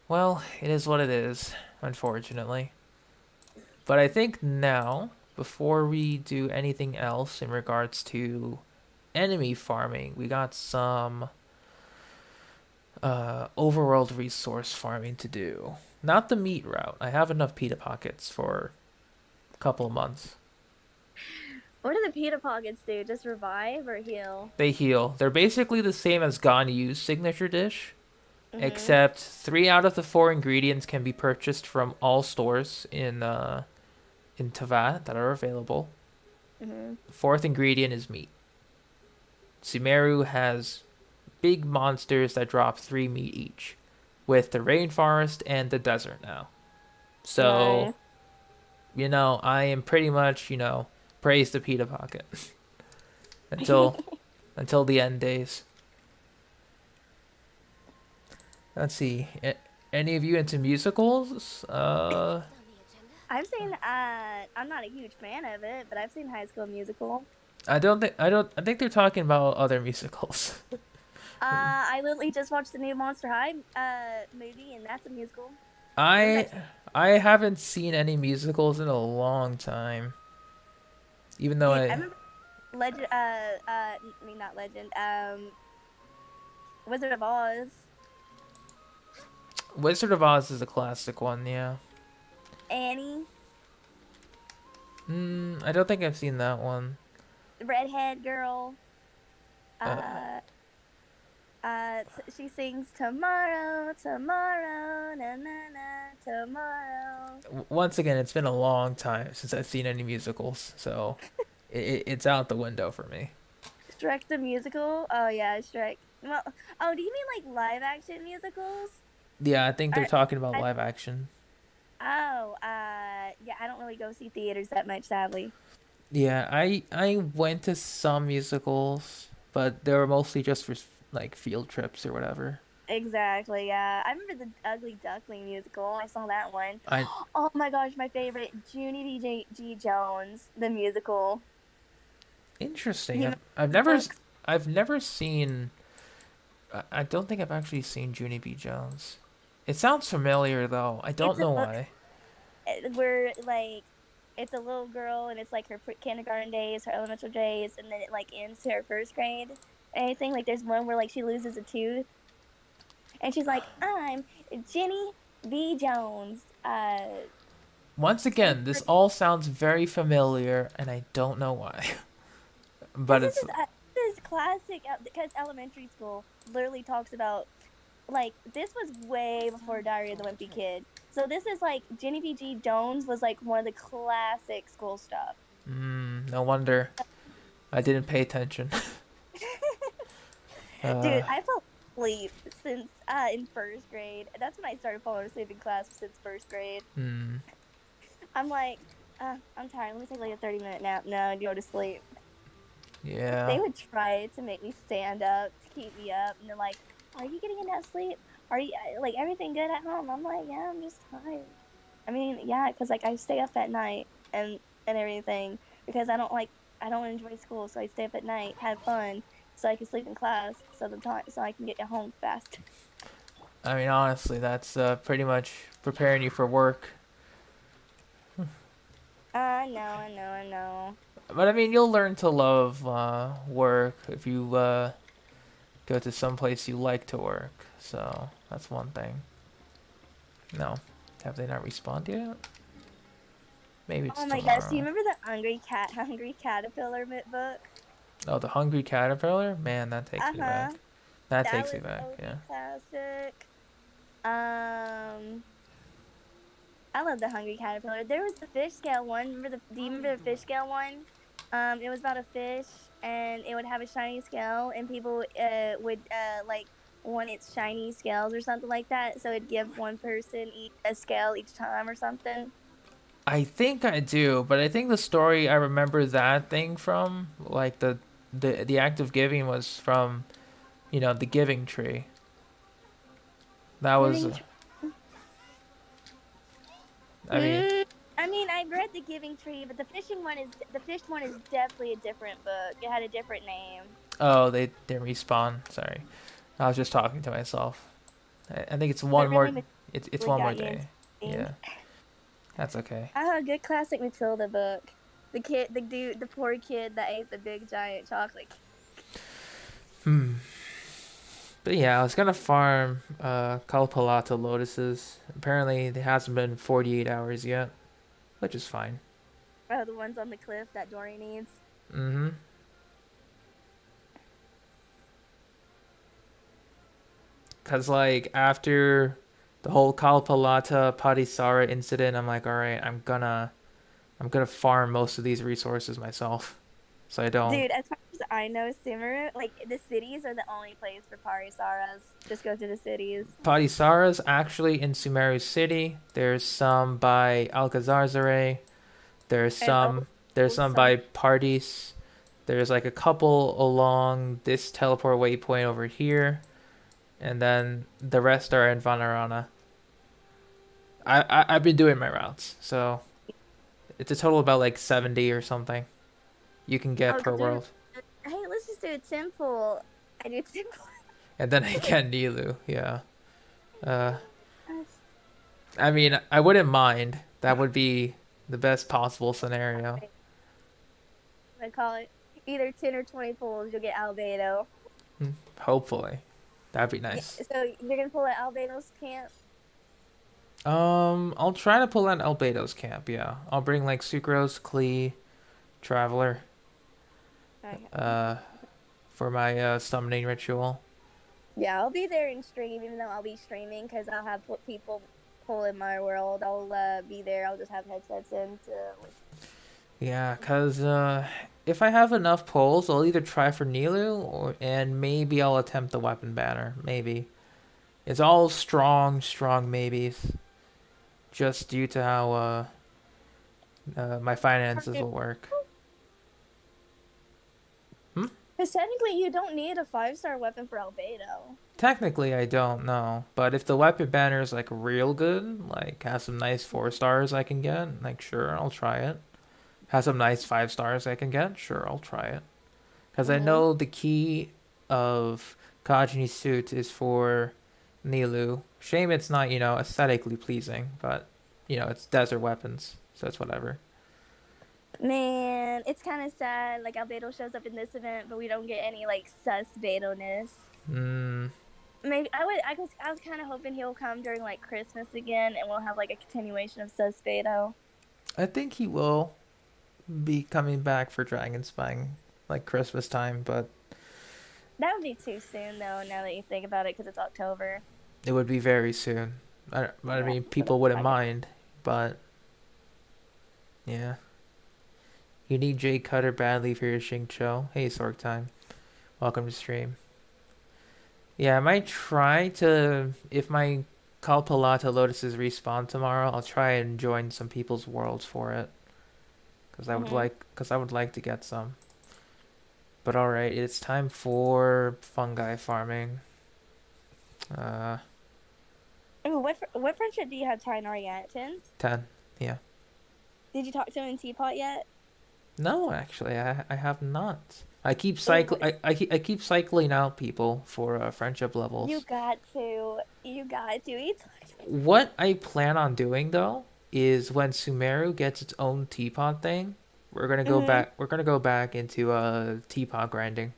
Well, it is what it is, unfortunately. But I think now, before we do anything else in regards to enemy farming, we got some overworld resource farming to do. Not the meat route. I have enough pita pockets for a couple of months. What do the pita pockets do? Just revive or heal? They heal. They're basically the same as Ganyu's signature dish, except 3 out of the 4 ingredients can be purchased from all stores in Tavat that are available. The 4th ingredient is meat. Sumeru has big monsters that drop 3 meat each, with the rainforest and the desert now. So, Right. you know, I am pretty much, praise the pita pocket until the end days. Let's see. Any of you into musicals? I've seen. I'm not a huge fan of it, but I've seen High School Musical. I think they're talking about other musicals. I literally just watched the new Monster High movie, and that's a musical. I haven't seen any musicals in a long time. Even though I remember Legend. I mean not Legend. Wizard of Oz. Wizard of Oz is a classic one, yeah. Annie. I don't think I've seen that one. Redhead girl. She sings tomorrow, tomorrow, na na na, tomorrow. Once again, it's been a long time since I've seen any musicals, so it's out the window for me. Shrek the musical? Oh yeah, Shrek. Well, oh, do you mean like live action musicals? Yeah, I think they're Or talking about I live action. yeah, I don't really go see theaters that much, sadly. Yeah, I went to some musicals, but they were mostly just for like field trips or whatever. Exactly, yeah. I remember the Ugly Duckling musical. I saw that one. I Oh my gosh, my favorite, Junie B. Jones, the musical. Interesting. He I've made I've the never books. I've never seen. I don't think I've actually seen Junie B. Jones. It sounds familiar though. I don't It's a know book why. where like it's a little girl and it's like her kindergarten days, her elementary days, and then it like ends to her first grade. And anything like there's one where like she loses a tooth and she's like, "I'm Jenny B. Jones." Once again, this all sounds very familiar, and I don't know why. But This it's is this is classic because elementary school literally talks about like this was way before Diary of the Wimpy Kid. So this is like Jenny B. G. Jones was like one of the classic school stuff. no wonder I didn't pay attention. Dude, uh, I fell asleep since in first grade. That's when I started falling asleep in class since first grade. hmm, I'm like, I'm tired. Let me take like a 30-minute nap. No, go to sleep. yeah. They would try to make me stand up to keep me up, and they're like, "Are you getting enough sleep? Are you like everything good at home?" I'm like, "Yeah, I'm just tired." I mean, yeah, because like I stay up at night and everything because I don't enjoy school, so I stay up at night, have fun, so I can sleep in class, so I can get home fast. I mean, honestly, that's pretty much preparing you for work. I know, I know, I know. But I mean, you'll learn to love work if you go to some place you like to work. So that's one thing. No, have they not responded yet? Maybe it's Oh my gosh, do you tomorrow. remember the Hungry Caterpillar book? Oh, the Hungry Caterpillar? Man, that takes Uh me back. huh. That That takes me was back, yeah. OG classic. Um, I love the Hungry Caterpillar. There was the fish scale one. Do you remember the fish scale one? It was about a fish, and it would have a shiny scale, and people would like want its shiny scales or something like that. So it'd give one person a scale each time or something. I think I do, but I think the story I remember that thing from, like the act of giving was from, the giving tree. That was, Giving. I mean, I mean, I read the Giving Tree, but the fish one is definitely a different book. It had a different name. oh, they didn't respawn. Sorry, I was just talking to myself. I think it's But one more. really, It's Matilda one more got you day. interesting. Yeah, that's okay. I have a good classic Matilda book. The poor kid that ate the big giant chocolate. Hmm. But yeah, I was gonna farm Kalpalata lotuses. Apparently, it hasn't been 48 hours yet, which is fine. Oh, the ones on the cliff that Dory needs. Mm-hmm. Cause like after the whole Kalpalata Padisara incident, I'm like, all right, I'm gonna farm most of these resources myself, so I don't. Dude, as far as I know, Simmer, like the cities are the only place for Parisaras. Just go to the cities. Padisara's actually in Sumeru City. There's some by Alcazarzaray. There's And some there's some some by Pardis. There's like a couple along this teleport waypoint over here, and then the rest are in Vanarana. I've been doing my routes, so it's a total about like 70 or something you can get oh, per dude, world. hey, let's just do a temple. I do temple. And then I get Nilu, yeah. Uh, I mean, I wouldn't mind. That would be the best possible scenario. I call it either 10 or 20 pulls. You'll get Albedo. Hopefully. That'd be Yeah, nice. so you're gonna pull at Albedo's camp. I'll try to pull out Albedo's camp, yeah. I'll bring like Sucrose, Klee, Traveler, Okay. uh, for my summoning ritual. Yeah, I'll be there in stream, even though I'll be streaming, because I'll have people pull in my world, I'll be there. I'll just have headsets in to like. Yeah, cause if I have enough polls, I'll either try for Nilu and maybe I'll attempt the weapon banner. Maybe it's all strong maybes, just due to how my finances will work. Hmm? Because technically, you don't need a 5-star weapon for Albedo. Technically, I don't know, but if the weapon banner is like real good, like has some nice 4 stars I can get, like sure, I'll try it. Has some nice 5 stars I can get, sure, I'll try it. Because I Mm-hmm. know the key of Kajini's suit is for Nilu. Shame it's not, aesthetically pleasing, but, it's desert weapons, so it's whatever. Man, it's kind of sad. Like Albedo shows up in this event, but we don't get any like sus Beto-ness. Hmm. Maybe I was kind of hoping he'll come during like Christmas again, and we'll have like a continuation of sus Beto. I think he will be coming back for Dragon Spine, like Christmas time, but That would be too soon though. Now that you think about it, because it's October. it would be very soon. I Yeah, mean, but people wouldn't I get. mind, but yeah. You need Jay Cutter badly for your Xingqiu. Hey, Sork Time. Welcome to stream. Yeah, I might try to, if my Kalpalata Lotuses respawn tomorrow, I'll try and join some people's worlds for it. Mhm. Cause I would like to get some. But alright, it's time for fungi farming. Uh, Ooh, what friendship do you have Tainari at 10? 10. Yeah. Did you talk to him in Teapot yet? No, actually, I have not. I keep Ooh, cycle I keep cycling out people for friendship you levels. got to. You got to. He talked to me. What I plan on doing though is when Sumeru gets its own teapot thing, Mhm. we're gonna go back into teapot grinding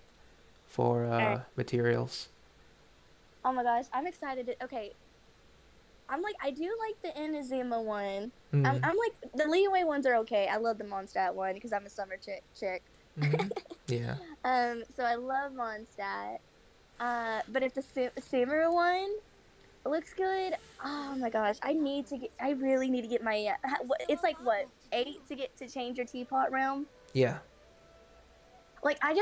for Alright. materials. Oh my gosh, I'm excited. Okay, I'm like, I do like the Inazuma one. Hmm. I'm like, the Leeway ones are okay. I love the Mondstadt one because I'm a summer chick. Hmm. Yeah. So I love Mondstadt. But if the Sumeru one looks good, oh my gosh, I really need to get my, it's like what, 8 to get to change your teapot realm? Yeah. Like, I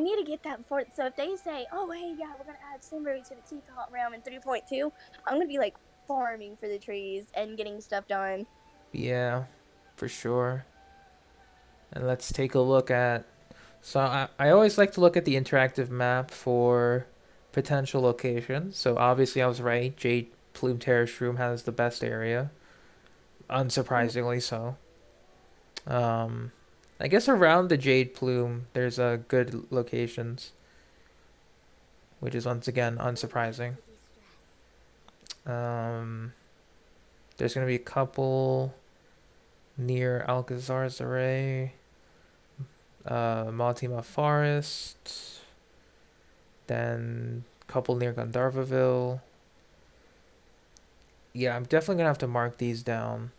need to get that before, so if they say, oh, hey, yeah, we're gonna add Sumeru to the teapot realm in 3.2, I'm gonna be like farming for the trees and getting stuff done. Yeah. For sure. And let's take a look at. So I always like to look at the interactive map for potential locations. So obviously I was right. Jade Plume Terrace Room has the best area. Unsurprisingly so. Um, I guess around the Jade Plume, there's good locations, which is once again unsurprising. Um, there's gonna be a couple near Alcazar's Array, Maltima Forest, then a couple near Gandharvaville. Yeah, I'm definitely gonna have to mark these down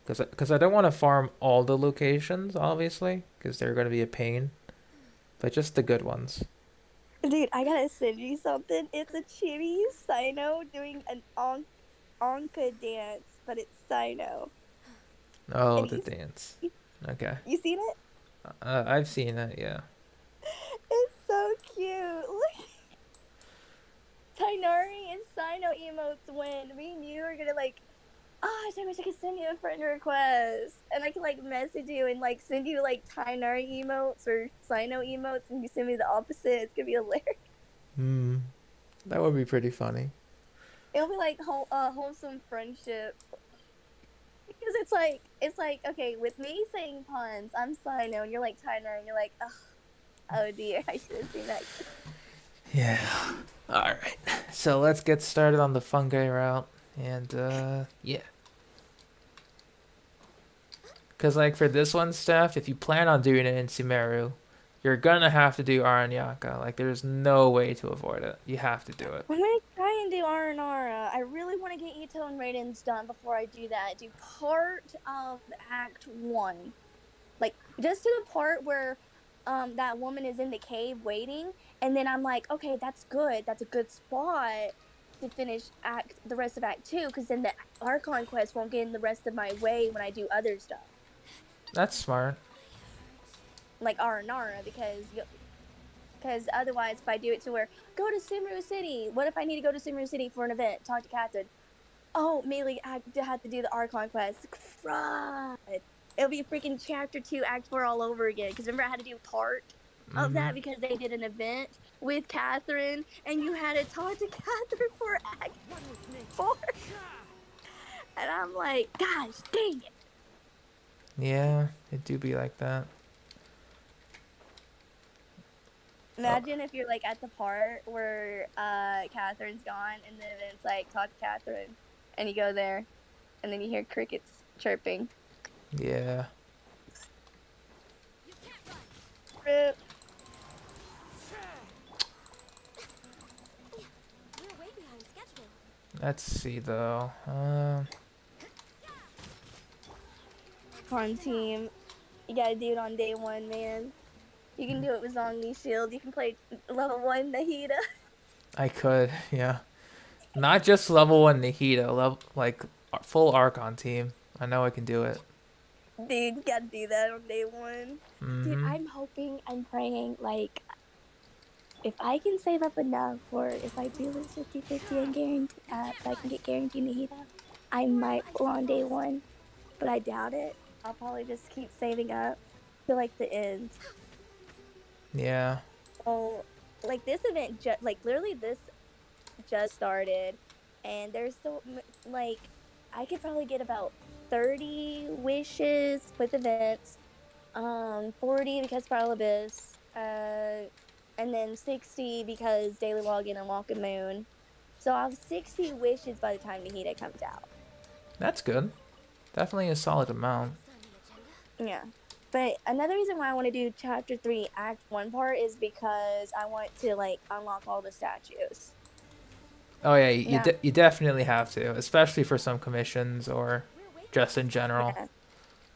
because I don't want to farm all the locations, obviously, because they're gonna be a pain, but just the good ones. Dude, I gotta send you something. It's a chibi Cyno doing an Anka dance, but it's Cyno. Oh, And the dance. you, Okay. you seen it? I've seen it, yeah. It's so cute. Look, Tainari and Cyno emotes win. Me and you are gonna like, oh, I wish I could send you a friend request. And I can like message you and like send you like Tainari emotes or Cyno emotes and you send me the opposite. It's gonna be hilarious. Hmm. That would be pretty funny. It'll be like wholesome friendship. Because it's like okay, with me saying puns, I'm Cyno and you're like Tainari and you're like, oh dear, I should have seen that. Yeah. Alright. So let's get started on the fungi route. And, yeah. Because, like, for this one, Steph, if you plan on doing it in Sumeru, you're gonna have to do Aranyaka. Like, there's no way to avoid it. You have to do it. I'm gonna try and do Aranara. I really want to get Ito and Raidens done before I do that. Do part of Act 1. Like, just to the part where that woman is in the cave waiting, and then I'm like, okay, that's good. That's a good spot. to finish the rest of Act 2, because then the Archon quest won't get in the rest of my way when I do other stuff. That's smart. Like Aranara, because otherwise, if I do it to where, go to Sumeru City, what if I need to go to Sumeru City for an event, talk to Catherine? Oh, immediately I have to do the Archon quest. Crud. It'll be freaking Chapter 2, Act 4 all over again. Because remember, I had to do part of that because they did an event with Catherine, and you had to talk to Catherine for Act 4. And I'm like, gosh, dang it. Yeah, it do be like that. Imagine if you're like at the part where Catherine's gone, and then it's like, talk to Catherine, and you go there, and then you hear crickets chirping. Yeah. Rip. We're way behind schedule. Let's see though. On team, you gotta do it on day 1, man. You can do it with Zhongli Shield. You can play level 1 Nahida. I could, yeah. Not just level 1 Nahida, like full Archon team. I know I can do it. Dude, you gotta do that on day 1. Dude, I'm hoping, I'm praying, like, if I can save up enough for if I do lose 50-50 and guarantee, if I can get guaranteed Nahida, I might pull on day 1. But I doubt it. I'll probably just keep saving up to, like, the end. Yeah. Oh, like, this event, literally this just started, and there's so, like, I could probably get about 30 wishes with events, 40 because Spiral Abyss, and then 60 because Daily Login and Walk and Moon. So I'll have 60 wishes by the time Nahida comes out. That's good. Definitely a solid amount. Yeah. But another reason why I want to do Chapter 3 Act 1 part is because I want to, like, unlock all the statues. Oh yeah, you definitely have to, especially for some commissions or just in general.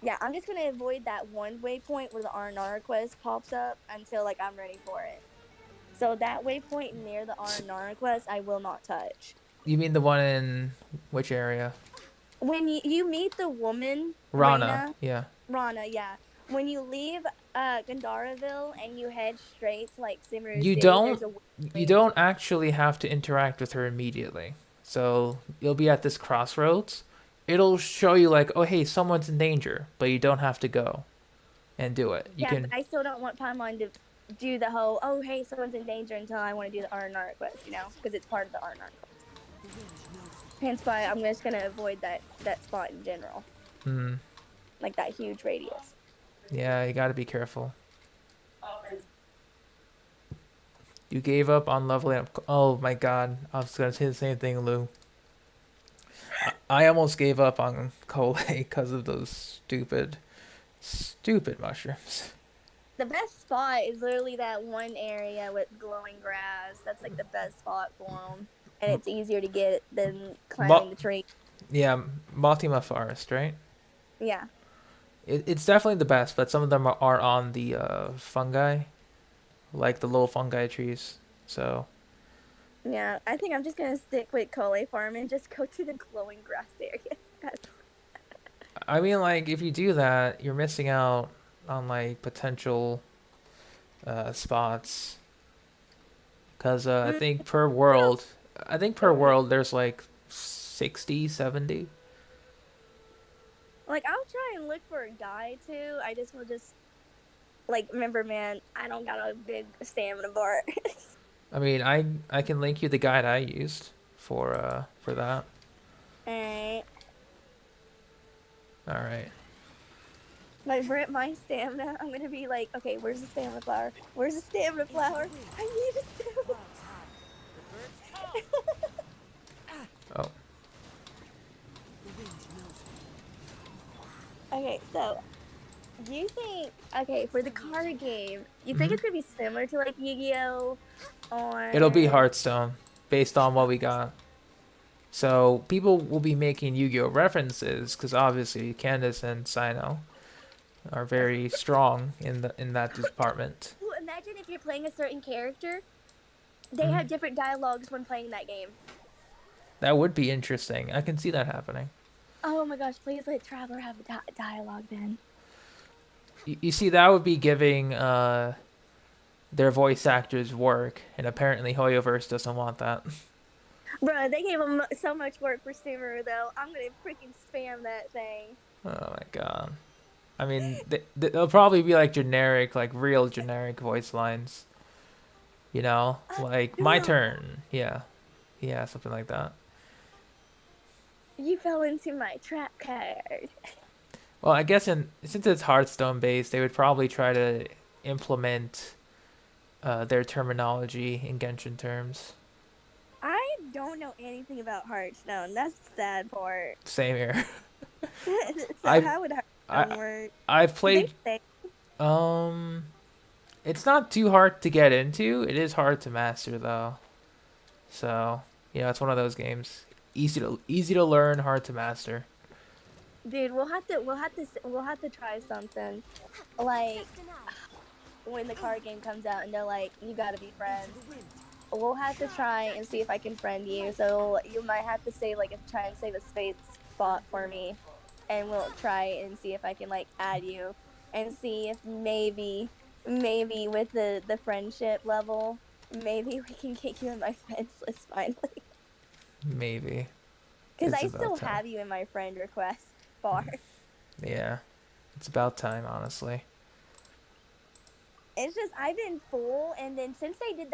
Yeah, I'm just gonna avoid that one waypoint where the Aranara quest pops up until, like, I'm ready for it. So that waypoint near the Aranara quest, I will not touch. You mean the one in which area? When you meet the woman, Rana, yeah. Rana, yeah. When you leave Gandaraville and you head straight to, like, Sumeru You City, don't actually have to interact with her immediately. So you'll be at this crossroads. It'll show you, like, oh hey, someone's in danger, but you don't have to go and do it. You can. But I still don't want Paimon to do the whole, oh hey, someone's in danger, until I want to do the Aranara quest, you know, because it's part of the Aranara quest. Hence why I'm just gonna avoid that spot in general. Like that huge radius. Yeah, you gotta be careful. You gave up on leveling up. Oh my god, I was gonna say the same thing, Lou. I almost gave up on Cole because of those stupid mushrooms. The best spot is literally that one area with glowing grass. That's, like, the best spot for them. And it's easier to get than climbing the tree. Yeah, Motima Forest, right? Yeah. It's definitely the best, but some of them are on the fungi, like the little fungi trees. So. Yeah, I think I'm just gonna stick with Kole Farm and just go to the glowing grass area. I mean, like, if you do that, you're missing out on, like, potential spots. Because I think per world, there's like 60, 70. Like, I'll try and look for a guide too. I just will like, remember, man, I don't got a big stamina bar. I mean, I can link you the guide I used for that. Alright. All right. My stamina, I'm gonna be like, okay, where's the stamina flower? Where's the stamina flower? I need a stamina. Oh. Okay, so do you think, okay, for the card game, you think it's gonna be similar to, like, Yu-Gi-Oh, or It'll be Hearthstone based on what we got. So people will be making Yu-Gi-Oh references because obviously Candace and Cyno are very strong in that department. Well, imagine if you're playing a certain character, they have different dialogues when playing that game. That would be interesting. I can see that happening. Oh my gosh, please let Traveler have a dialogue then. You see, that would be giving their voice actors work, and apparently Hoyoverse doesn't want that. Bro, they gave him so much work for Subaru, though. I'm gonna freaking spam that thing. Oh my god. I mean, they'll probably be like generic, like real generic voice lines. You know, like my No. turn. Yeah, yeah, something like that. You fell into my trap card. Well, I guess since it's Hearthstone based, they would probably try to implement their terminology in Genshin terms. I don't know anything about Hearthstone. That's the sad part. Same here. So how would Hearthstone I work? I've Do played. they say It's not too hard to get into. It is hard to master though. So it's one of those games. Easy to learn, hard to master. dude, we'll have to try something. Like when the card game comes out and they're like, you gotta be friends. We'll have to try and see if I can friend you. So you might have to say try and save a space spot for me, and we'll try and see if I can like add you, and see if maybe with the friendship level, maybe we can get you in my friends list finally. Maybe. Because It's I about still time. have you in my friend request bar. Yeah. It's about time, honestly. It's just I've been full, and then since they did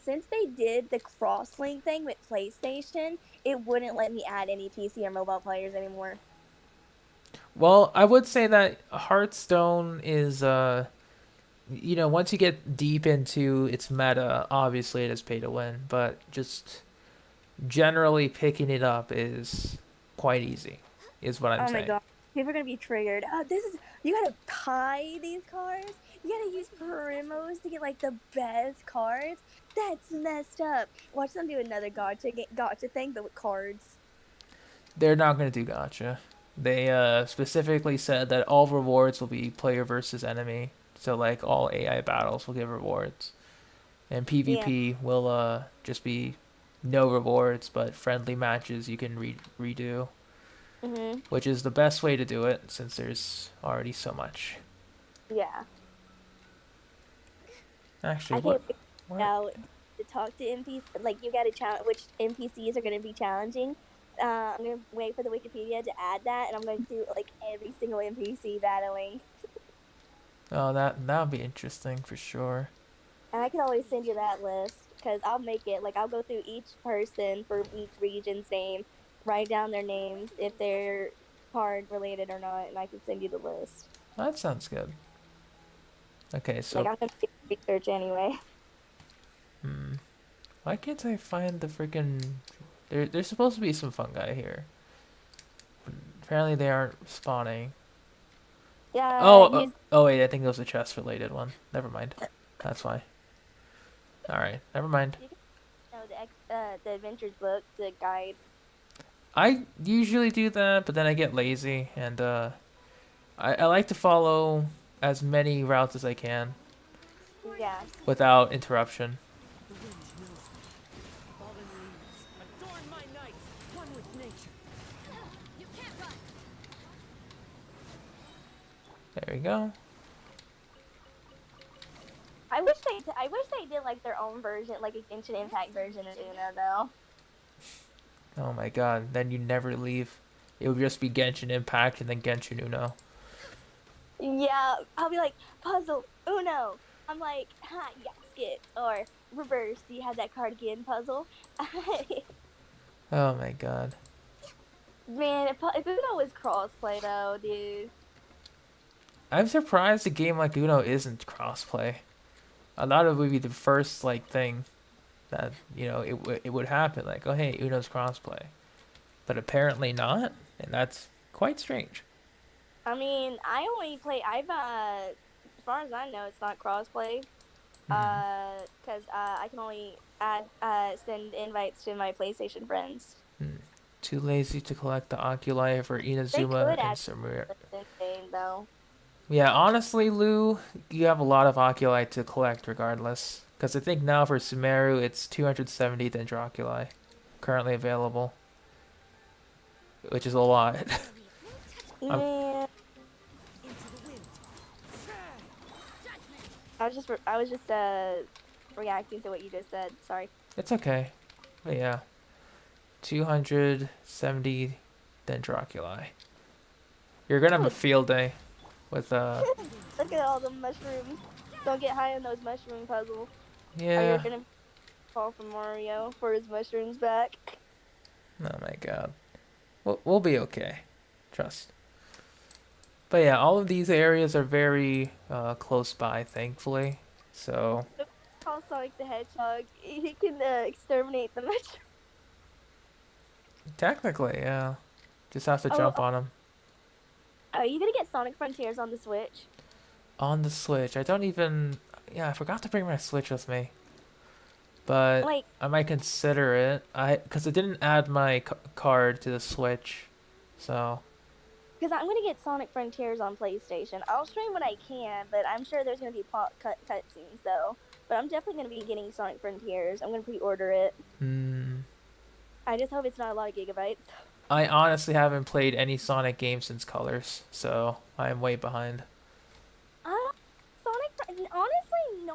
since they did the cross-link thing with PlayStation, it wouldn't let me add any PC or mobile players anymore. Well, I would say that Hearthstone is once you get deep into its meta, obviously it is pay to win, but just generally picking it up is quite easy, is what I'm Oh saying. my god, people are gonna be triggered. Oh, you gotta tie these cards. You gotta use primos to get like the best cards. That's messed up. Watch them do another gotcha thing, but with cards. They're not going to do gotcha. They specifically said that all rewards will be player versus enemy. So like all AI battles will give rewards. And PvP will just be no rewards, but friendly matches you can redo. Mhm. Which is the best way to do it since there's already so much. Yeah. Actually, I can't wait what? now to talk to NPCs. Like, you gotta challenge which NPCs are gonna be challenging. I'm gonna wait for the Wikipedia to add that, and I'm going to do like every single NPC battling. Oh, that would be interesting for sure. And I can always send you that list because I'll make it. Like, I'll go through each person for each region's name, write down their names if they're card related or not, and I can send you the list. That sounds good. Okay, so Like, I'm gonna do research anyway. why can't I find the freaking? There's supposed to be some fungi here. Apparently they aren't spawning. Yeah. Oh wait, I think it was a chest related one. Never mind. That's why. All right, never mind. The adventures book, the guide. I usually do that, but then I get lazy, and I like to follow as many routes as I can Yeah. without interruption. The wind knows me. Fallen leaves, adorn my night, one with nature. You can't run. There we go. I wish they did like their own version, like a Genshin Impact version of Uno, though. Oh my god, then you never leave. It would just be Genshin Impact and then Genshin Uno. Yeah, I'll be like, puzzle, Uno. I'm like, ha, yeah, skip. Or reverse, do you have that card again, puzzle? Oh my god. Man, if Uno was crossplay, though, dude. I'm surprised a game like Uno isn't crossplay. I thought it would be the first like thing that it would happen. Like, oh hey, Uno's crossplay, but apparently not, and that's quite strange. I mean, as far as I know, it's not crossplay. Hmm. Because I can only send invites to my PlayStation friends. Too lazy to collect the Oculi for They Inazuma could and add Samura. this game, though. Yeah, honestly, Lou, you have a lot of Oculi to collect regardless. Because I think now for Sumeru, it's 270 Dendroculi. currently available, which is a lot. I'm- Man, I was just reacting to what you just said. Sorry. It's okay. But yeah. 270 dendroculi. You're gonna have a field day with Look at all the mushrooms. Don't get high on those mushroom puzzles, or you're yeah. gonna fall for Mario for his mushrooms back. Oh my god. We'll be okay. Trust. But yeah, all of these areas are very close by, thankfully. So Call Sonic the Hedgehog. He can exterminate the mushroom. technically, yeah. Just have to Oh, jump on them. are you gonna get Sonic Frontiers on the Switch? On the Switch. I don't even. Yeah, I forgot to bring my Switch with me. But Like, I might consider it. Because it didn't add my card to the Switch. So. because I'm gonna get Sonic Frontiers on PlayStation. I'll stream when I can, but I'm sure there's gonna be cutscenes though. But I'm definitely gonna be getting Sonic Frontiers. I'm gonna pre-order it. I just hope it's not a lot of gigabytes. I honestly haven't played any Sonic game since Colors, so I'm way behind. Honestly,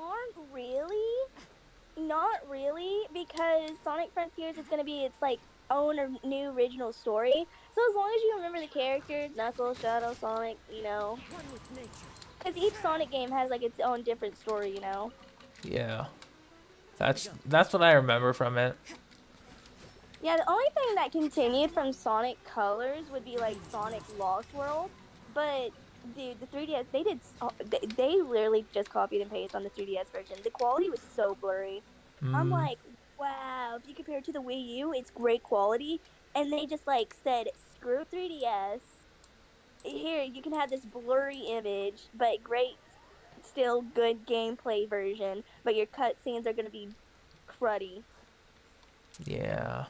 not really, because Sonic Frontiers is gonna be its like own or new original story. So as long as you remember the characters, Knuckles, Shadow, Sonic, because each Sonic game has like its own different story, Yeah. That's what I remember from it. Yeah, the only thing that continued from Sonic Colors would be like Sonic Lost World, but dude, the 3DS they literally just copied and pasted on the 3DS version. The quality was so blurry. I'm like, wow, if you compare it to the Wii U, it's great quality, and they just like said, screw 3DS. Here, you can have this blurry image, but great, still good gameplay version, but your cutscenes are gonna be cruddy. Yeah.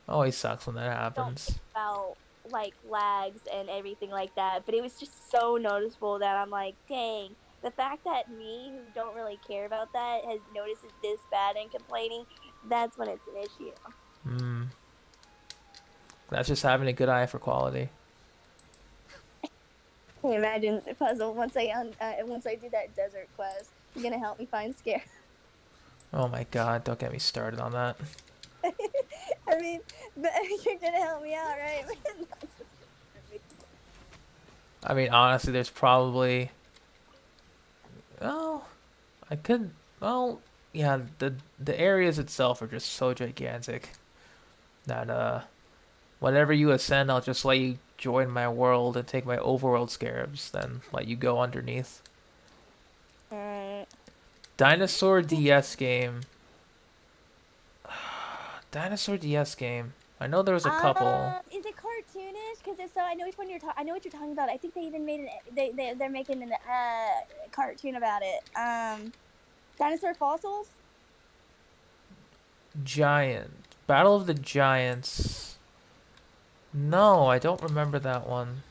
Always sucks when that Don't happens. think about like lags and everything like that, but it was just so noticeable that I'm like, dang, the fact that me, who don't really care about that, has noticed it this bad and complaining, that's when it's an issue. That's just having a good eye for quality. Can you imagine the puzzle once I do that desert quest? You're gonna help me find Scare. Oh my god, don't get me started on that. I mean, but you're gonna help me out, right? I mean, honestly, there's probably... Oh, I could... Well, yeah, the areas itself are just so gigantic that, whenever you ascend, I'll just let you join my world and take my overworld scarabs, then let you go underneath. Alright. Dinosaur DS game. Dinosaur DS game. I know there was a couple. Is it cartoonish? Because if so, I know which one you're talking. I know what you're talking about. I think they even made they're making an cartoon about it. Dinosaur fossils. Giant. Battle of the Giants. No, I don't remember that one.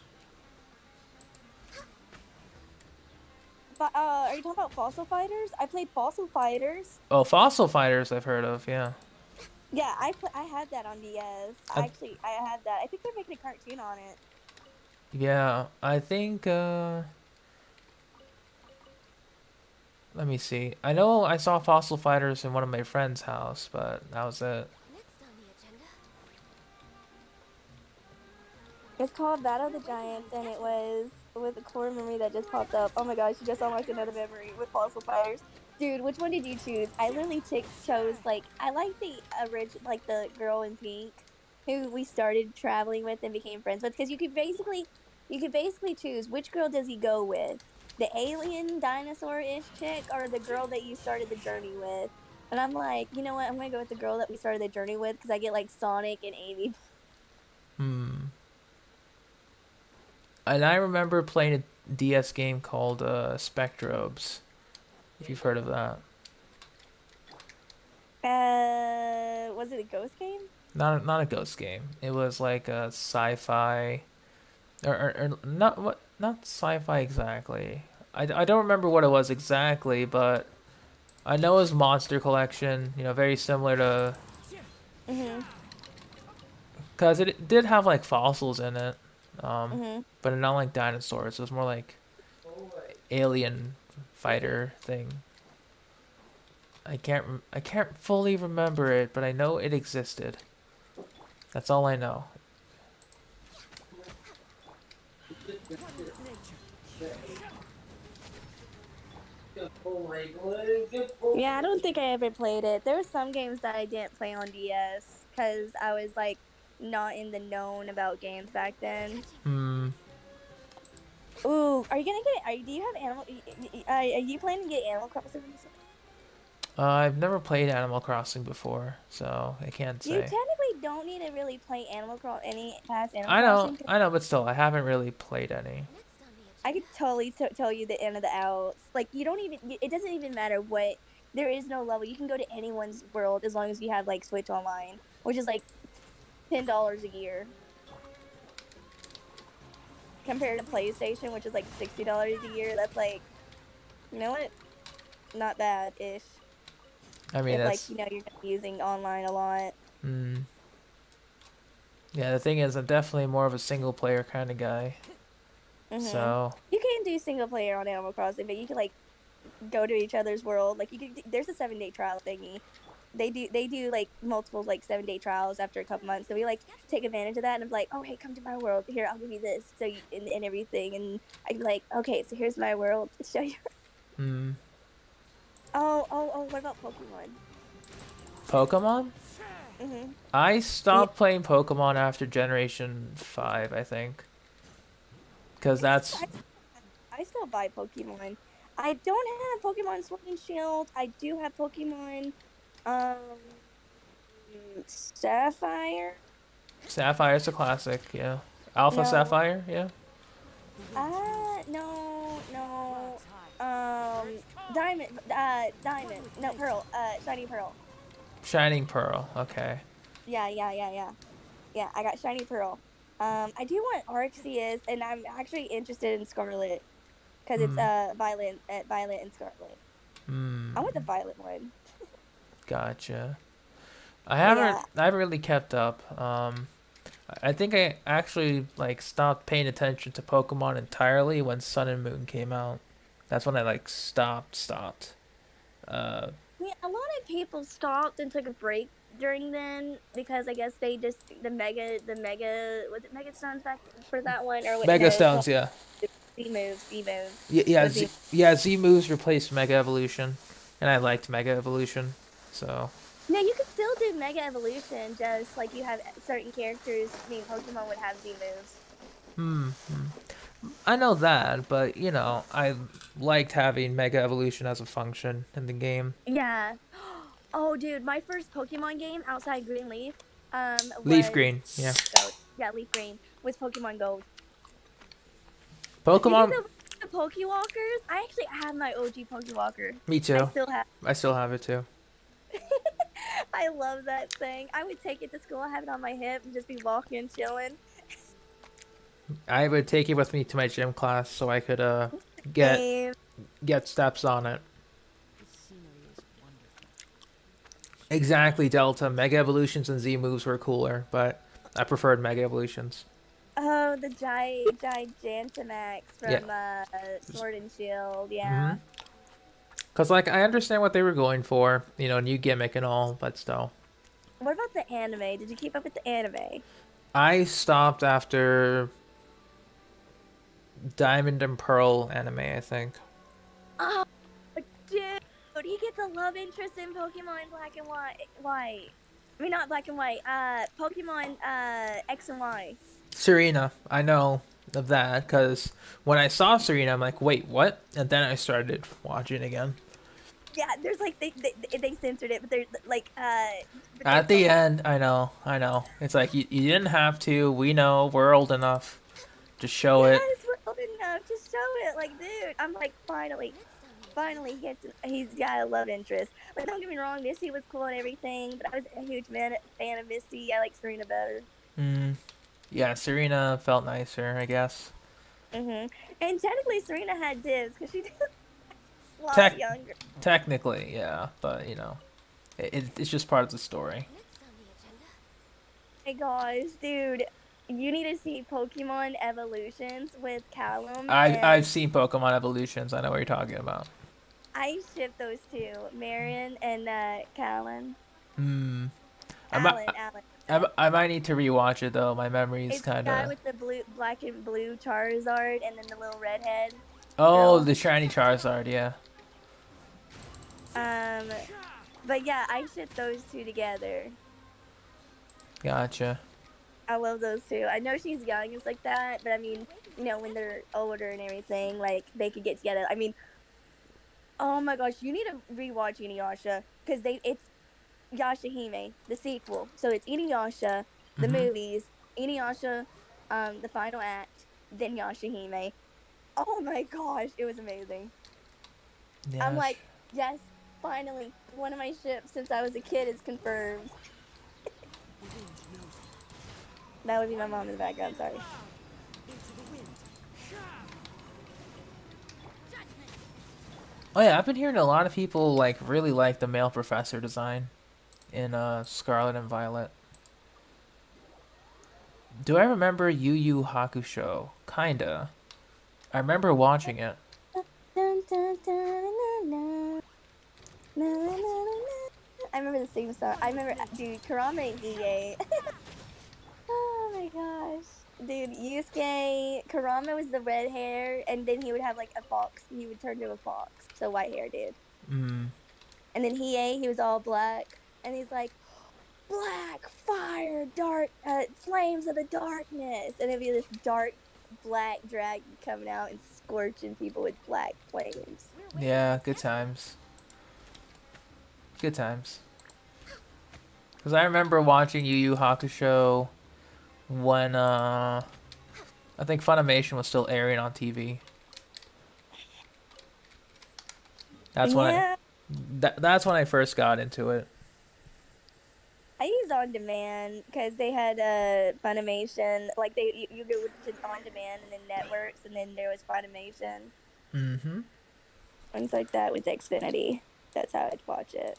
Are you talking about Fossil Fighters? I played Fossil Fighters. Oh, Fossil Fighters I've heard of, yeah. Yeah, I had that on DS. I had that. I think they're making a cartoon on it. Yeah, I think, let me see. I know I saw Fossil Fighters in one of my friend's house, but that was it. Next on the agenda. It's called Battle of the Giants, and it was with a core memory that just popped up. Oh my gosh, you just unlocked another memory with Fossil Fighters. Dude, which one did you choose? I literally chose, like, I like the original, like, the girl in pink, who we started traveling with and became friends with, because you could basically choose which girl does he go with. The alien dinosaur-ish chick, or the girl that you started the journey with. And I'm like, you know what, I'm gonna go with the girl that we started the journey with, because I get, like, Sonic and Amy. And I remember playing a DS game called Spectrobes, if you've heard of that. Was it a ghost game? Not a ghost game. It was like a sci-fi, or not sci-fi exactly. I don't remember what it was exactly, but I know it was Monster Collection. You know, very similar to Mhm. Because it did have like fossils in it, Mhm. but not like dinosaurs. It was more like alien fighter thing. I can't fully remember it, but I know it existed. That's all I know. Yeah, I don't think I ever played it. There were some games that I didn't play on DS because I was like not in the known about games back then. Hmm. Ooh, are you gonna get? Do you have animal? Are you planning to get Animal Crossing? I've never played Animal Crossing before, so I can't You say. technically don't need to really play any past Animal Crossing. I know, but still, I haven't really played any. I could totally tell you the in and the outs. Like you don't even. It doesn't even matter what. There is no level. You can go to anyone's world as long as you have like Switch Online, which is like $10 a year compared to PlayStation, which is like $60 a year. That's like, you know what? Not bad ish. I mean, If like that's. you're gonna be using online a lot. Mm, yeah, the thing is, I'm definitely more of a single player kind of guy. Mhm. So, You can do single player on Animal Crossing, but you can like go to each other's world. Like you can. There's a 7-day trial thingy. They do like multiple like 7-day trials after a couple months. So we like take advantage of that and I'm like, oh hey, come to my world. Here, I'll give you this. So and everything. And I'd be like, okay, so here's my world. Show you. mm, Oh. What about Pokemon? Pokemon? Mhm. I Yeah. stopped playing Pokemon after Generation 5, I think. Because that's. I still buy Pokemon. I don't have Pokemon Sword and Shield. I do have Pokemon um Sapphire. Sapphire's a classic, yeah. Alpha No. Sapphire, yeah. No. Diamond. No, Pearl. Shiny Pearl. Shining Pearl, okay. Yeah. Yeah, I got Shiny Pearl. I do want Arceus, and I'm actually interested in Scarlet because it's Hmm. Violet and Scarlet. Hmm. I want the Violet one. Gotcha. But yeah, I haven't really kept up. I think I actually like stopped paying attention to Pokemon entirely when Sun and Moon came out. That's when I like stopped. Uh, yeah, a lot of people stopped and took a break during then because I guess they just the mega was it Mega Stones back for that one or what? Mega No, Stones, yeah. Z moves. Yeah, It was Z. Yeah, Z moves replaced Mega Evolution, and I liked Mega Evolution, so. No, you could still do Mega Evolution, just like you have certain characters. I mean, Pokemon would have Z moves. Hmm. I know that, but I liked having Mega Evolution as a function in the game. Yeah. Oh, dude, my first Pokemon game outside Green Leaf, Leaf was Green, yeah. Gold. Yeah, Leaf Green was Pokemon Gold. Did you Pokemon, know the Pokewalkers? I actually have my OG Pokewalker. me I too. still have. I still have it too. I love that thing. I would take it to school, have it on my hip, and just be walking, chilling. I would take it with me to my gym class so I could get Same. get steps on it. Exactly, Delta. Mega Evolutions and Z moves were cooler, but I preferred Mega Evolutions. Oh, the Gigantamax Yeah. from Sword and Shield. Hmm. Yeah. Cause like I understand what they were going for, new gimmick and all, but still. What about the anime? Did you keep up with the anime? I stopped after Diamond and Pearl anime, I think. Oh, dude, he gets a love interest in Pokemon Black and White. White. I mean, not Black and White. Pokemon X and Y. Serena, I know of that because when I saw Serena, I'm like, wait, what? And then I started watching again. Yeah, there's like they censored it, but there's like but At there's the end, I know. It's like you didn't have to. We know we're old enough to show it. yes, we're old enough to show it. Like, dude, I'm like finally he's got a love interest. Like, don't get me wrong, Misty was cool and everything, but I was a huge fan of Misty. I like Serena better. Mm, yeah, Serena felt nicer, I guess. And technically, Serena had dibs because she did a lot Tech, younger. technically, yeah, but it's just part of the story. Next on the agenda, my gosh, dude. You need to see Pokemon Evolutions with Callum, I've and seen Pokemon Evolutions. I know what you're talking about. I ship those two, Marion and Callan. Hmm. I might Alan. I might need to rewatch it though. My memory's It's the kind guy of. with the black and blue Charizard, and then the little redhead Oh, girl. the shiny Charizard. Yeah. Um, but yeah, I ship those two together. Gotcha. I love those two. I know she's young and stuff like that, but I mean, when they're older and everything, like they could get together. I mean, oh my gosh, you need to rewatch Inuyasha because it's Yashahime, the sequel. So it's Inuyasha, the Mhm. movies, Inuyasha, the final act, then Yashahime. Oh my gosh, it was amazing. I'm Yeah. like, yes, finally, one of my ships since I was a kid is confirmed. That would be my mom in the background. Sorry. Oh yeah, I've been hearing a lot of people like really like the male professor design in Scarlet and Violet. Do I remember Yu Yu Hakusho? Kinda. I remember watching it. Dun, dun, dun, na, na, na, na, na, na. I remember the same song. I remember, dude, Karama and Hiei. Oh my gosh. Dude, Yusuke, Karama was the red hair, and then he would have like a fox. He would turn to a fox. So white hair, dude. Mm. And then Hiei, he was all black. And he's like, black fire, dark, flames of the darkness. And it'd be this dark black dragon coming out and scorching people with black flames. Yeah, good times. Good times. Because I remember watching Yu Yu Hakusho when I think Funimation was still airing on TV. That's when Yeah, that's when I first got into it. I used on demand because they had Funimation. Like you go to on demand and then networks, and then there was Funimation. Mm-hmm. Things like that with Xfinity. That's how I'd watch it.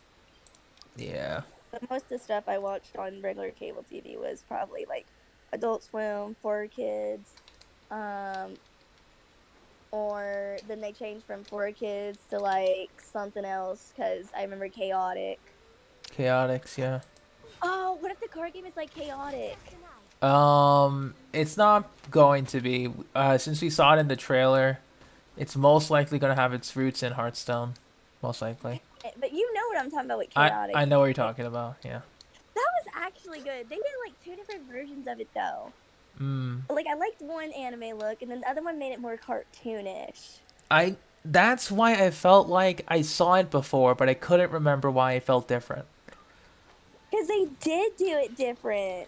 Yeah. But most of the stuff I watched on regular cable TV was probably like Adult Swim, For Kids, um, or then they changed from For Kids to like something else because I remember Chaotic. Chaotix, yeah. Oh, what if the card game is like Chaotic? It's not going to be. Since we saw it in the trailer, it's most likely gonna have its roots in Hearthstone. Most likely. But you know what I'm talking about with I Chaotic. I know what you're talking about. Yeah. That was actually good. They did like two different versions of it though. Mm. Like I liked one anime look, and then the other one made it more cartoonish. That's why I felt like I saw it before, but I couldn't remember why it felt different. Because they did do it different.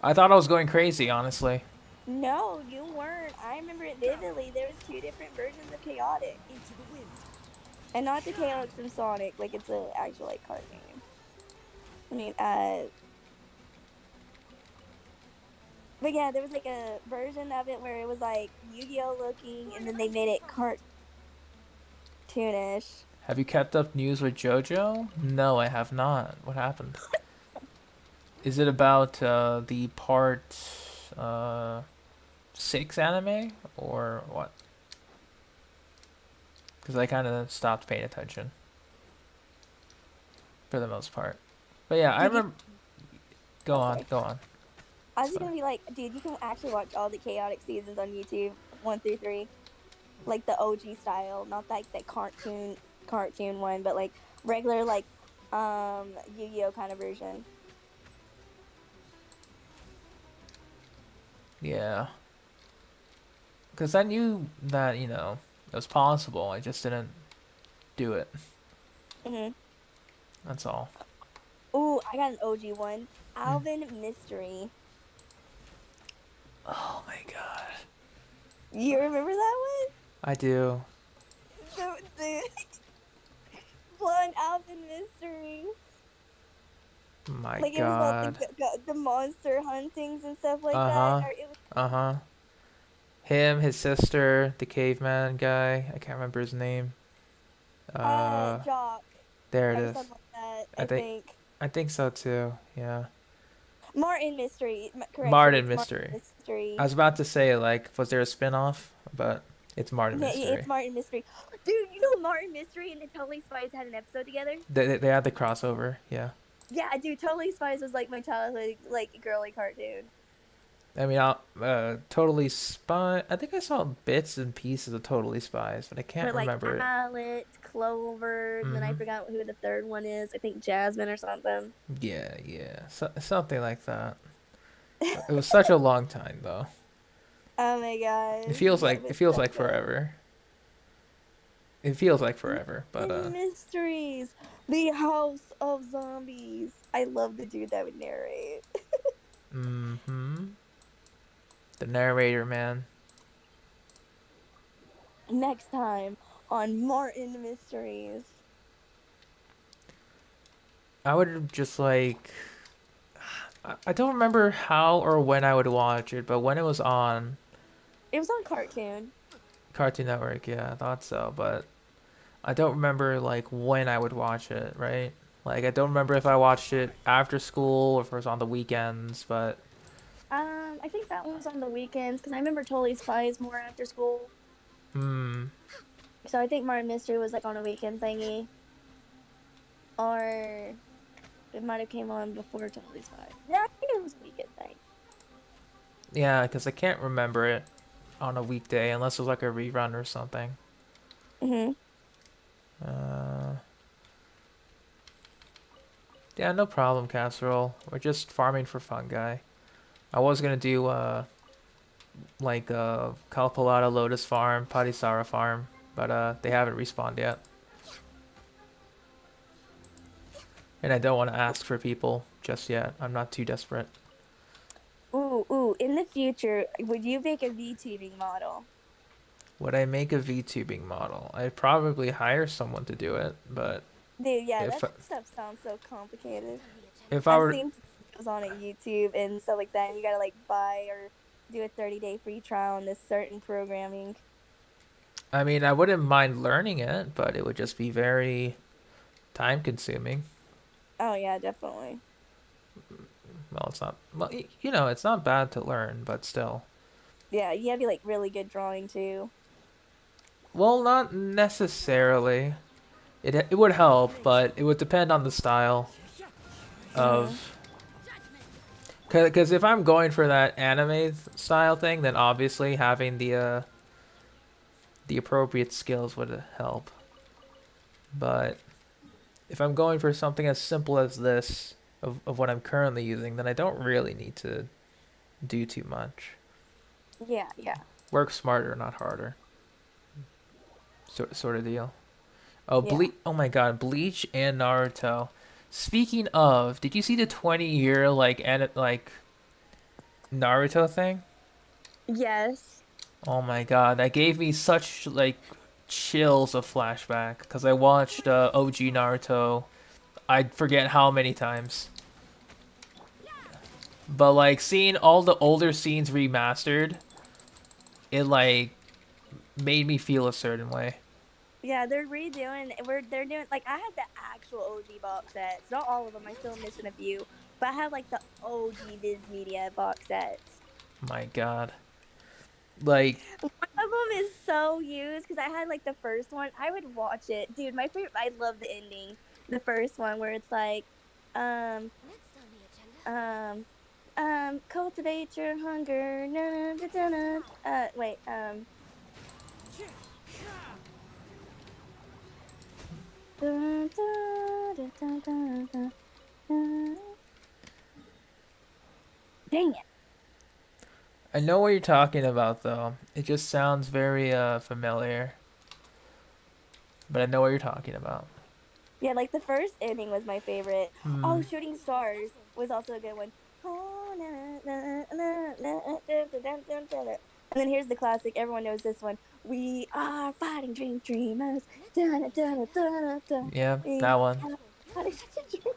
I thought I was going crazy, honestly. No, you weren't. I remember it vividly. There was two different versions of Chaotic. And not the Chaotix from Sonic, like it's an actual like card game. I mean, but yeah, there was like a version of it where it was like Yu-Gi-Oh looking, and then they made it cartoonish. Have you kept up news with JoJo? No, I have not. What happened? Is it about the part 6 anime or what? Because I kind of stopped paying attention for the most part. But yeah, I Did you? remember. Go Oh, on, sorry. go on. I was It's just fine. gonna be like, dude, you can actually watch all the Chaotic seasons on YouTube, 1 through 3, like the OG style, not like that cartoon one, but like regular like Yu-Gi-Oh kind of version. Yeah. Because I knew that, it was possible. I just didn't do it. Mhm. That's all. Ooh, I got an OG one. Mm. Alvin Mystery. Oh my god. You remember that I do. one? The one Alvin Mystery. My Like it was about god. the monster huntings and stuff like that. Uh-huh. Or it was Uh-huh. Him, his sister, the caveman guy. I can't remember his name. Uh, Jock there it or is. something like that. I I think think. I think so too. Yeah. Martin Mystery. Correction, Martin it's Martin Mystery. I Mystery. was about to say, like, was there a spin-off? But it's Martin Yeah, Mystery. it's Martin Mystery. Dude, you know Martin Mystery and the Totally Spies had an episode together? They had the crossover, yeah. Yeah, dude, Totally Spies was like my childhood, like, girly cartoon. I mean, Totally Spy. I think I saw bits and pieces of Totally Spies, but I can't But like remember it. Alex, Clover, and then I forgot who the third one is. I think Jasmine or something. Yeah, something like that. It was such a long time though. Oh my It gosh. feels That like was it feels so like good. forever. It feels like forever, but And mysteries. The House of Zombies. I love the dude that would narrate. mm-hmm. The narrator, man. Next time on Martin Mysteries. I would just like I don't remember how or when I would watch it, but when it was on It was on Cartoon. Cartoon Network, yeah, I thought so, but I don't remember like when I would watch it, right? Like I don't remember if I watched it after school or if it was on the weekends, but I think that one was on the weekends because I remember Totally Spies more after school. hmm. So I think Martin Mystery was like on a weekend thingy. Or it might have came on before Totally Spies. Yeah, I think it was a weekend thing. Yeah, because I can't remember it on a weekday unless it was like a rerun or something. Mhm. Uh, yeah, no problem, Casserole. We're just farming for fun, guy. I was gonna do like Calpolata Lotus Farm, Patisara Farm, but they haven't respawned yet. And I don't want to ask for people just yet. I'm not too desperate. Ooh. In the future, would you make a VTubing model? Would I make a VTubing model? I'd probably hire someone to do it, but Dude, yeah, if that stuff sounds so complicated. if I I've were, seen videos on it YouTube and stuff like that, and you gotta like buy or do a 30-day free trial on this certain programming. I mean, I wouldn't mind learning it, but it would just be very time consuming. Oh yeah, definitely. Well, it's not. Well, you know, it's not bad to learn, but still. Yeah, you have to be like really good drawing too. Well, not necessarily. It would help, but it would depend on the style of. Because if I'm going for that anime style thing, then obviously having the appropriate skills would help. But if I'm going for something as simple as this of what I'm currently using, then I don't really need to do too much. Yeah. Work smarter, not harder. Sort of deal. Oh, Yeah. Oh my God, Bleach and Naruto. Speaking of, did you see the 20-year like Naruto thing? Yes. Oh my God, that gave me such like chills of flashback because I watched OG Naruto. I forget how many times. But like seeing all the older scenes remastered, it like made me feel a certain way. Yeah, they're redoing. They're doing like I had the actual OG box sets. Not all of them. I still missing a few, but I have like the OG Viz Media box sets. My God. Like One of them is so used because I had like the first one. I would watch it, dude. My favorite. I love the ending. The first one where it's like, Next on the agenda. cultivate your hunger. Na, na, na, na, na. Wait. Dun, dun, dun, dun, dun, dun, dun. Dang it. I know what you're talking about though. It just sounds very familiar. But I know what you're talking about. Yeah, like the first ending was my favorite. Hmm. Oh, Shooting Stars was also a good one. And then here's the classic. Everyone knows this one. We are fighting dreamers. Yeah, that one. Fighting dreamers.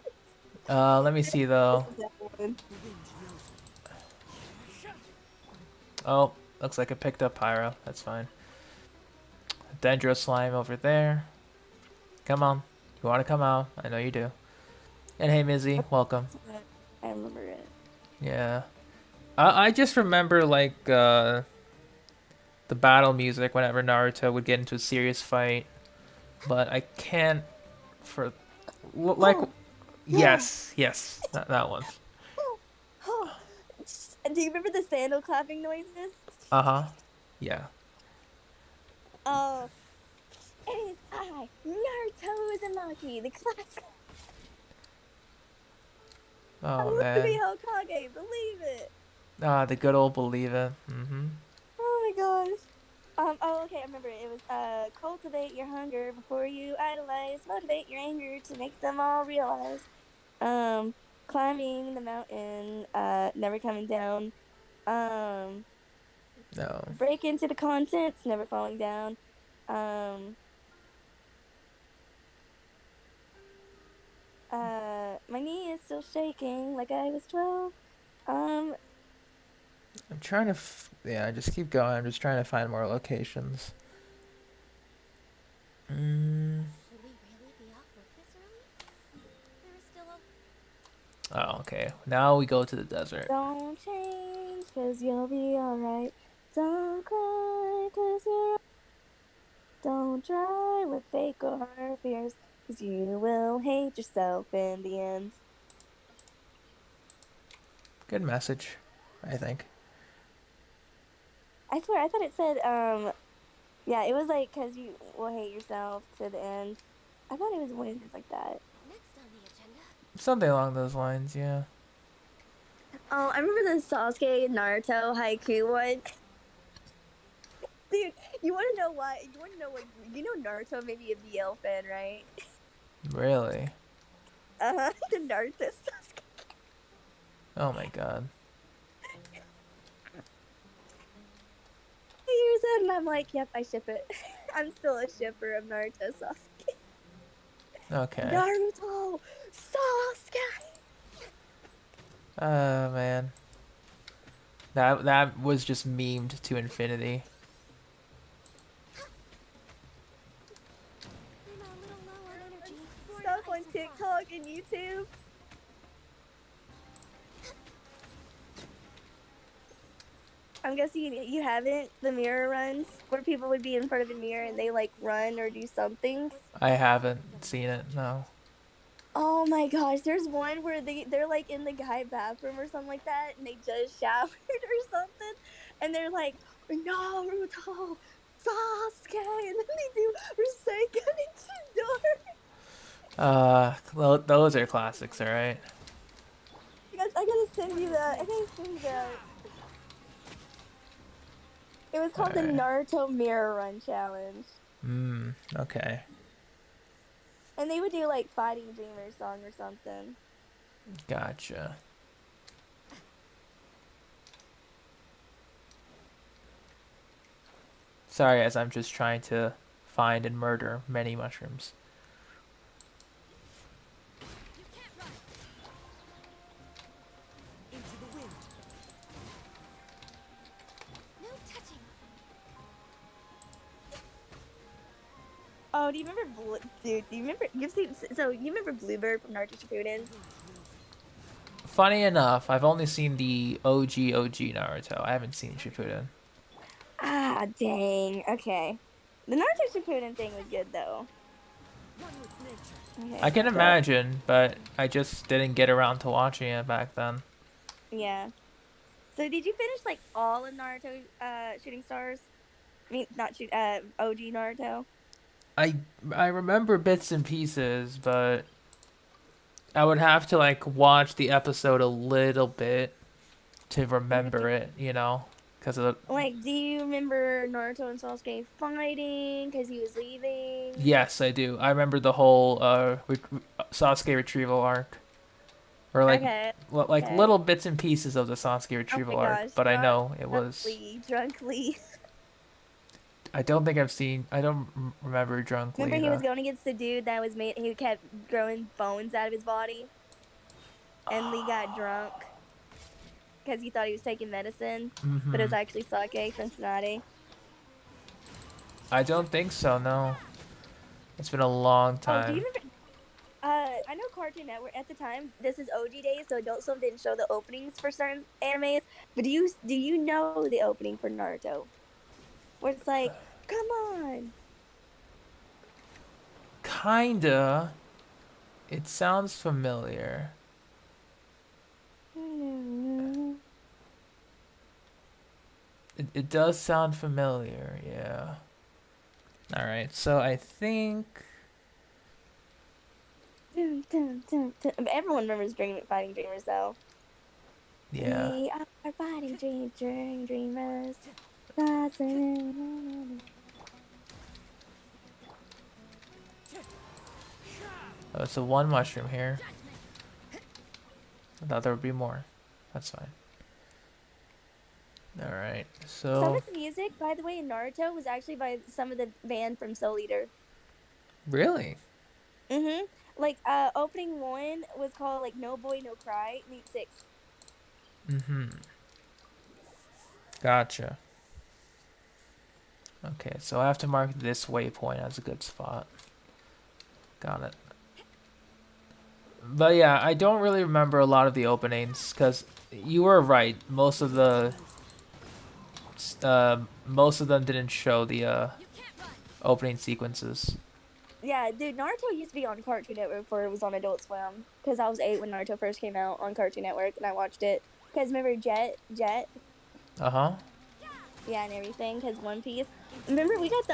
Let me see though. That one. Oh, looks like I picked up Pyro. That's fine. Dendro slime over there. Come on. You want to come out? I know you do. And hey, Mizzy, welcome. I remember it. Yeah. I just remember like the battle music whenever Naruto would get into a serious fight, but I can't for like Oh, yeah. yes, that one. Oh, oh. Do you remember the sandal clapping noises? Uh-huh. Yeah. Oh, it is I, Naruto Uzumaki, the class. Oh I'm man. Ruby Hokage, believe it. Ah, the good old believe it. Oh my gosh. Oh, okay, I remember it. It was, cultivate your hunger before you idolize, motivate your anger to make them all realize. Um, climbing the mountain, never coming down. Um, No. break into the contents, never falling down. Um, my knee is still shaking like I was 12. Um, I'm trying to yeah, just keep going. I'm just trying to find more locations. Should we really be off work this early? There is still a Oh, okay. Now we go to the desert. don't change, cause you'll be alright. Don't cry, cause you're. Don't try with fake or fears, cause you will hate yourself in the end. Good message, I think. I swear, I thought it said, yeah, it was like, cause you will hate yourself to the end. I thought it was one of things like that. next on the agenda. Something along those lines, yeah. Oh, I remember the Sasuke Naruto haiku one. Dude, you want to know why? You want to know what? You know Naruto may be a BL fan, right? Really? The Naruto Sasuke. Oh my god. Years in, and I'm like, yep, I ship it. I'm still a shipper of Naruto Sasuke. Okay. Naruto Sasuke. Oh man. That was just memed to infinity. I'm a little low on energy. More Stuff ice on or frost. TikTok and YouTube. I'm guessing you haven't the mirror runs where people would be in front of the mirror and they like run or do something. I haven't seen it, no. Oh my gosh, there's one where they're like in the guy bathroom or something like that, and they just showered or something, and they're like Naruto, Sasuke, and then they do Rasengan and Chidori. Well, those are classics, alright? I gotta send you that. I gotta send you that. It was called the Alright. Naruto Mirror Run Challenge, Okay. and they would do like Fighting Dreamer song or something. Gotcha. Sorry, as I'm just trying to find and murder many mushrooms. You can't run. Into the wind. No touching. Oh, do you remember dude? Do you remember you've seen? So you remember Bluebird from Naruto Shippuden? Funny enough, I've only seen the OG Naruto. I haven't seen Shippuden. Ah, dang. Okay. The Naruto Shippuden thing was good though. One with nature. Okay. I can So, imagine, but I just didn't get around to watching it back then. yeah. So did you finish like all of Naruto Shooting Stars? I mean, not shoot. OG Naruto. I remember bits and pieces, but I would have to like watch the episode a little bit to remember it, you know, because of the Like, do you remember Naruto and Sasuke fighting because he was leaving? yes, I do. I remember the whole Sasuke retrieval arc, or like Okay. like Okay. little bits and pieces of the Sasuke Oh retrieval my arc. gosh. But I know it was. Drunk Lee. I don't think I've seen. I don't remember Drunk Remember Lee, he was though. going against the dude that was made. He kept growing bones out of his body, and Lee got drunk because he thought he was taking medicine, but it was actually sake from Tsunade. I don't think so. No, it's been a long Oh, do time. you remember? I know Cartoon Network at the time. This is OG days, so Adult Swim didn't show the openings for certain animes. But do you know the opening for Naruto? Where it's like, come on. Kinda. It sounds familiar. It does sound familiar, yeah. Alright, so I think... Everyone remembers Fighting Dreamers, though. Yeah. We are fighting dreamers. Oh, it's a one mushroom here. I thought there would be more. That's fine. Alright, Some so... of the music, by the way, in Naruto was actually by some of the band from Soul Eater. Really? Mm-hmm. Like, opening one was called, like, No Boy, No Cry, Meet 6. Mm-hmm. Gotcha. Okay, so I have to mark this waypoint as a good spot. Got it. But yeah, I don't really remember a lot of the openings, because you were right. Most of them didn't show the opening sequences. Yeah, dude, Naruto used to be on Cartoon Network before it was on Adult Swim. Because I was 8 when Naruto first came out on Cartoon Network, and I watched it. Because remember Jet? Uh-huh. Yeah, and everything. Because One Piece. Remember we got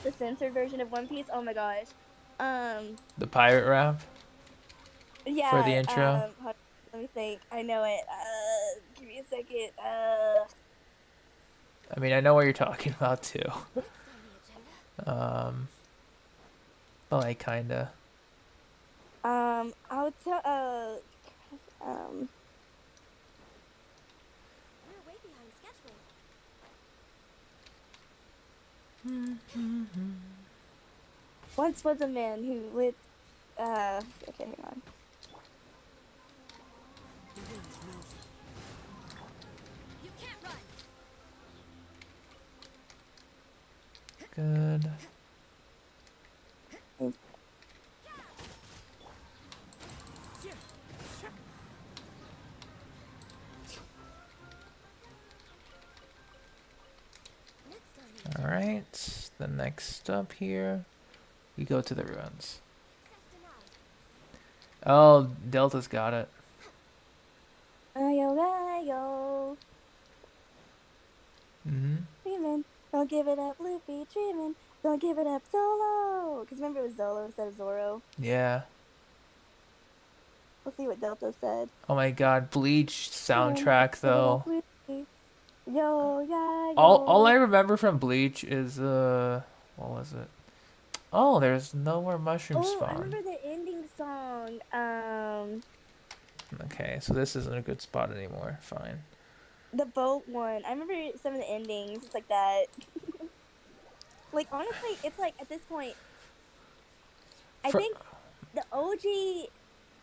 the censored version of One Piece. Oh my gosh. The pirate rap Yeah. for the intro. Hold on, let me think. I know it. Give me a second. I mean, I know what you're talking about too. But like kinda. I'll tell. We're way behind schedule. Once was a man who lived. Okay, hang on. You can't run. Good. Alright, the next up here, we go to the ruins. Oh, Delta's got it. Ayo. Mm-hmm. Dreamin', don't give it up, Luffy. Dreamin', don't give it up, Zolo. Because remember it was Zolo instead of Zoro. Yeah. We'll see what Delta said. Oh my god, Bleach soundtrack though. Yo, yeah, yo. All I remember from Bleach is what was it? Oh, there's no more mushroom I spawn. remember the ending song. Okay, so this isn't a good spot anymore. Fine. The boat one. I remember some of the endings. It's like that. Like honestly, it's like at this point, I think the OG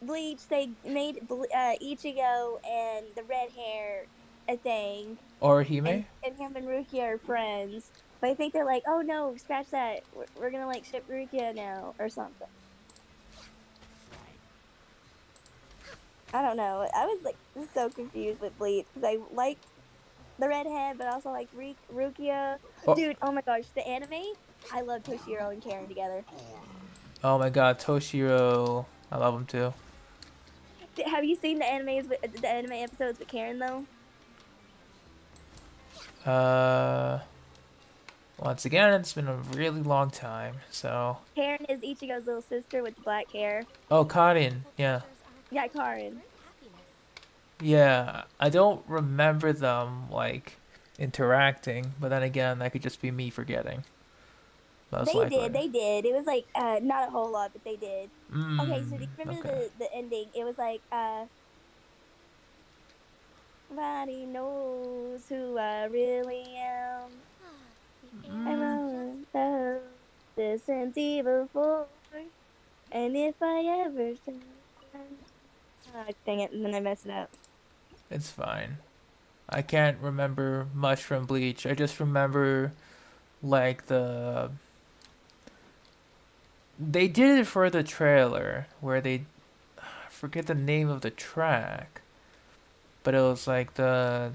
Bleach they made Ichigo and the red hair a thing. Or Hime? And him and Rukia are friends. But I think they're like, oh no, scratch that. We're gonna like ship Rukia now or something. I don't know. I was like so confused with Bleach because I liked the redhead, but also like Rukia. Oh. Dude, oh my gosh, the anime. I love Toshiro and Karen together. Oh my god, Toshiro. I love him too. Have you seen the anime episodes with Karen though? Once again, it's been a really long time, so... Karen is Ichigo's little sister with the black hair. Oh, Karin, yeah. Yeah, Karen. Yeah, I don't remember them, like, interacting, but then again, that could just be me forgetting. Most likely. They did. It was like, not a whole lot, but they did. Okay, so do you remember okay. the ending? It was like, nobody knows who I really am. I won't love this since before. And if I ever dang it, and then I messed it up. It's fine. I can't remember much from Bleach. I just remember, like, they did it for the trailer, where they... forget the name of the track, but it was like the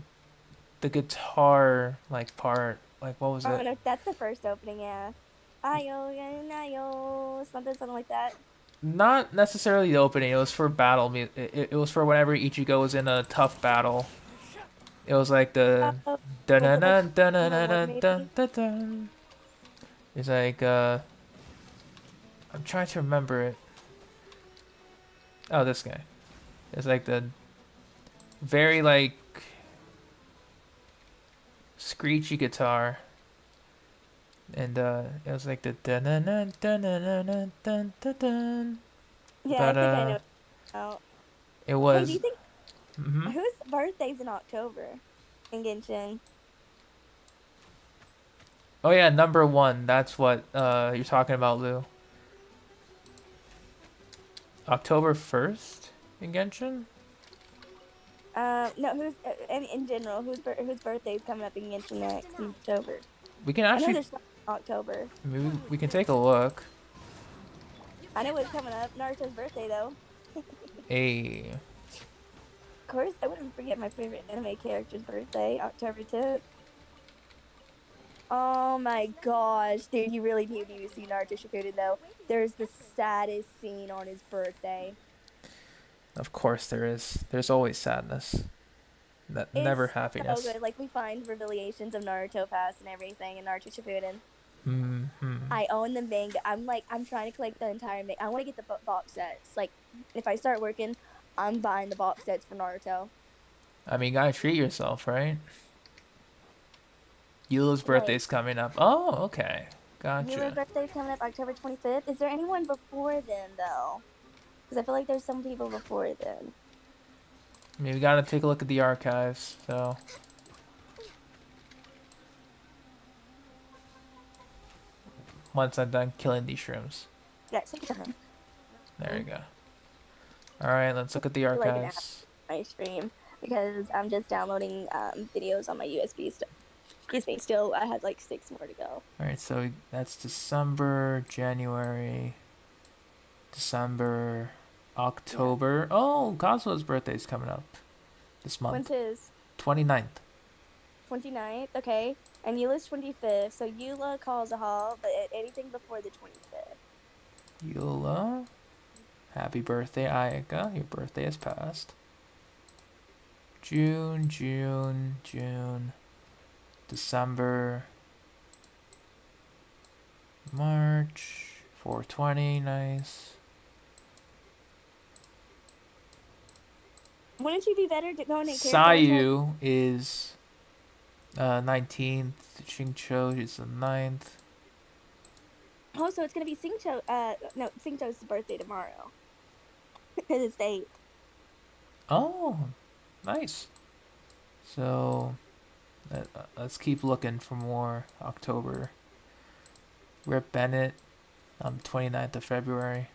guitar like part. Like what was Oh it? no, that's the first opening. Yeah. Ayo, ayo, something like that. Not necessarily the opening. It was for battle. It was for whenever Ichigo was in a tough battle. It was like the Oh, dun was dun it like dun dun Overworld dun dun maybe? dun dun. It's like I'm trying to remember it. Oh, this guy. It's like the very like screechy guitar, and it was like the dun dun dun dun dun dun dun dun dun. Yeah, I But think I know. Oh. it Hey, do you was. think Hmm. whose birthday's in October in Genshin? Oh yeah, number one. That's what you're talking about, Lou. October 1st in Genshin. No, who's in general, whose birthday's coming up in Genshin next in October? We can I know actually there's some in October. maybe we can take a look. I know it's coming up. Naruto's birthday though. A Of course, I wouldn't forget my favorite anime character's birthday, October 10th. Oh my gosh, dude, you really need to see Naruto Shippuden though. There's the saddest scene on his birthday. of course there is. There's always sadness. Never It's so happiness. good. Like we find revelations of Naruto past and everything in Naruto Shippuden. Hmm. I own the manga. I'm trying to collect the entire manga. I want to get the box sets. Like, if I start working, I'm buying the box sets for Naruto. I mean, you gotta treat yourself, right? Eula's Right. birthday's coming up. Oh, okay. Eula's Gotcha. birthday's coming up October 25th. Is there anyone before then, though? Because I feel like there's some people before then. I mean, we gotta take a look at the archives, so. Once I'm done killing these shrooms. Yeah, take your time. There you go. Alright, let's look at the Like an archives. my stream because I'm just downloading videos on my USB still. Excuse me, still I had like 6 more to go. Alright, so that's December, January, December, October. Oh, Kazuo's birthday's coming up this When's month. his? 29th. 29th, okay. And Eula's 25th, so Eula calls a halt, but anything before the 25th. Eula. Happy birthday, Ayaka. Your birthday has passed. June, June, June. December. March. 420, nice. Wouldn't you be better to go in and Sayu is 19th. Xingqiu is the 9th. Oh, so it's gonna be Xingqiu. No, Xingqiu's birthday tomorrow. Because it's the 8th. Oh, nice. So, let's keep looking for more October. Rip Bennett on the 29th of February.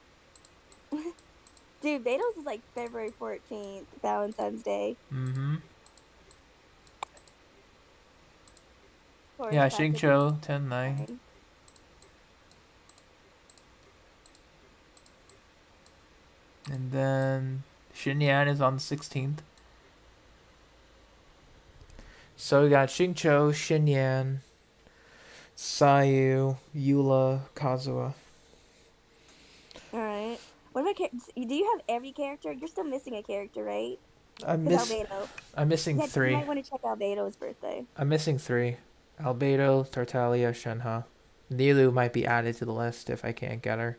Dude, Beetle's is like February 14th, Valentine's Day. Mm-hmm. Coarse Yeah, classic Xingqiu, 10-9. design. And then Xinyan is on the 16th. So we got Xingqiu, Xinyan, Sayu, Eula, Kazuha. Alright. What about do you have every character? You're still missing a character, right? I'm Because Albedo. missing Yeah, you 3. might want to check Albedo's birthday. I'm missing 3. Albedo, Tartaglia, Shenhe. Nilu might be added to the list if I can't get her.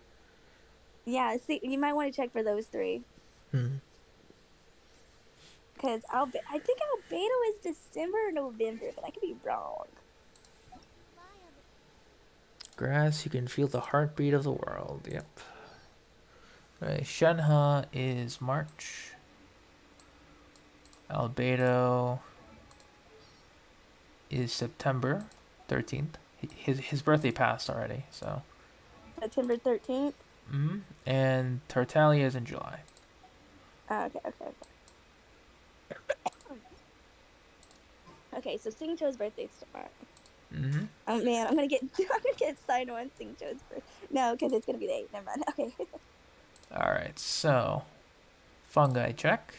Yeah, see, you might want to check for those 3. Because I think Albedo is December or November, but I could be wrong. Grass, you can feel the heartbeat of the world. Yep. Right, Shenhe is March. Albedo is September 13th. His birthday passed already, so. September 13th? And Tartaglia is in July. Oh, okay. Okay, so Xingqiu's birthday's tomorrow. Oh man, I'm gonna get Cyno on Xingqiu's birthday. No, because it's gonna be the 8th. Never mind. Okay. Alright, so fungi check.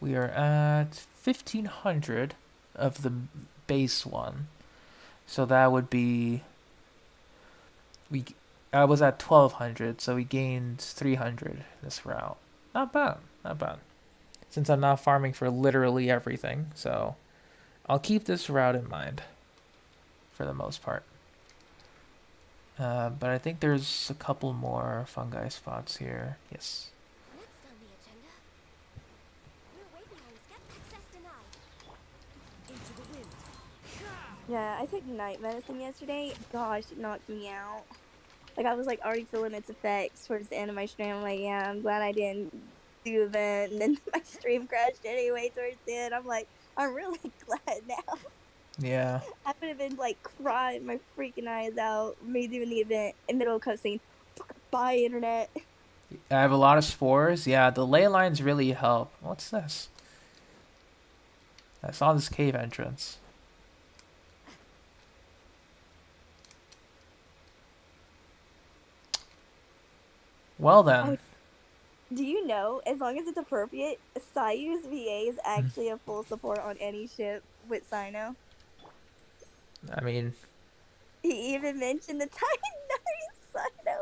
We are at 1500 of the base one. So that would be I was at 1200, so we gained 300 this route. Not bad, not bad. Since I'm not farming for literally everything, so I'll keep this route in mind for the most part. But I think there's a couple more fungi spots here. Yes. Next on the agenda. We're way behind. Access denied. Into the wind. Yeah, I took night medicine yesterday. Gosh, it knocked me out. Like, I was like already feeling its effects towards the end of my stream. I'm like, yeah, I'm glad I didn't do event. And then my stream crashed anyway towards the end. I'm like, I'm really glad now. Yeah. I would have been like crying my freaking eyes out, me doing the event in the middle of cutscene. Bye, internet. I have a lot of spores. Yeah, the ley lines really help. What's this? I saw this cave entrance. Well then. Oh, do you know, as long as it's appropriate, Sayu's VA is actually a full support on any ship with Cyno. I mean, He even mentioned the Titan 9 Cyno.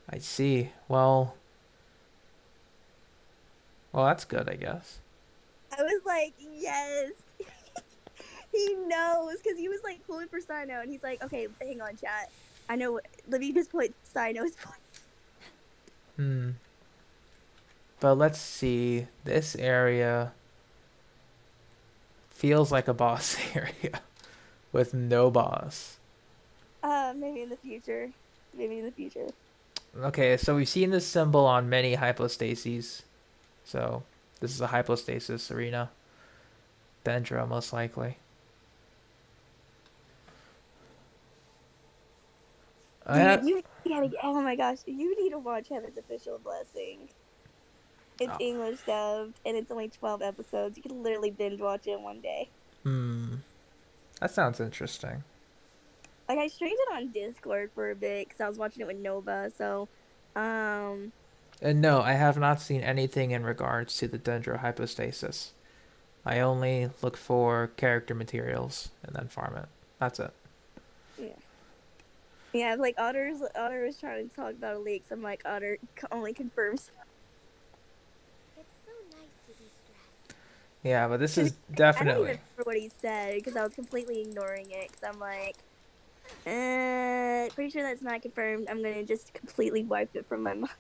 I see. Well, that's good, I guess. I was like, yes. He knows, because he was like pulling for Cyno, and he's like, okay, hang on, chat. I know, let me just put Cyno's point. But let's see. This area feels like a boss area with no boss. Maybe in the future. Maybe in the future. Okay, so we've seen this symbol on many hypostases. So this is a hypostasis arena. Dendro, most likely. Dude, oh my gosh, you need to watch Heaven's Official Blessing. It's English dubbed, and it's only 12 episodes. You can literally binge watch it in one day. That sounds interesting. Like, I streamed it on Discord for a bit, because I was watching it with Nova, so, And no, I have not seen anything in regards to the Dendro hypostasis. I only look for character materials and then farm it. That's it. Yeah. Yeah, like, Otter was trying to talk about a leak, so I'm like, Otter only confirms. It's so nice to be stressed. Yeah, but this is I don't definitely... even remember what he said, because I was completely ignoring it, because I'm like, pretty sure that's not confirmed. I'm gonna just completely wipe it from my mind.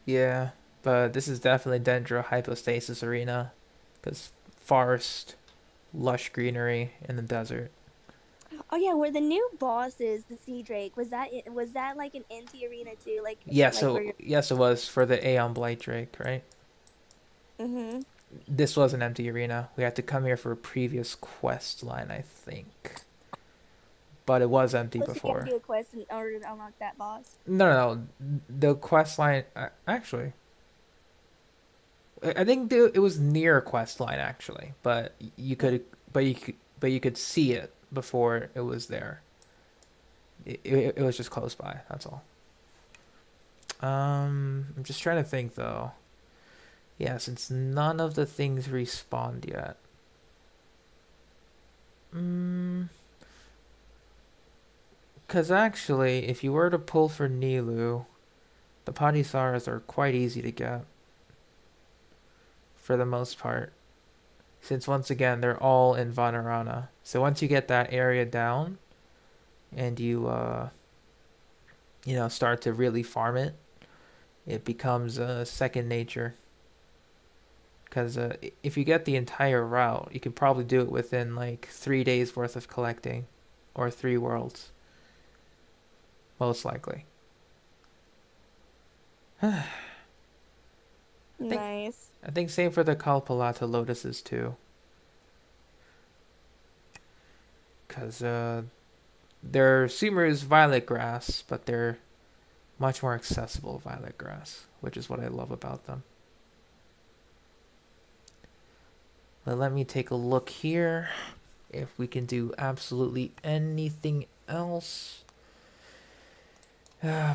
Yeah, but this is definitely Dendro hypostasis arena, because forest, lush greenery in the desert. Oh yeah, where the new boss is, the Sea Drake, was that like an NT arena too? Like Yeah, like yes, it was for the Aeon Blight Drake, right? Mm-hmm. This was an empty arena. We had to come here for a previous quest line, I think. But it was empty before. You have to do a quest in order to unlock that boss. No. The quest line, actually, I think it was near a quest line actually, but you could see it before it was there. It was just close by. That's all. I'm just trying to think though. Yeah, since none of the things respawned yet. Because actually, if you were to pull for Nilu, the Padisaras are quite easy to get. For the most part. Since once again, they're all in Vanarana. So once you get that area down, and you, start to really farm it, it becomes second nature. Because if you get the entire route, you can probably do it within like 3 days worth of collecting, or 3 worlds. Most likely. Nice. I think same for the Kalpalata lotuses too. Because they're Sumeru's violet grass, but they're much more accessible violet grass, which is what I love about them. But let me take a look here if we can do absolutely anything else.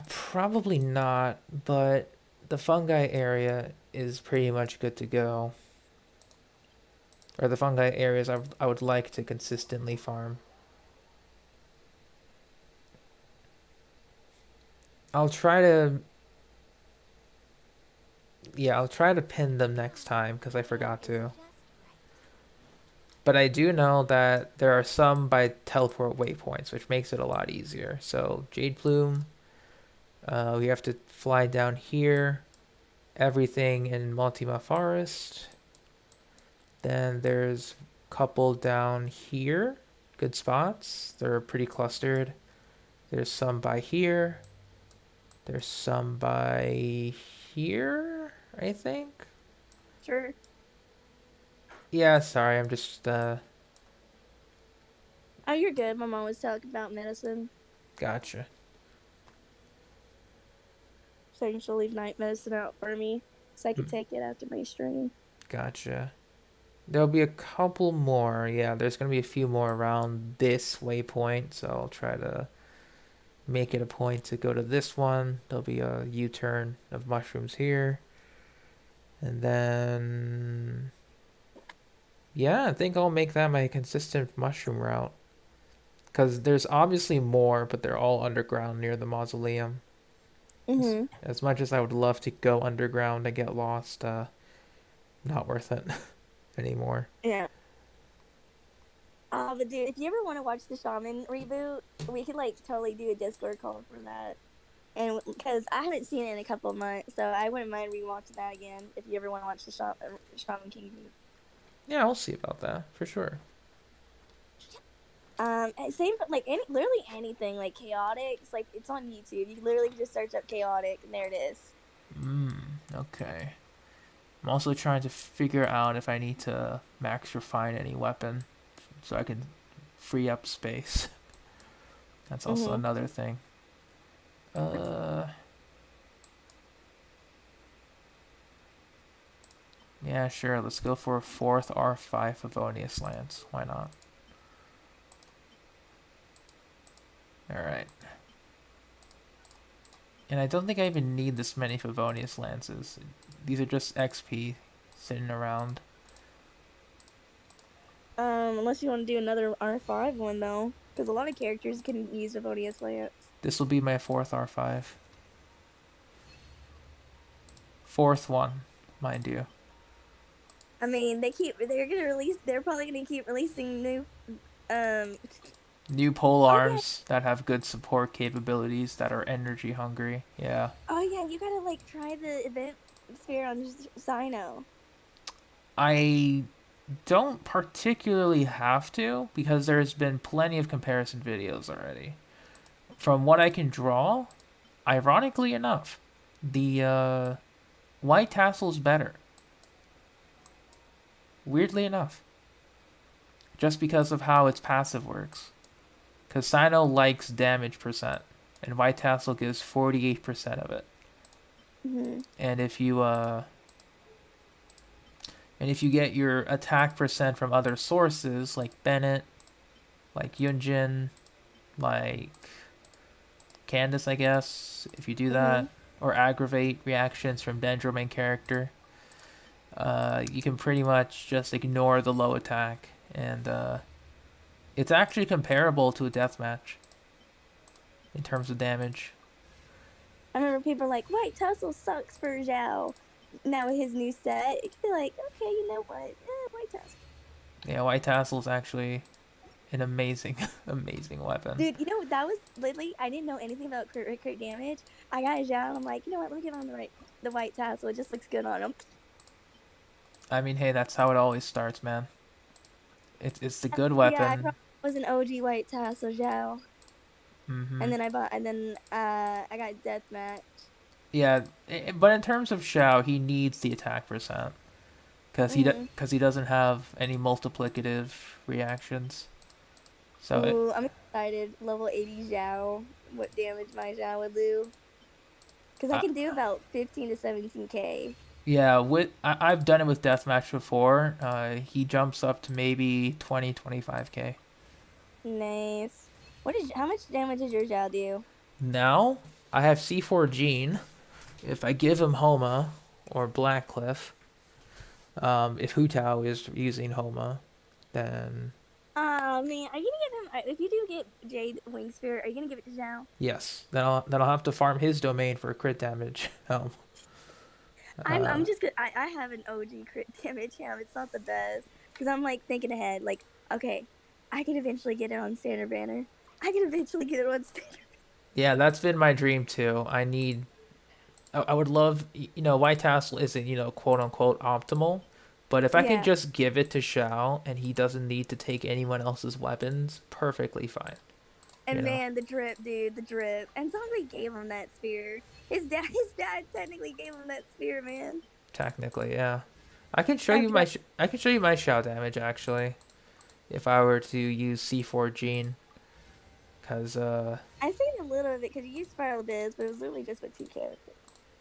Probably not, but the fungi area is pretty much good to go. Or the fungi areas I would like to consistently farm. I'll try to... Yeah, I'll try to pin them next time, because I forgot to. But I do know that there are some by teleport waypoints, which makes it a lot easier. So, Jade Plume, we have to fly down here. Everything in Multima Forest. Then there's a couple down here. Good spots. They're pretty clustered. There's some by here. There's some by here, I think. Sure. Yeah, sorry, I'm just, Oh, you're good. My mom was talking about medicine. gotcha. Saying she'll leave night medicine out for me so I could take it after my stream. Gotcha. There'll be a couple more. Yeah, there's going to be a few more around this waypoint, so I'll try to make it a point to go to this one. There'll be a U-turn of mushrooms here. And then... Yeah, I think I'll make that my consistent mushroom route. Because there's obviously more, but they're all underground near the mausoleum. Mm-hmm. As much as I would love to go underground and get lost, not worth it anymore. Yeah. But dude, if you ever want to watch the Shaman reboot, we could like totally do a Discord call for that. And because I haven't seen it in a couple of months, so I wouldn't mind rewatching that again. If you ever want to watch the Shaman King reboot. Yeah, we'll see about that for sure. Same, but like literally anything like chaotic. It's like it's on YouTube. You literally just search up chaotic, and there it is. Okay. I'm also trying to figure out if I need to max refine any weapon so I can free up space. That's also another thing. Yeah, sure. Let's go for a 4th R5 Favonius Lance. Why not? Alright. And I don't think I even need this many Favonius Lances. These are just XP sitting around. Unless you want to do another R5 one though, because a lot of characters can use Favonius Lance. This will be my 4th R5. 4th one, mind you. I mean, they're probably gonna keep releasing new, New pole arms that have good support capabilities that are energy hungry. Yeah. Oh yeah, you gotta like try the event sphere on Cyno. I don't particularly have to because there's been plenty of comparison videos already. From what I can draw, ironically enough, the white tassel's better. Weirdly enough. Just because of how its passive works. Because Cyno likes damage percent, and white tassel gives 48% of it. And if you get your attack percent from other sources like Bennett, like Yunjin, like Candace, I guess, if you do that, or aggravate reactions from Dendro main character, you can pretty much just ignore the low attack, and it's actually comparable to a deathmatch in terms of damage. I remember people like, White Tussle sucks for Zhao. Now with his new set, it could be like, okay, you know what? White Tussle. Yeah, White Tassel is actually an amazing, amazing weapon. Dude, you know, that was literally, I didn't know anything about crit damage. I got a Zhao, and I'm like, you know what, let me get on the White Tassel. It just looks good on him. I mean, hey, that's how it always starts, man. It's the good weapon. Yeah, I probably was an OG White Tassel Zhao. And then I got Deathmatch. Yeah, but in terms of Xiao, he needs the attack percent. Because he doesn't have any multiplicative reactions. So Ooh, I'm excited. Level 80 Zhao. What damage my Zhao would do. Because I can do about 15 to 17k. Yeah, I've done it with Deathmatch before. He jumps up to maybe 20, 25k. Nice. How much damage does your Zhao do? Now, I have C4 Gene, If I give him Homa or Blackcliff, if Hu Tao is using Homa, then Oh man, are you gonna give him? If you do get Jade Wing Spear, are you gonna give it to Zhao? yes, then I'll have to farm his domain for crit damage. I'm just good. I have an OG crit damage him. It's not the best because I'm like thinking ahead. Like, okay, I could eventually get it on standard banner. I could eventually get it on standard. Yeah, that's been my dream too. I would love, White Tassel isn't, quote unquote optimal, but if I can Yeah, just give it to Shao and he doesn't need to take anyone else's weapons, perfectly fine. You and know, man, the drip, dude, the drip. And somebody gave him that spear. His dad technically gave him that spear, man. technically, yeah. I can show you After my that, sh- I can show you my Shao damage actually, if I were to use C4 Gene, cause I seen a little of it because you used Spiral Biz, but it was literally just with two characters.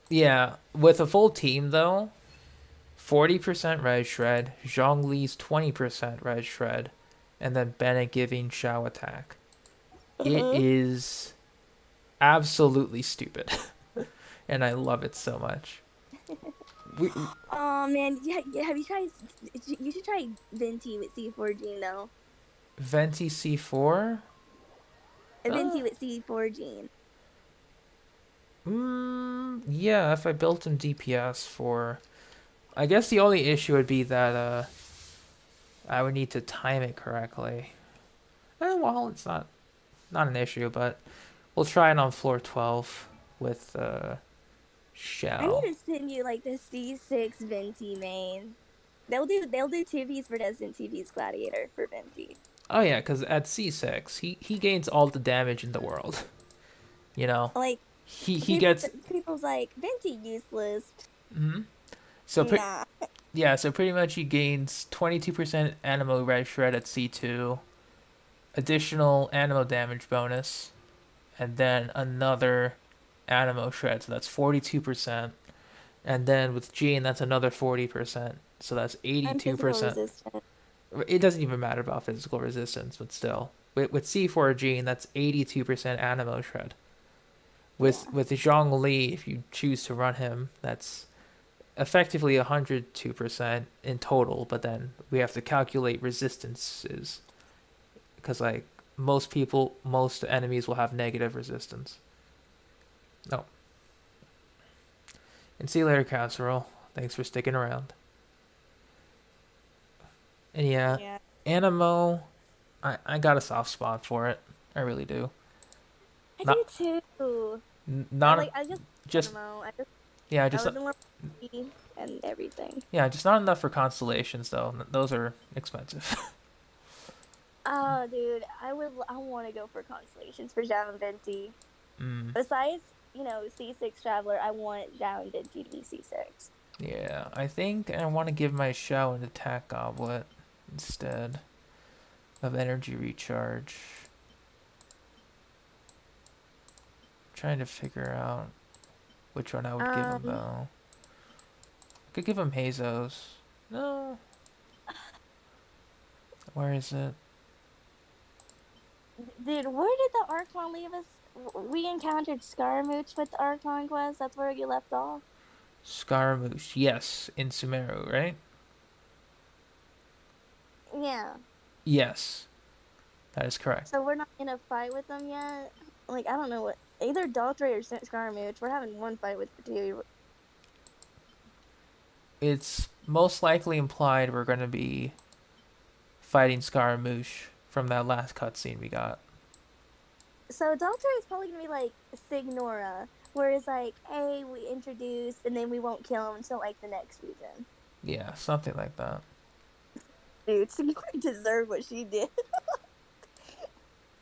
yeah, with a full team though, 40% Red Shred, Zhongli's 20% Red Shred, and then Bennett giving Shao attack. It Uh-huh. is absolutely stupid, and I love it so much. We, Oh man, yeah, yeah. Have you tried? You should try Venti with C4 Gene though. Venti C4. Venti with C4 Gene. Yeah, if I built in DPS for, I guess the only issue would be that I would need to time it correctly. Well, it's not an issue, but we'll try it on floor 12 with I Shell. need to send you like the C6 Venti main. They'll do 2Vs for Destined 2Vs Gladiator for Venti. Oh yeah, because at C6 he gains all the damage in the world. You know, Like he gets. people's like Venti useless. Mhm. So Nah. yeah, so pretty much he gains 22% Animo Red Shred at C2, additional Animo damage bonus, and then another Animo Shred, so that's 42%. And then with Gene, that's another 40%, so that's I'm physical 82%. resistant. It doesn't even matter about physical resistance, but still. With C4 Gene, that's 82% Animo Shred. Yeah. With Zhong Li, if you choose to run him, that's effectively 102% in total, but then we have to calculate resistances because like most enemies will have negative resistance. No. And see you later, Casserole. Thanks for sticking around. And yeah, Yeah. Animo, I got a soft spot for it. I really do. I Not do too. not I just just Animo. yeah, I was in love with E and everything. just not enough for constellations though. Those are expensive. Oh, dude, I want to go for constellations for Zhao and Venti. Mm, Besides, C6 Traveler, I want Zhao and Venti to be C6. yeah, I think I want to give my Shao an attack goblet instead of energy recharge. Trying to figure out which one I would give him though. I could give him Hazos. No. Where is it? Dude, where did the Archon leave us? We encountered Scaramouche with the Archon quest. That's where you left off. Scaramouche. Yes, in Sumeru, right? Yeah. Yes, that is correct. So we're not in a fight with them yet. Like I don't know what. Either Daltrey or Scaramouche. We're having one fight with the two. It's most likely implied we're going to be fighting Scaramouche from that last cutscene we got. So Daltrey is probably gonna be like Signora, whereas like, hey, we introduce and then we won't kill him until like the next region. Yeah, something like that. Dude, Signora deserved what she did.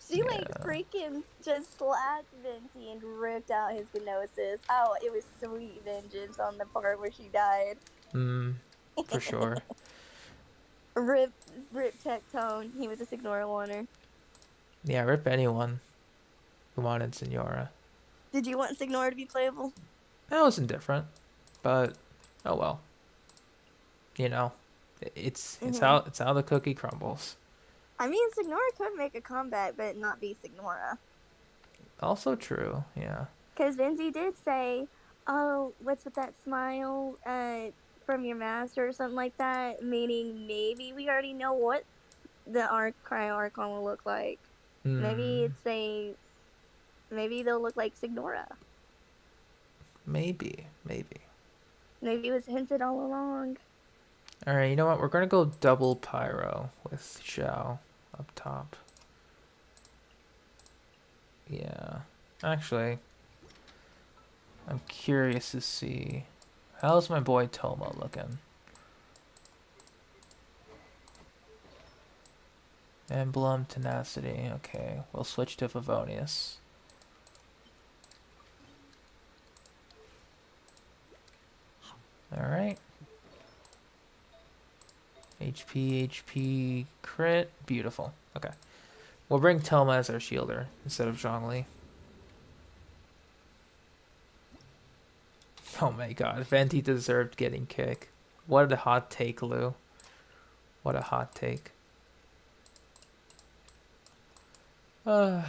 She like Yeah. freaking just slapped Venti and ripped out his Gnosis. Oh, it was sweet vengeance on the part where she died. For sure. Rip Tectone. He was a Signora wanter. Yeah, rip anyone who wanted Senora. Did you want Signora to be playable? That was indifferent, but oh well. It's how the cookie crumbles. I mean, Signora could make a comeback, but not be Signora. Also true, yeah. Because Venti did say, oh, what's with that smile? From your master or something like that. Meaning maybe we already know what the Cryo Archon will look like. Maybe Hmm. it's a. Maybe they'll look like Signora. Maybe. Maybe. Maybe it was hinted all along. All right. You know what? We're gonna go double pyro with Xiao up top. Yeah. Actually, I'm curious to see. How's my boy Toma looking? Emblem, tenacity. Okay, we'll switch to Favonius. Alright. HP, crit. Beautiful. Okay. We'll bring Toma as our shielder instead of Zhongli. Oh my god, Venti deserved getting kicked. What a hot take, Lou. What a hot take. Oh,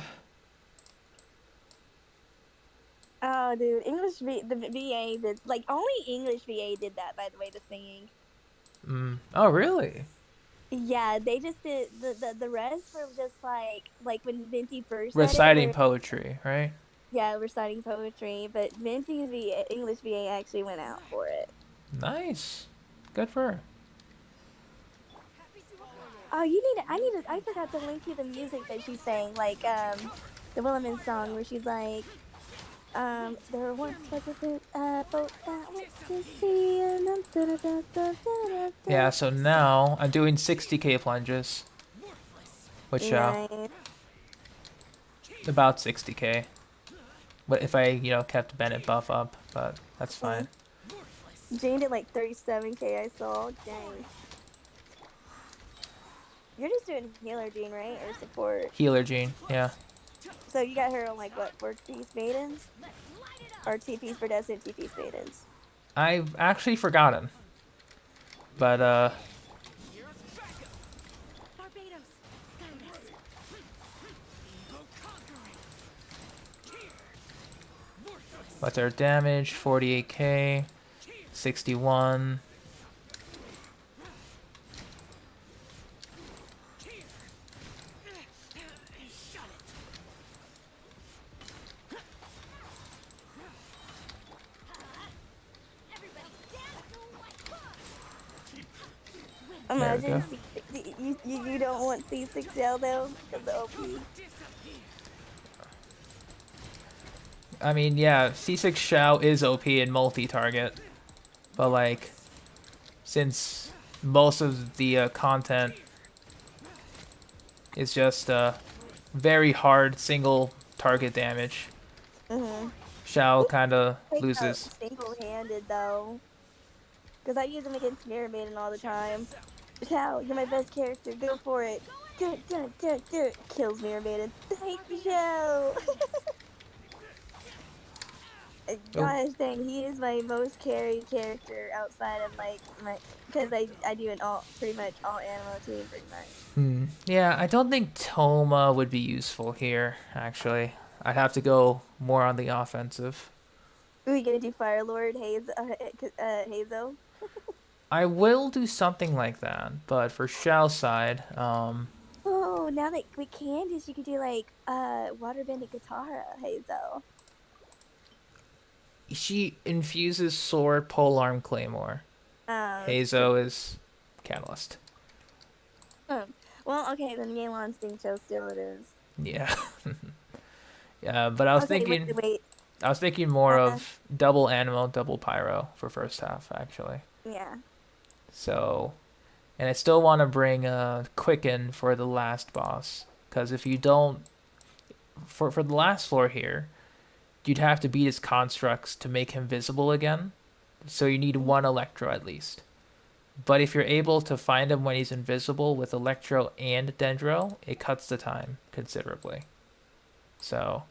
dude, the VA did like only English VA did that. By the way, the singing. Oh, really? Yeah, they just did the rest were just like when Venti first said it, Reciting where poetry, right? yeah, reciting poetry, but Venti's English VA actually went out for it. Nice. Good for her. Oh, I forgot to link you the music that she sang, like the Williman song where she's like, there once was a boat that went to sea and Yeah, so now I'm doing 60k plunges. Which, nice. about 60k. But if I, kept Bennett buff up, but that's fine. Jane did like 37k. I saw. Dang. You're just doing healer, Jane, right, or support? Healer Gene, yeah. So you got her on like what, 4-piece maidens, or 2-piece for Descent, 2-piece maidens? I've actually forgotten. But, what's our damage? 48k. 61. There we go. You don't want C6L though, because the OP. I mean, yeah, C6 Shao is OP in multi-target. But, like, since most of the content is just very hard single target damage, Shao kind of loses. Single-handed though, because I use him against Mirror Maiden all the time. Shao, you're my best character. Go for it. Do it. Kills Mirror Maiden. Thank you, Shao. Gosh dang, he is my most carried character outside of like my, because I do an pretty much all animal team pretty much. Yeah, I don't think Toma would be useful here, actually. I'd have to go more on the offensive. Are we gonna do Fire Lord Hazo? I will do something like that, but for Shao's side, Oh, now that we can do, you could do like Waterbending Katara Hazo. she infuses sword, polearm, claymore. Hazo is catalyst. Well, okay, then Yelan's Sting still it is. Yeah. Yeah, but I was Okay, thinking wait. I was thinking more of double animal, double pyro for first half, actually. Yeah. So, and I still want to bring Quicken for the last boss, because if you don't, for the last floor here, you'd have to beat his constructs to make him visible again. So you need one Electro at least. But if you're able to find him when he's invisible with Electro and Dendro, it cuts the time considerably. So,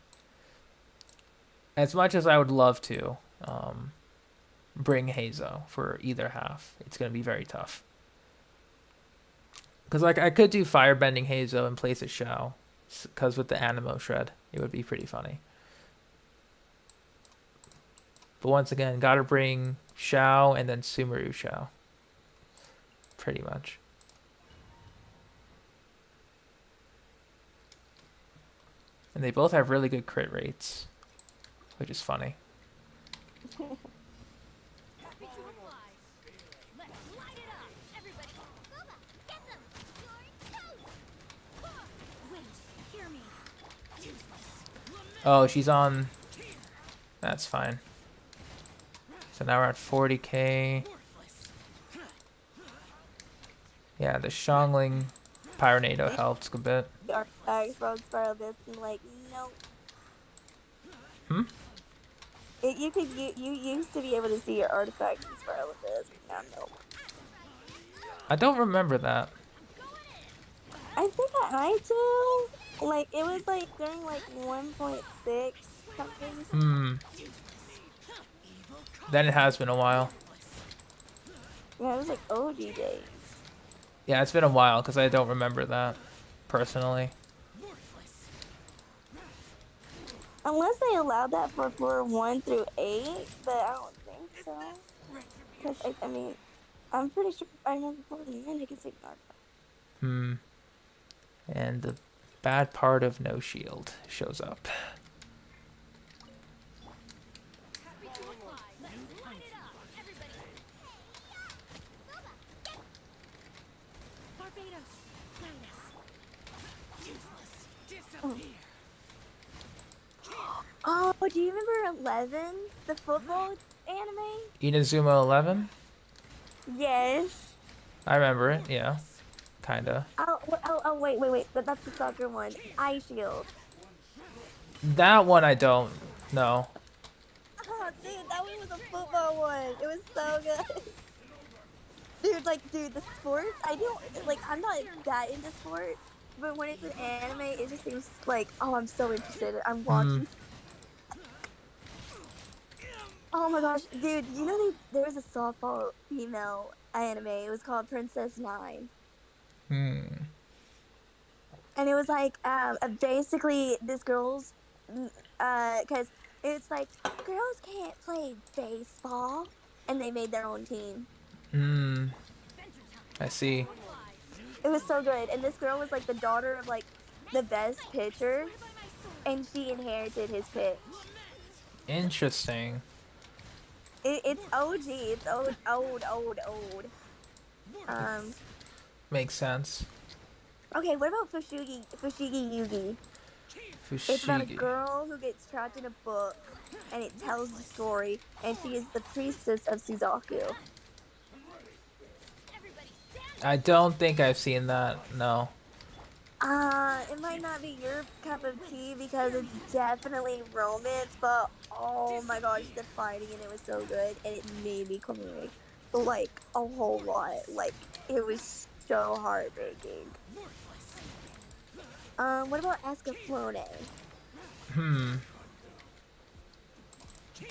as much as I would love to bring Hazo for either half, it's going to be very tough. Because like I could do Firebending Hazo in place of Shao, because with the Animo Shred, it would be pretty funny. But once again, gotta bring Xiao and then Sumeru Xiao. Pretty much. And they both have really good crit rates, which is funny. Happy to oblige. Let's light it up, everybody. Booba, get them. You're toast. Wait, hear me. Useless. Oh, she's on. That's fine. So now we're at 40k. Yeah, the Xiangling Pyronado helps a bit. The artifacts from Spiral Disc and like, nope. Hmm? You used to be able to see your artifacts in Spiral Disc. Now no. I don't remember that. I think I do. Like it was like during like 1.6 something. Hmm. Then it has been a while. Yeah, it was like OG days. Yeah, it's been a while because I don't remember that personally. Unless they allowed that for floor 1 through 8, but I don't think so. Because I mean, I'm pretty sure I remember floor 9 they can say artifact. Hmm. And the bad part of no shield shows up. Happy to oblige. Let's light it up, everybody. Barbados, guide us. Useless. Disappear. Oh, do you remember 11, the football anime? Inazuma 11? Yes. I remember it, yeah. Kinda. Oh, wait. That's the soccer one. Eye Shield. That one I don't know. Oh, dude, that one was a football one. It was so good. Dude, the sports, I'm not that into sports, but when it's an anime, it just seems like, oh, I'm so interested. I'm watching. Oh my gosh, dude, you know there was a softball female anime. It was called Princess Nine. Hmm. And it was like, basically this girl's, cause it's like, girls can't play baseball, and they made their own team. Hmm. I see. It was so good, and this girl was like the daughter of like the best pitcher, and she inherited his pitch. Interesting. It's OG, it's old. Makes sense. Okay, what about Fushigi Yugi? It's about a Fushigi. girl who gets trapped in a book, and it tells the story, and she is the priestess of Suzaku. I don't think I've seen that, no. It might not be your cup of tea because it's definitely romance, but oh my gosh, the fighting in it was so good, and it made me cry, like, a whole lot. Like, it was so heartbreaking. What about Escaflowne?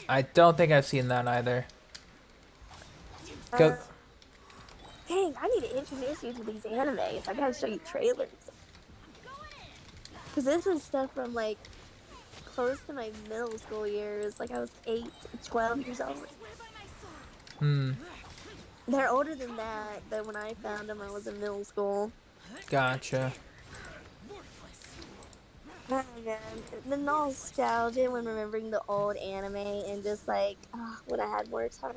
I don't think I've seen that either. Go. Dang, I need to introduce you to these animes. I gotta show you trailers. Because this was stuff from, like, close to my middle school years. Like, I was 8, 12 years old. They're older than that, but when I found them, I was in middle school. Gotcha. Oh, man. The nostalgia when remembering the old anime and just, like, when I had more time.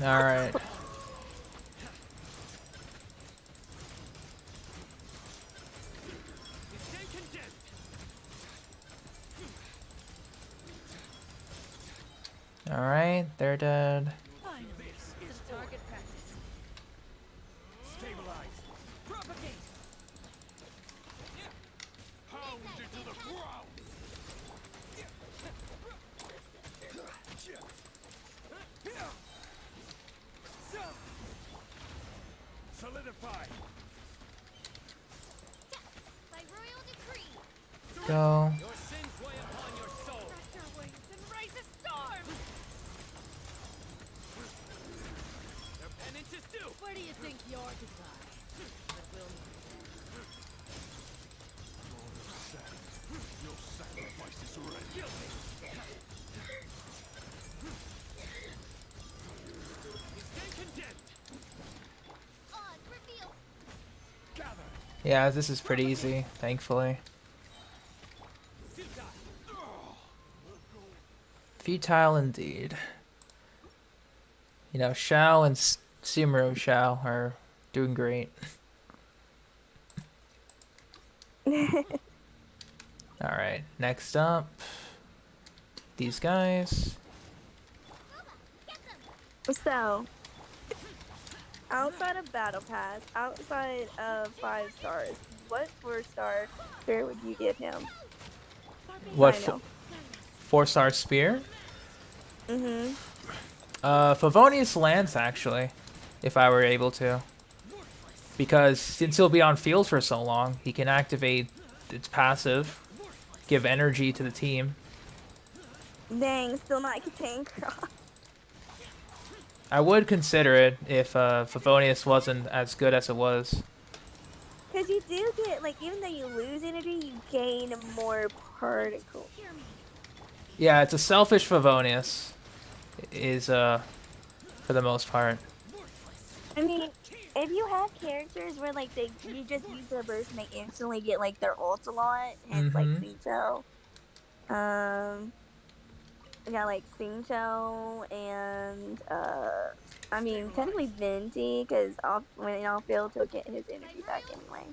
Alright. Alright, they're dead. Target practice. Stabilize. Propagate. Pound into the ground. Solidify. By royal decree. Go. Your sins weigh upon your soul. Stretch your wings and raise a storm. Their penance is due. Where do you think you're goodbye? Your sacrifice is ready. Guilty. You stand condemned. Gather. Yeah, this is pretty easy, thankfully. Futile indeed. You know, Xiao and Sumeru Xiao are doing great. Alright, next up, these guys. So, outside of Battle Pass, outside of 5 stars, what 4-star spear would you give him? What, Cyno. 4-star spear? Mm-hmm. Favonius Lance, actually, if I were able to. Because since he'll be on field for so long, he can activate its passive, give energy to the team. Dang, still not contain cross. I would consider it if Favonius wasn't as good as it was. Because you do get, like, even though you lose energy, you gain more particles. Yeah, it's a selfish Favonius, is for the most part. I mean, if you have characters where, like, you just use their burst and they instantly get, like, their ult a lot, hence, like, Cyno. We got, like, Cyno and, I mean, technically Venti, because when y'all fail, he'll get his energy back anyway.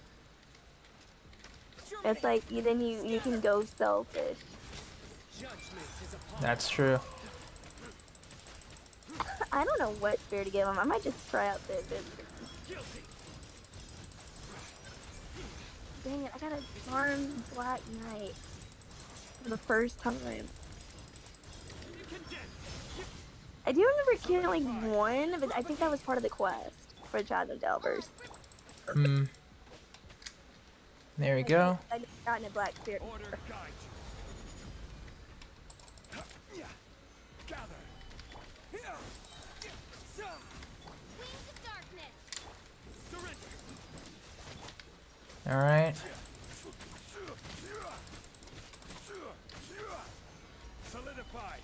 It's like, then you can go selfish. That's true. I don't know what spear to give him. I might just try out the Dang it, I got a darn Black Knight for the first time. I do remember killing one, but I think that was part of the quest for Shadow Delvers. Hmm. There we go. I just got in a black spear. Order guide you. Gather. Surrender. Alright. Solidify.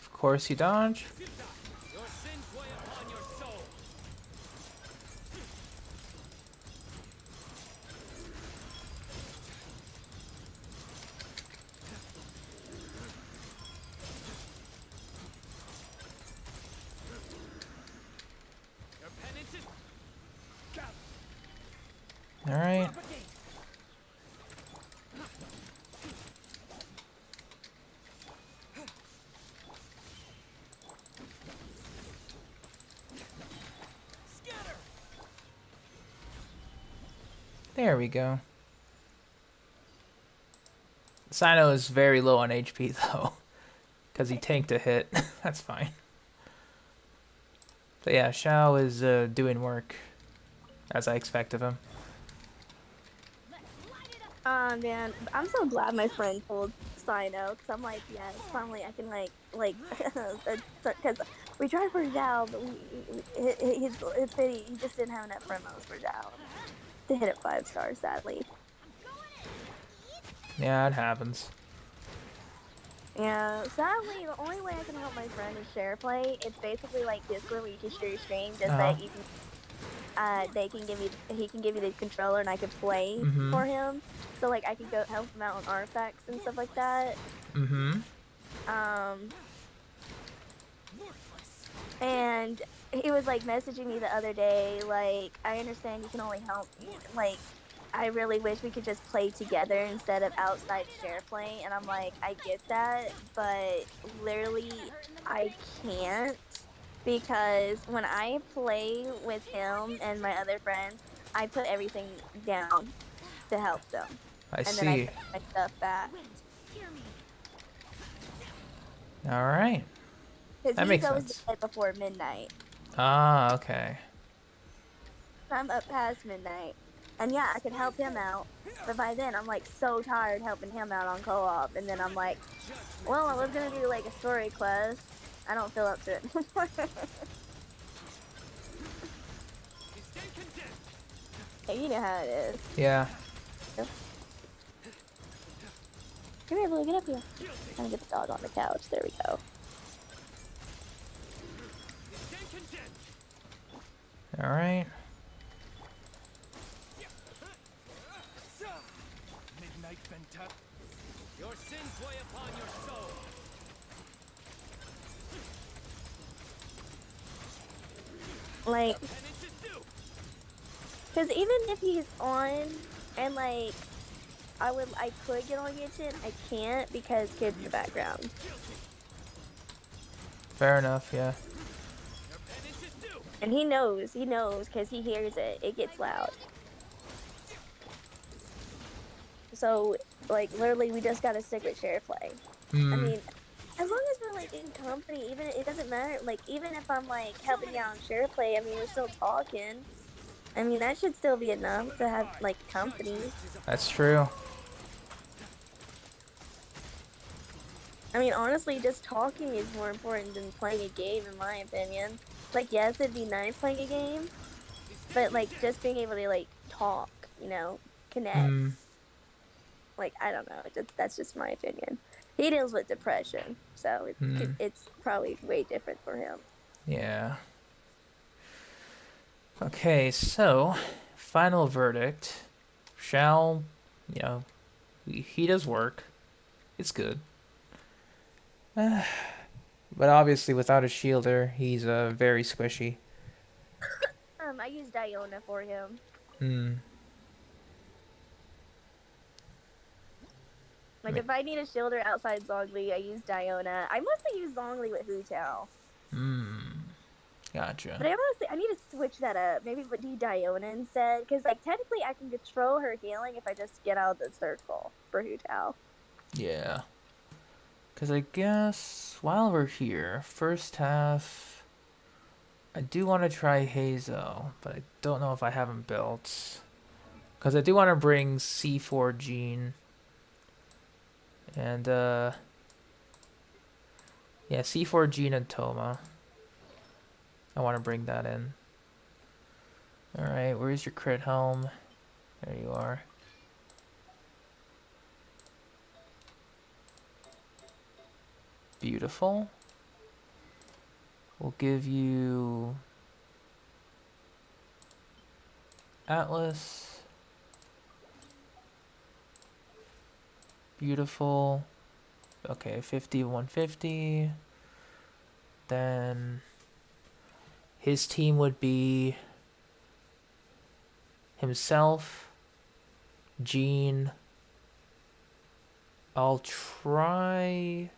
Of course you dodge. Your sins weigh upon your soul. Your penance is Alright. propagate. Scatter. There we go. Cyno is very low on HP though, because he tanked a hit. That's fine. But yeah, Xiao is doing work, as I expect of him. Man, I'm so glad my friend told Cyno, because I'm like, yes, finally I can, because we tried for Zhao, but he just didn't have enough promos for Zhao to hit it 5 stars, sadly. Yeah, it happens. Yeah, sadly, the only way I can help my friend is share play. It's basically like Discord where you can share your stream, just that you can, he can give you the controller and I can play for him. So like I can go help him out on artifacts and stuff like that. And he was like messaging me the other day, like, I understand you can only help me, like, I really wish we could just play together instead of outside share play. And I'm like, I get that, but literally I can't, because when I play with him and my other friends, I put everything down to help them. I see. Then I get my stuff back. Alright. Because That he makes goes sense. to bed before midnight. Ah, okay. I'm up past midnight. And yeah, I can help him out. But by then, I'm like so tired helping him out on co-op. And then I'm like, well, I was going to do like a story quest. I don't feel up to it. You know how it is. Yeah. Come here, Blue, get up here. Trying to get the dog on the couch. There we go. All right. Midnight Fantastic. Your sins weigh upon your soul. Like, because even if he's on and like I could get on Genshin, I can't because kids in the background. Fair enough. Yeah. And he knows because he hears it. It gets loud. So, like, literally, we just gotta stick with share play. I mean, as long as we're, like, in company, even, it doesn't matter, like, even if I'm, like, helping out on share play, I mean, we're still talking. I mean, that should still be enough to have, like, company. That's true. I mean, honestly, just talking is more important than playing a game, in my opinion. Like, yes, it'd be nice playing a game, but, like, just being able to, like, talk, you know, connect. Like, I don't know, that's just my opinion. He deals with depression, so it's probably way different for him. Yeah. Okay, so final verdict. Shall, you know, he does work. It's good. But obviously, without a shielder, he's very squishy. I use Diona for him. Like, if I need a shielder outside Zhongli, I use Diona. I mostly use Zhongli with Hu Tao. Gotcha. But I need to switch that up. Maybe do Diona instead. Because, like, technically I can control her healing if I just get out of the circle for Hu Tao. Yeah. Because I guess while we're here, first half, I do want to try Hazo, but I don't know if I have him built. Because I do want to bring C4 Gene. And, yeah, C4 Gene and Toma. I want to bring that in. Alright, where's your crit helm? There you are. Beautiful. We'll give you Atlas. Beautiful. Okay, 50, 150. Then his team would be himself, Gene. I'll try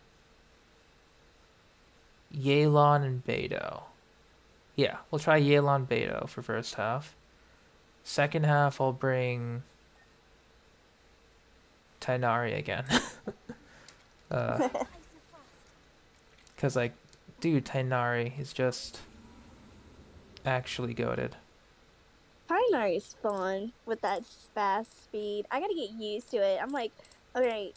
Yelan and Beidou. Yeah, we'll try Yelan Beidou for first half. Second half, I'll bring Tainari again. Because, like, dude, Tainari is just actually goated. Tainari is fun with that fast speed. I gotta get used to it. I'm like, okay,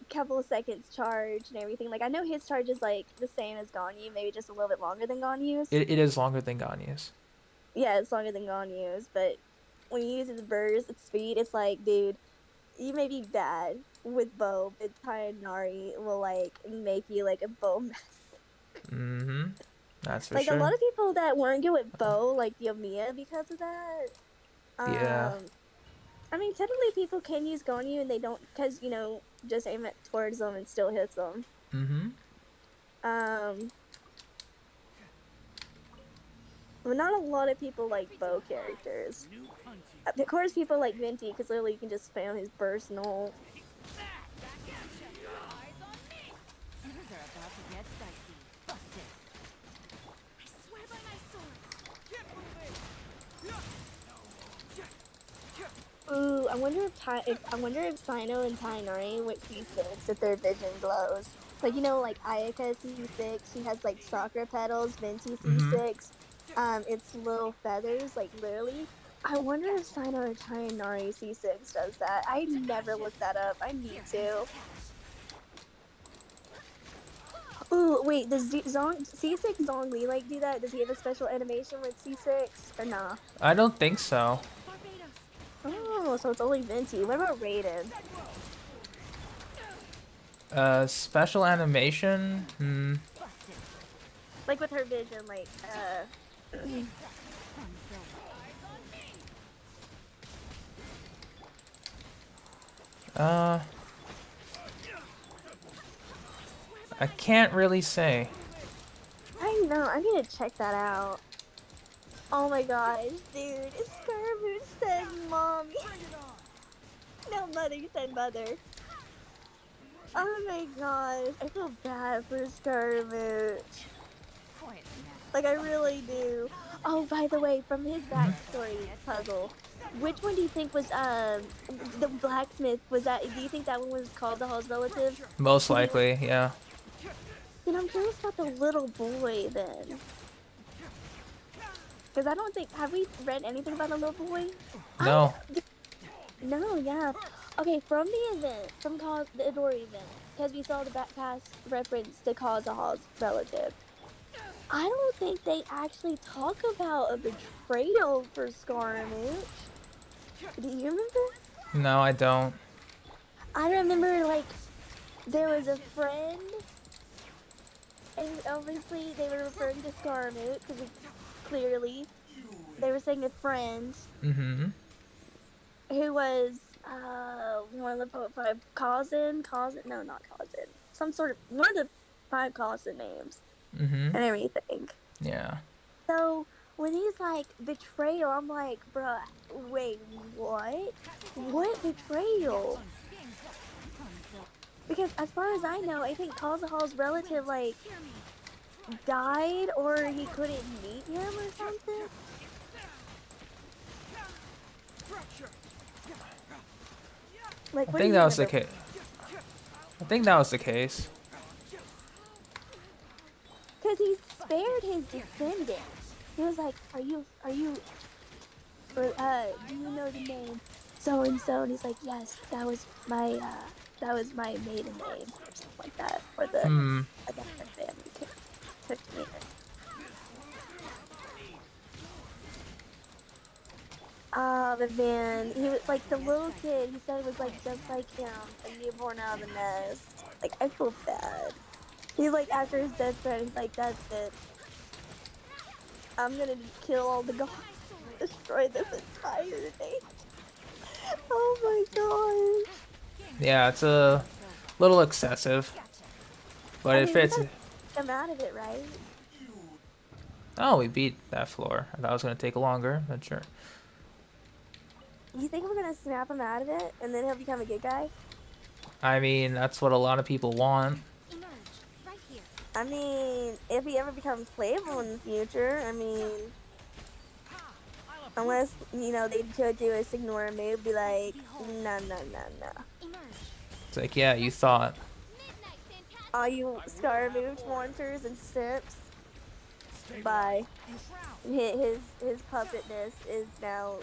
couple of seconds charge and everything. Like, I know his charge is, like, the same as Ganyu, maybe just a little bit longer than Ganyu's. It is longer than Ganyu's. Yeah, it's longer than Ganyu's, but when you use his burst, its speed, it's like, dude, you may be bad with bow, but Tainari will, like, make you, like, a bow mess. That's for like, sure. a lot of people that weren't good with bow, like Yomiya, because of that. Yeah. I mean, technically people can use Ganyu and they don't, because, you know, just aim it towards them and still hits them. But not a lot of people like bow characters. Of course, people like Venti, because literally you can just spam his burst and all. Ooh, I wonder if Cyno and Tainari with C6 if their vision glows. Like, you know, like Ayaka C6, she has like chakra petals, Venti C6. It's little feathers, like literally. I wonder if Cyno or Tainari C6 does that. I never looked that up. I need to. Ooh, wait, does C6 Zhongli do that? Does he have a special animation with C6 or nah? I don't think so. Oh, so it's only Venti. What about Raiden? Special animation? Hmm. Like with her vision, like, Uh, I can't really say. I know, I need to check that out. Oh my gosh, dude, Scaramouche said mommy. No, mother, you said mother. Oh my gosh, I feel bad for Scaramouche. Like, I really do. Oh, by the way, from his backstory puzzle, which one do you think was, the blacksmith, was that, do you think that one was called the Hall's relative? Most likely, yeah. Then I'm curious about the little boy, then. Because I don't think, have we read anything about the little boy? No. No, yeah. Okay, from the event, from the Idori event, because we saw the back pass reference to Kazuha's relative. I don't think they actually talk about a betrayal for Scaramouche. Do you remember? No, I don't. I remember, like, there was a friend, and obviously they were referring to Scaramouche, because clearly they were saying a friend Mm-hmm. who was, one of the five cousin, no, not cousin, some sort of, one of the five cousin names, Mm-hmm. and everything. Yeah. So, when he's like, betrayal, I'm like, bruh, wait, what? What betrayal? Because as far as I know, I think Kazuha's relative, like, died or he couldn't meet him or something. Like, I what think do that you was the remember? case. I think that was the case. Because he spared his descendants. He was like, are you, or, do you know the name so and so? And he's like, yes, that was my maiden name, or something like that. Or the, Hmm. I guess my family took me. But man, he was like the little kid. He said it was like just like him, a newborn out of the nest. Like, I feel bad. He's like, after his death threat, he's like, that's it. I'm gonna kill all the gods, destroy this entire thing. Oh my gosh. Yeah, it's a little excessive. But I it mean, we fits. gotta come out of it, right? Oh, we beat that floor. I thought it was gonna take longer, but sure. You think we're gonna snap him out of it, and then he'll become a good guy? I mean, that's what a lot of people want. I mean, if he ever becomes playable in the future, I mean, unless, you know, they could do a ignore move, be like, no, no, no, no. It's like, yeah, you thought. All you Scaramouche wanters and simps, bye. His puppetness is now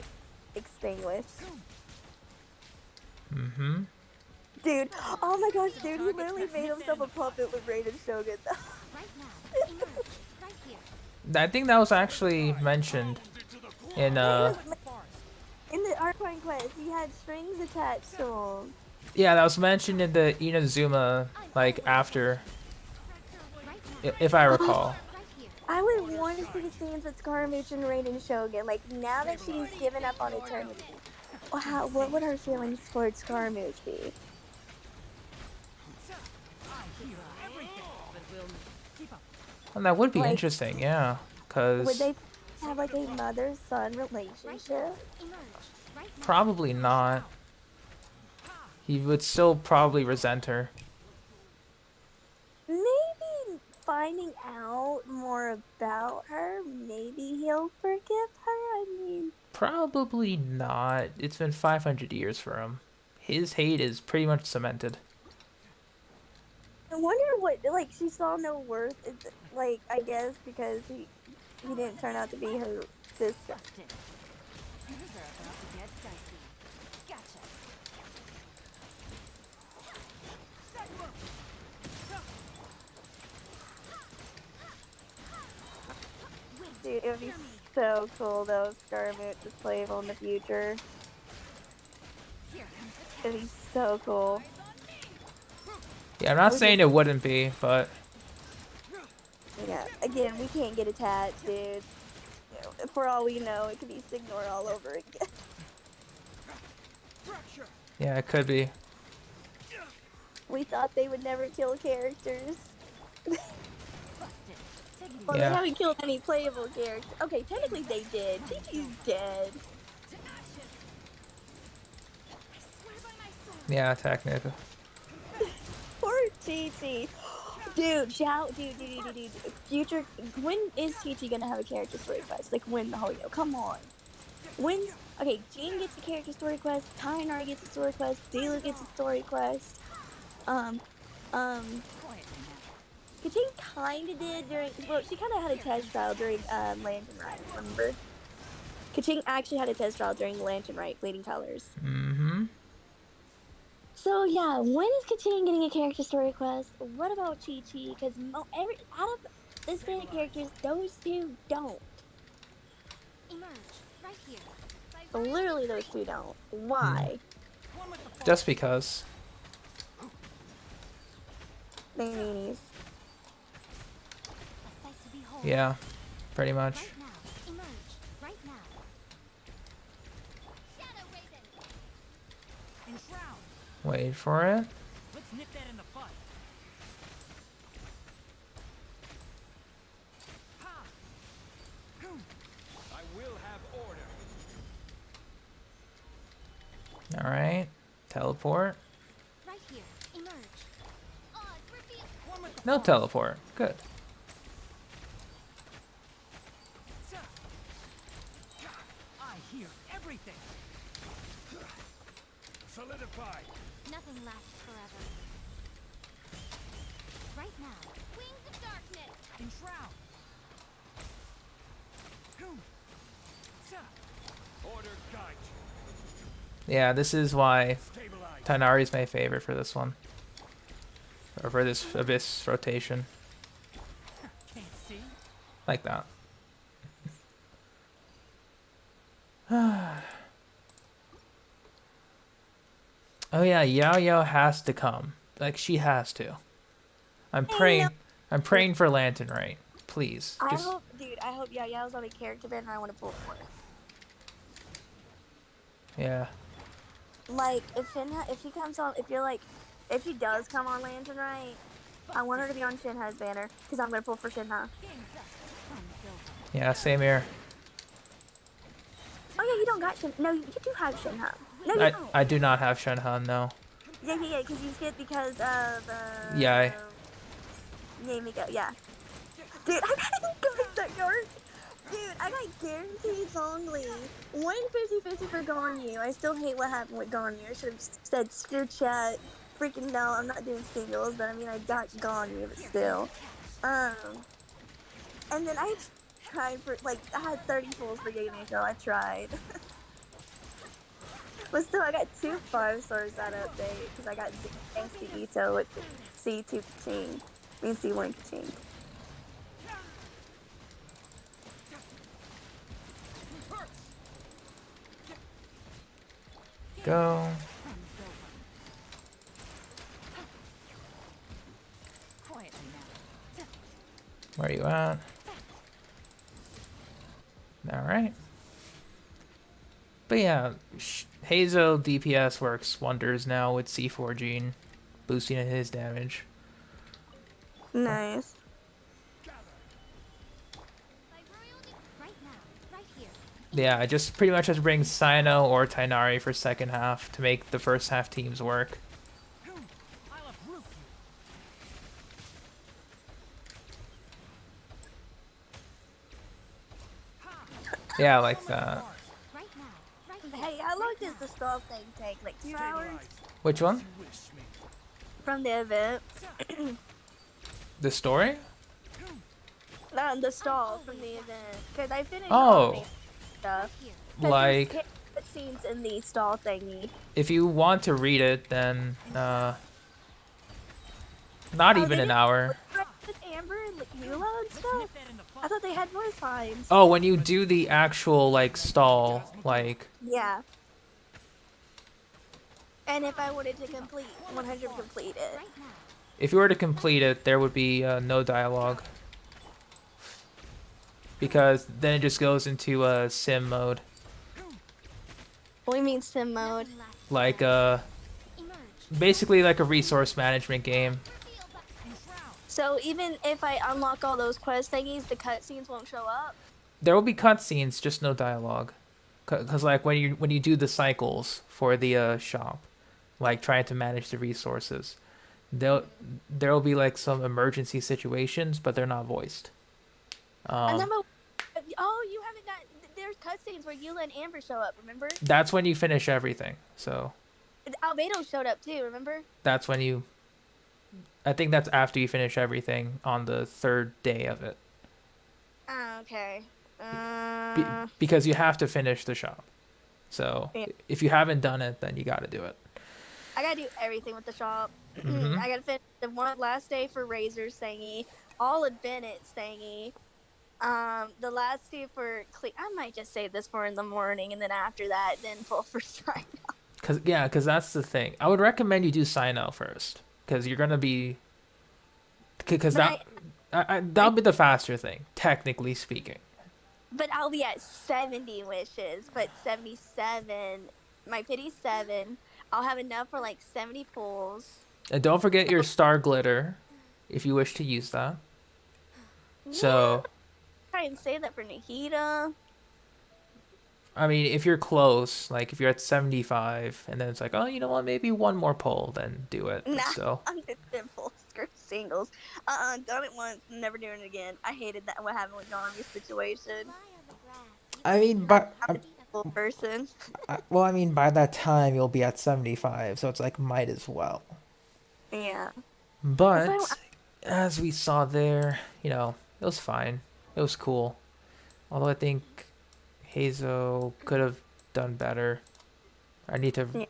extinguished. Mm-hmm. Dude, oh my gosh, dude, he literally made himself a puppet with Raiden Shogun. I think that was actually mentioned in In the Arcane quest, he had strings attached to him. yeah, that was mentioned in the Inazuma, like, after, if I recall. I would want to see scenes with Scaramouche and Raiden Shogun. Like, now that she's given up on eternity, what would her feelings towards Scaramouche be? And that would be Like, interesting, yeah. would Because they have like a mother-son relationship? probably not. He would still probably resent her. Maybe finding out more about her, maybe he'll forgive her. I mean, Probably not. It's been 500 years for him. His hate is pretty much cemented. I wonder what, like, she saw no worth, like, I guess because he didn't turn out to be her sister. Dude, it would be so cool though if Scaramouche is playable in the future. It'd be so cool. Yeah, I'm not saying it wouldn't be, but Yeah. Again, we can't get attached, dude. You know, for all we know, it could be Signor all over again. yeah, it could be. We thought they would never kill characters. Well, they Yeah. haven't killed any playable characters. Okay, technically they did. Chi-Chi's dead. Yeah, technically. Poor Chi-Chi. Dude, dude. Future, when is Chi-Chi gonna have a character story quest? Like, when the whole, come on. When, okay, Jean gets a character story quest, Kainar gets a story quest, Dela gets a story quest. Kaching kinda did during, well, she kinda had a test trial during, Lantern Rite, remember? Kaching actually had a test trial during Lantern Rite, Fleeting Colors. Mm-hmm. So yeah, when is Kaching getting a character story quest? What about Chi-Chi? Because out of this band of characters, those two don't. Emerge right here. Literally, those two don't. Why? Just because. They meanies. A sight to behold. Yeah, pretty much. Right now. Emerge right now. Shadow Raven. Enshroud. Wait for it. Let's nip that in the bud. Ha! I will have order. All right. Teleport. Right here. Emerge. Oz, repeat. No teleport. Good. I hear everything. Solidify. Nothing lasts forever. Right now. Wings of darkness. Enshroud. Order guide Yeah, this is why you. Stabilize. Tainari's my favorite for this one. Or for this Abyss rotation. Can't see. Like that. Oh yeah, Yao Yao has to come. Like, she has to. I'm praying for Lantern Rite. Please. I Just, hope, dude. I hope Yao's on a character band, and I want to pull for it. yeah. Like, if she comes on, if she does come on Lantern Rite, I want her to be on Shinha's banner, because I'm gonna pull for Shinha. Yeah, same here. Oh yeah, you don't got Shin. No, you do have Shinha. No, you don't. I do not have Shenhan, no. Yeah, because you skip because of Yeah. Yeah, Miko, yeah. Dude, I got that yard. Dude, I got guaranteed Zhongli. 150-50 for Ganyu. I still hate what happened with Ganyu. I should have said screw chat. Freaking no, I'm not doing singles, but I mean I got Ganyu, but still. And then I tried for like I had 30 pulls for Miko. I tried. But still, I got 2 5-stars that update because I got thanks to Ito with C2 Kaching. I mean C1 Kaching. Go. Quietly now. Where are you at? Alright. But yeah, Hazo DPS works wonders now with C4 Gene, boosting his damage. Nice. Right now. Right here. Yeah, I just pretty much just bring Cyno or Tainari for second half to make the first half teams work. I'll uproot you. Yeah, like that. Right now. Right here. Hey, how long does the stall thing take? Like 2 hours? Which one? You wish me. From the event? The story? The stall from the event. Because I finished Oh. all the stuff. Here. Like, Scenes in the stall thingy. if you want to read it, then, not Oh, even they an didn't- hour. With Amber and Eula and stuff? Nip that in the I bud. thought they had more times. Oh, when you do the actual, like, stall, like, Yeah. And if I wanted to complete 100 complete it. Right now. If you were to complete it, there would be no dialogue. Because then it just goes into sim mode. What do you mean sim mode? Nothing lasts Like, forever. Emerge. basically like a resource management game. Reveal the So even if I unlock all those quest thingies, the cutscenes won't show up? There will be cutscenes, just no dialogue. Because like when you do the cycles for the shop, like trying to manage the resources, there'll be like some emergency situations, but they're not voiced. And then, oh, you haven't got. There's cutscenes where Eula and Amber show up. Remember? That's when you finish everything. So Albedo showed up too. Remember? that's when you. I think that's after you finish everything on the third day of it. Oh, okay. Because you have to finish the shop. So Yeah. if you haven't done it, then you got to do it. I gotta do everything with the shop. Mhm. I gotta finish the one last day for Razor's thingy, all of Bennett's thingy. The last two for I might just save this for in the morning, and then after that, then pull for Cyno. Cause that's the thing. I would recommend you do Cyno first, cause you're gonna be, cause But that'll be the faster thing, technically speaking. But I'll be at 70 wishes, but 77. My pity's 7. I'll have enough for like 70 pulls. And don't forget your star glitter, if you wish to use that. So, Try and say that for Nahida. I mean, if you're close, like if you're at 75, and then it's like, oh, you know what, maybe one more pull, then do it. But Nah, still, I'm just simple skirt singles. Done it once, never doing it again. I hated that what happened with Nami's situation. lie on the grass. You I mean, can but I'm a full person. well, I mean, by that time you'll be at 75, so it's like might as well. Yeah. But as we saw there, you know, it was fine. It was cool. Although I think Hazo could have done better. I need to. Yeah.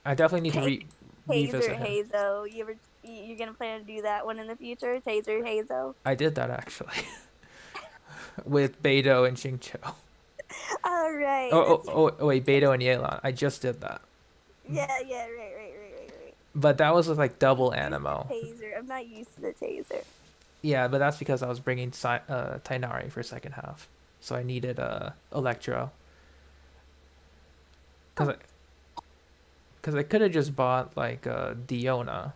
I definitely need to revisit Taser him. Hazo. You're gonna plan to do that one in the future? Taser Hazo. I did that actually with Beidou and Xingqiu. All right. Oh, wait, Beidou and Yelan. I just did that. Yeah, right. But that was with like double Animo. Taser. I'm not used to the taser. Yeah, but that's because I was bringing Tainari for second half, so I needed Electro. Cause I could have just bought like Diona,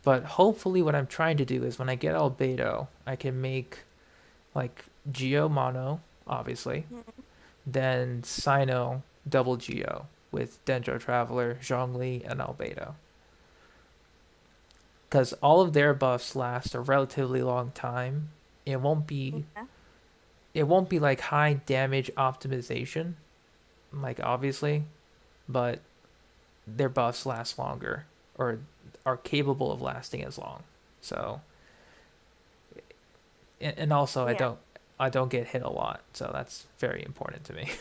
but hopefully what I'm trying to do is when I get Albedo, I can make like Geo Mono, obviously, then Cyno double Geo with Dendro Traveler, Zhongli, and Albedo. Because all of their buffs last a relatively long time. It won't be like high damage optimization, like obviously, but their buffs last longer or are capable of lasting as long. So, and also I don't get hit a lot, so that's very important to me.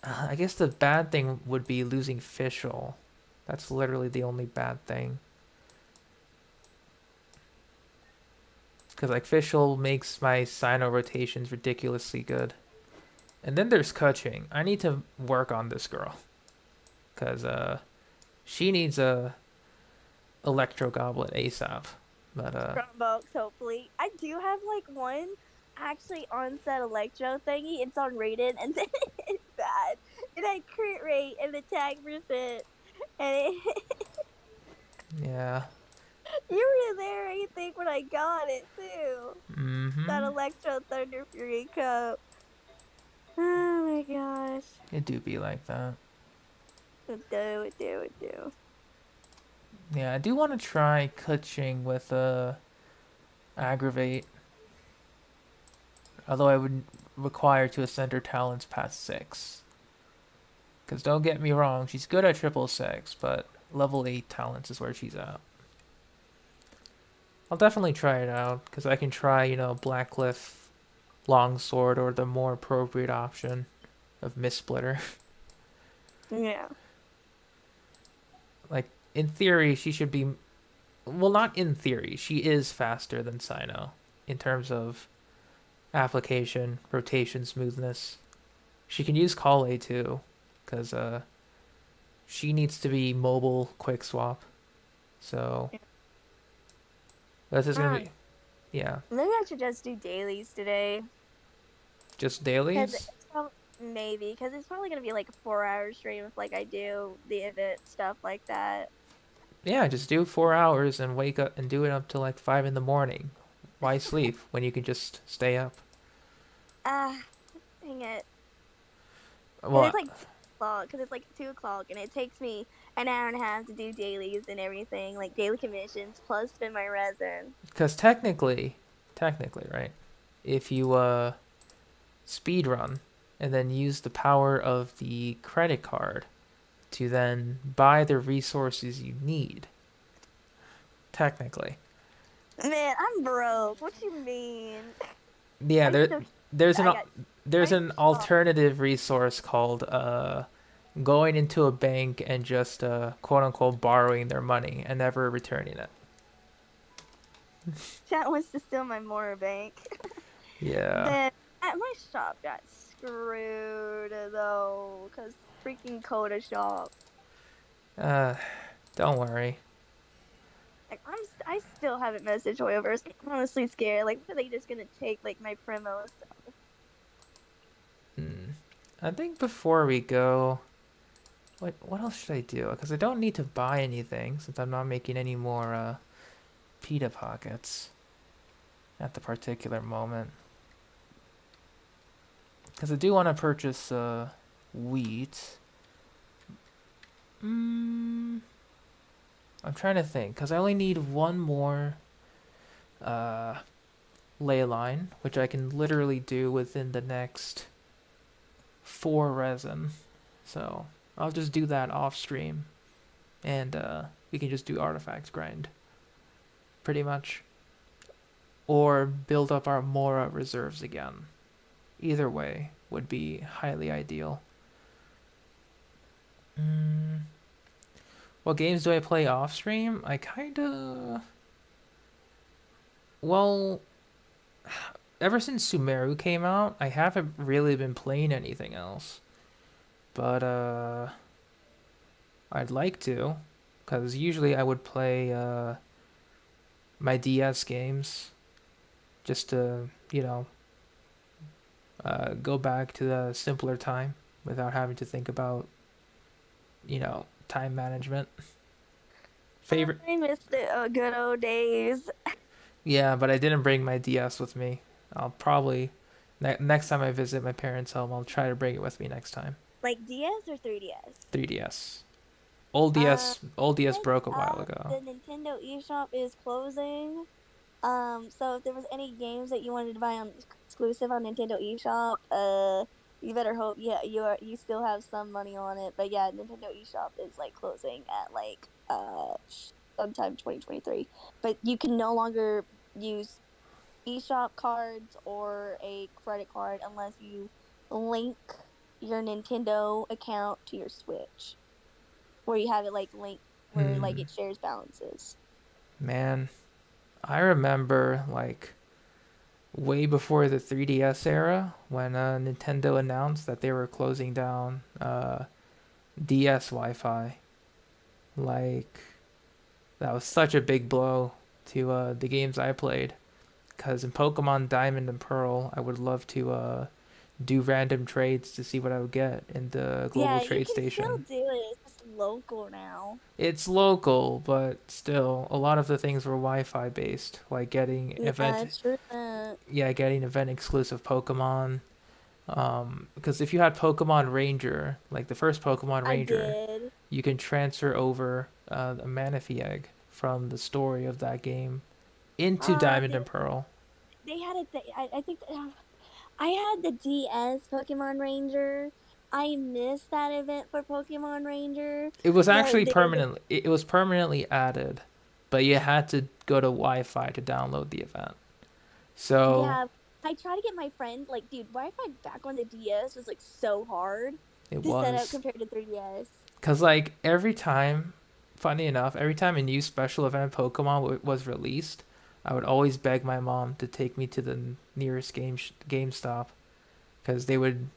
I guess the bad thing would be losing Fischl. That's literally the only bad thing. Because like Fischl makes my Cyno rotations ridiculously good. And then there's Kuching. I need to work on this girl. Because she needs a Electro Goblet ASAP. But Strongbox, hopefully. I do have like one actually on-set Electro thingy. It's unrated and then it's bad. It had crit rate and attack percent. And yeah. you were there, I think, when I got it too. That Electro Thunder Fury coat. Oh my gosh. It do be like that. It do. Yeah, I do want to try Kuching with Aggravate. Although I would require to ascend her talents past 6. Because don't get me wrong, she's good at 666, but level 8 talents is where she's at. I'll definitely try it out, because I can try, you know, Blackcliff Longsword or the more appropriate option of Mist Splitter. Yeah. Like, in theory, she should be... Well, not in theory. She is faster than Cyno in terms of application, rotation smoothness. She can use Kale too, because she needs to be mobile quick swap. So this is gonna be, yeah, Maybe I should just do dailies today. just Cause dailies. it's maybe because it's probably gonna be like a 4 hour stream if like I do the event stuff like that. Yeah, just do 4 hours and wake up and do it up till like 5 in the morning. Why sleep when you can just stay up? Ah, dang it. Cause Well, it's like 2 o'clock. Cause it's like 2 o'clock, and it takes me an hour and a half to do dailies and everything, like daily commissions plus spend my resin. because technically, right? If you speed run and then use the power of the credit card to then buy the resources you need, technically. Man, I'm broke. What you mean? Yeah, I still there's I an got there's I an shop. alternative resource called going into a bank and just quote unquote borrowing their money and never returning it. Chat wants to steal my Mora bank. Yeah. Then my shop got screwed though, cause freaking Coda shop. Uh, don't worry. Like I still haven't messaged Hoyoverse. I'm honestly scared. Like, are they just gonna take like my primo stuff? I think before we go, what else should I do? Because I don't need to buy anything since I'm not making any more pita pockets at the particular moment. Because I do want to purchase wheat. I'm trying to think, because I only need one more ley line, which I can literally do within the next 4 resin. So I'll just do that off stream, and we can just do artifacts grind, pretty much. Or build up our Mora reserves again. Either way would be highly ideal. What games do I play off stream? I kinda... Well, ever since Sumeru came out, I haven't really been playing anything else. But, I'd like to. Because usually I would play, my DS games. Just to, go back to the simpler time without having to think about, time management. Favorite? I miss the good old days. Yeah, but I didn't bring my DS with me. I'll probably next time I visit my parents' home, I'll try to bring it with me next time. Like DS or 3DS? 3DS. Old DS broke a while The ago. Nintendo eShop is closing. So if there was any games that you wanted to buy on exclusive on Nintendo eShop, you better hope you still have some money on it. But yeah, Nintendo eShop is like closing at like sometime 2023. But you can no longer use eShop cards or a credit card unless you link your Nintendo account to your Switch, where you have it like linked where like it shares balances. Man, I remember like way before the 3DS era when Nintendo announced that they were closing down DS Wi-Fi. Like that was such a big blow to the games I played. Because in Pokemon Diamond and Pearl, I would love to do random trades to see what I would get in the global trade station. Yeah, you can still do it. It's just local now. It's local, but still, a lot of the things were Wi-Fi based, like getting getting event exclusive Pokemon. Because if you had Pokemon Ranger, like the first Pokemon Ranger, you can transfer over a Manaphy egg from the story of that game into Diamond and Pearl. They had it. I think I had the DS Pokemon Ranger. I missed that event for Pokemon Ranger. It was actually permanently. It was permanently added, but you had to go to Wi-Fi to download the event. So yeah, I tried to get my friend. Like, dude, Wi-Fi back on the DS was like so hard to set up compared to 3DS. Cause like every time, funny enough, every time a new special event Pokemon was released, I would always beg my mom to take me to the nearest GameStop, because they would,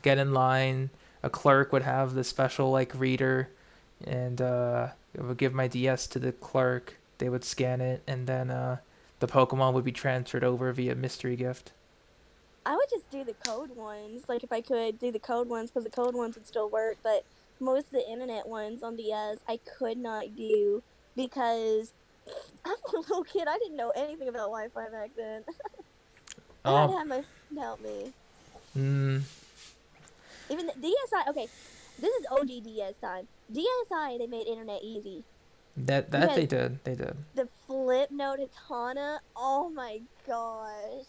get in line, a clerk would have the special like reader, and it would give my DS to the clerk. They would scan it, and then the Pokemon would be transferred over via mystery gift. I would just do the code ones. Like if I could do the code ones, because the code ones would still work. But most of the internet ones on DS, I could not do because I'm a little kid. I didn't know anything about Wi-Fi back then. I had to Oh, have my friend help me. mm, Even the DSi. Okay, this is OG DS time. DSi, they made internet easy that because they did. the flip note Hatana. Oh my gosh,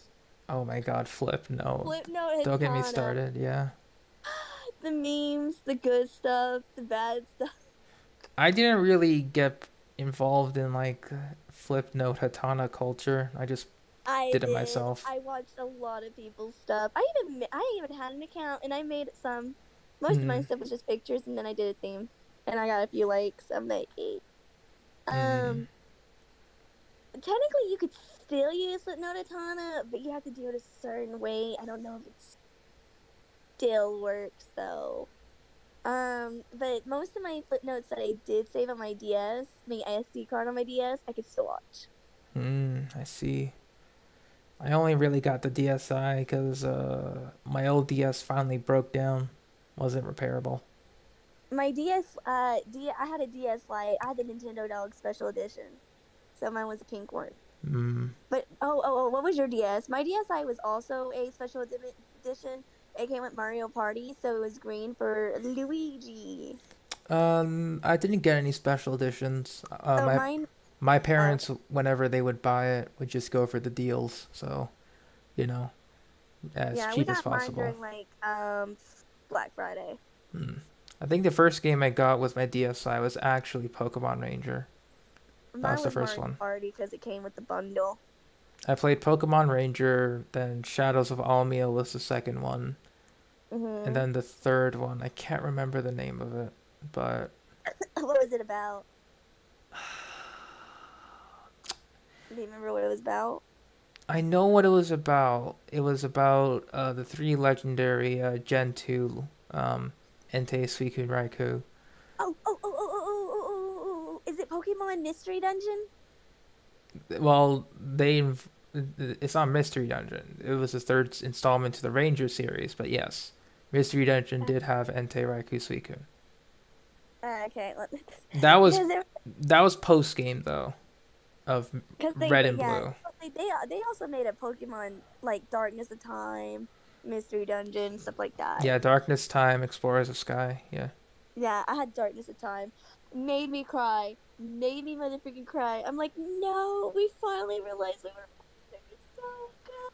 Oh my God, Flip, no, flip note don't get me Hatana. started. Yeah, The memes, the good stuff, the bad stuff. I didn't really get involved in like Flip Note Hatana culture. I just I did it did. myself. I watched a lot of people's stuff. I even had an account and I made some. Most of my Mm, stuff was just pictures, and then I did a theme, and I got a few likes. I'm like, eh. mm. um, technically you could still use Slipknot Atana, but you have to do it a certain way. I don't know if it still works though. But most of my footnotes that I did save on my DS, my SD card on my DS, I could still watch. I see. I only really got the DSi because my old DS finally broke down, wasn't repairable. My I had a DS Lite. I had the Nintendo Dog Special Edition, so mine was a pink one. Mm. But oh, what was your DS? My DSi was also a special edition. It came with Mario Party, so it was green for Luigi. I didn't get any special editions. So mine, My uh, parents, whenever they would buy it, would just go for the deals. So, you know, as yeah, we cheap as got mine possible. during like Black Friday. Hmm. I think the first game I got with my DSi was actually Pokemon Ranger. That was Mine the was first Mario one. Party because it came with the bundle. I played Pokemon Ranger, then Shadows of Almia was the second one, and Mhm. then the third one, I can't remember the name of it, but What was it about? Do you remember what it was about? I know what it was about. It was about the three legendary Gen 2 Entei, Suicune, Raikou. Oh! Is it Pokemon Mystery Dungeon? Well, it's not Mystery Dungeon. It was the third installment to the Ranger series, but yes, Mystery Dungeon did have Entei, Raikou, Suicune. Okay, That was because that was post game though of because Red and yeah, Blue. they also made a Pokemon like Darkness of Time, Mystery Dungeon, stuff like that. Yeah, Darkness Time, Explorers of Sky. Yeah. Yeah, I had Darkness of Time. Made me cry. Made me motherfucking cry. I'm like, no, we finally realized we were so good.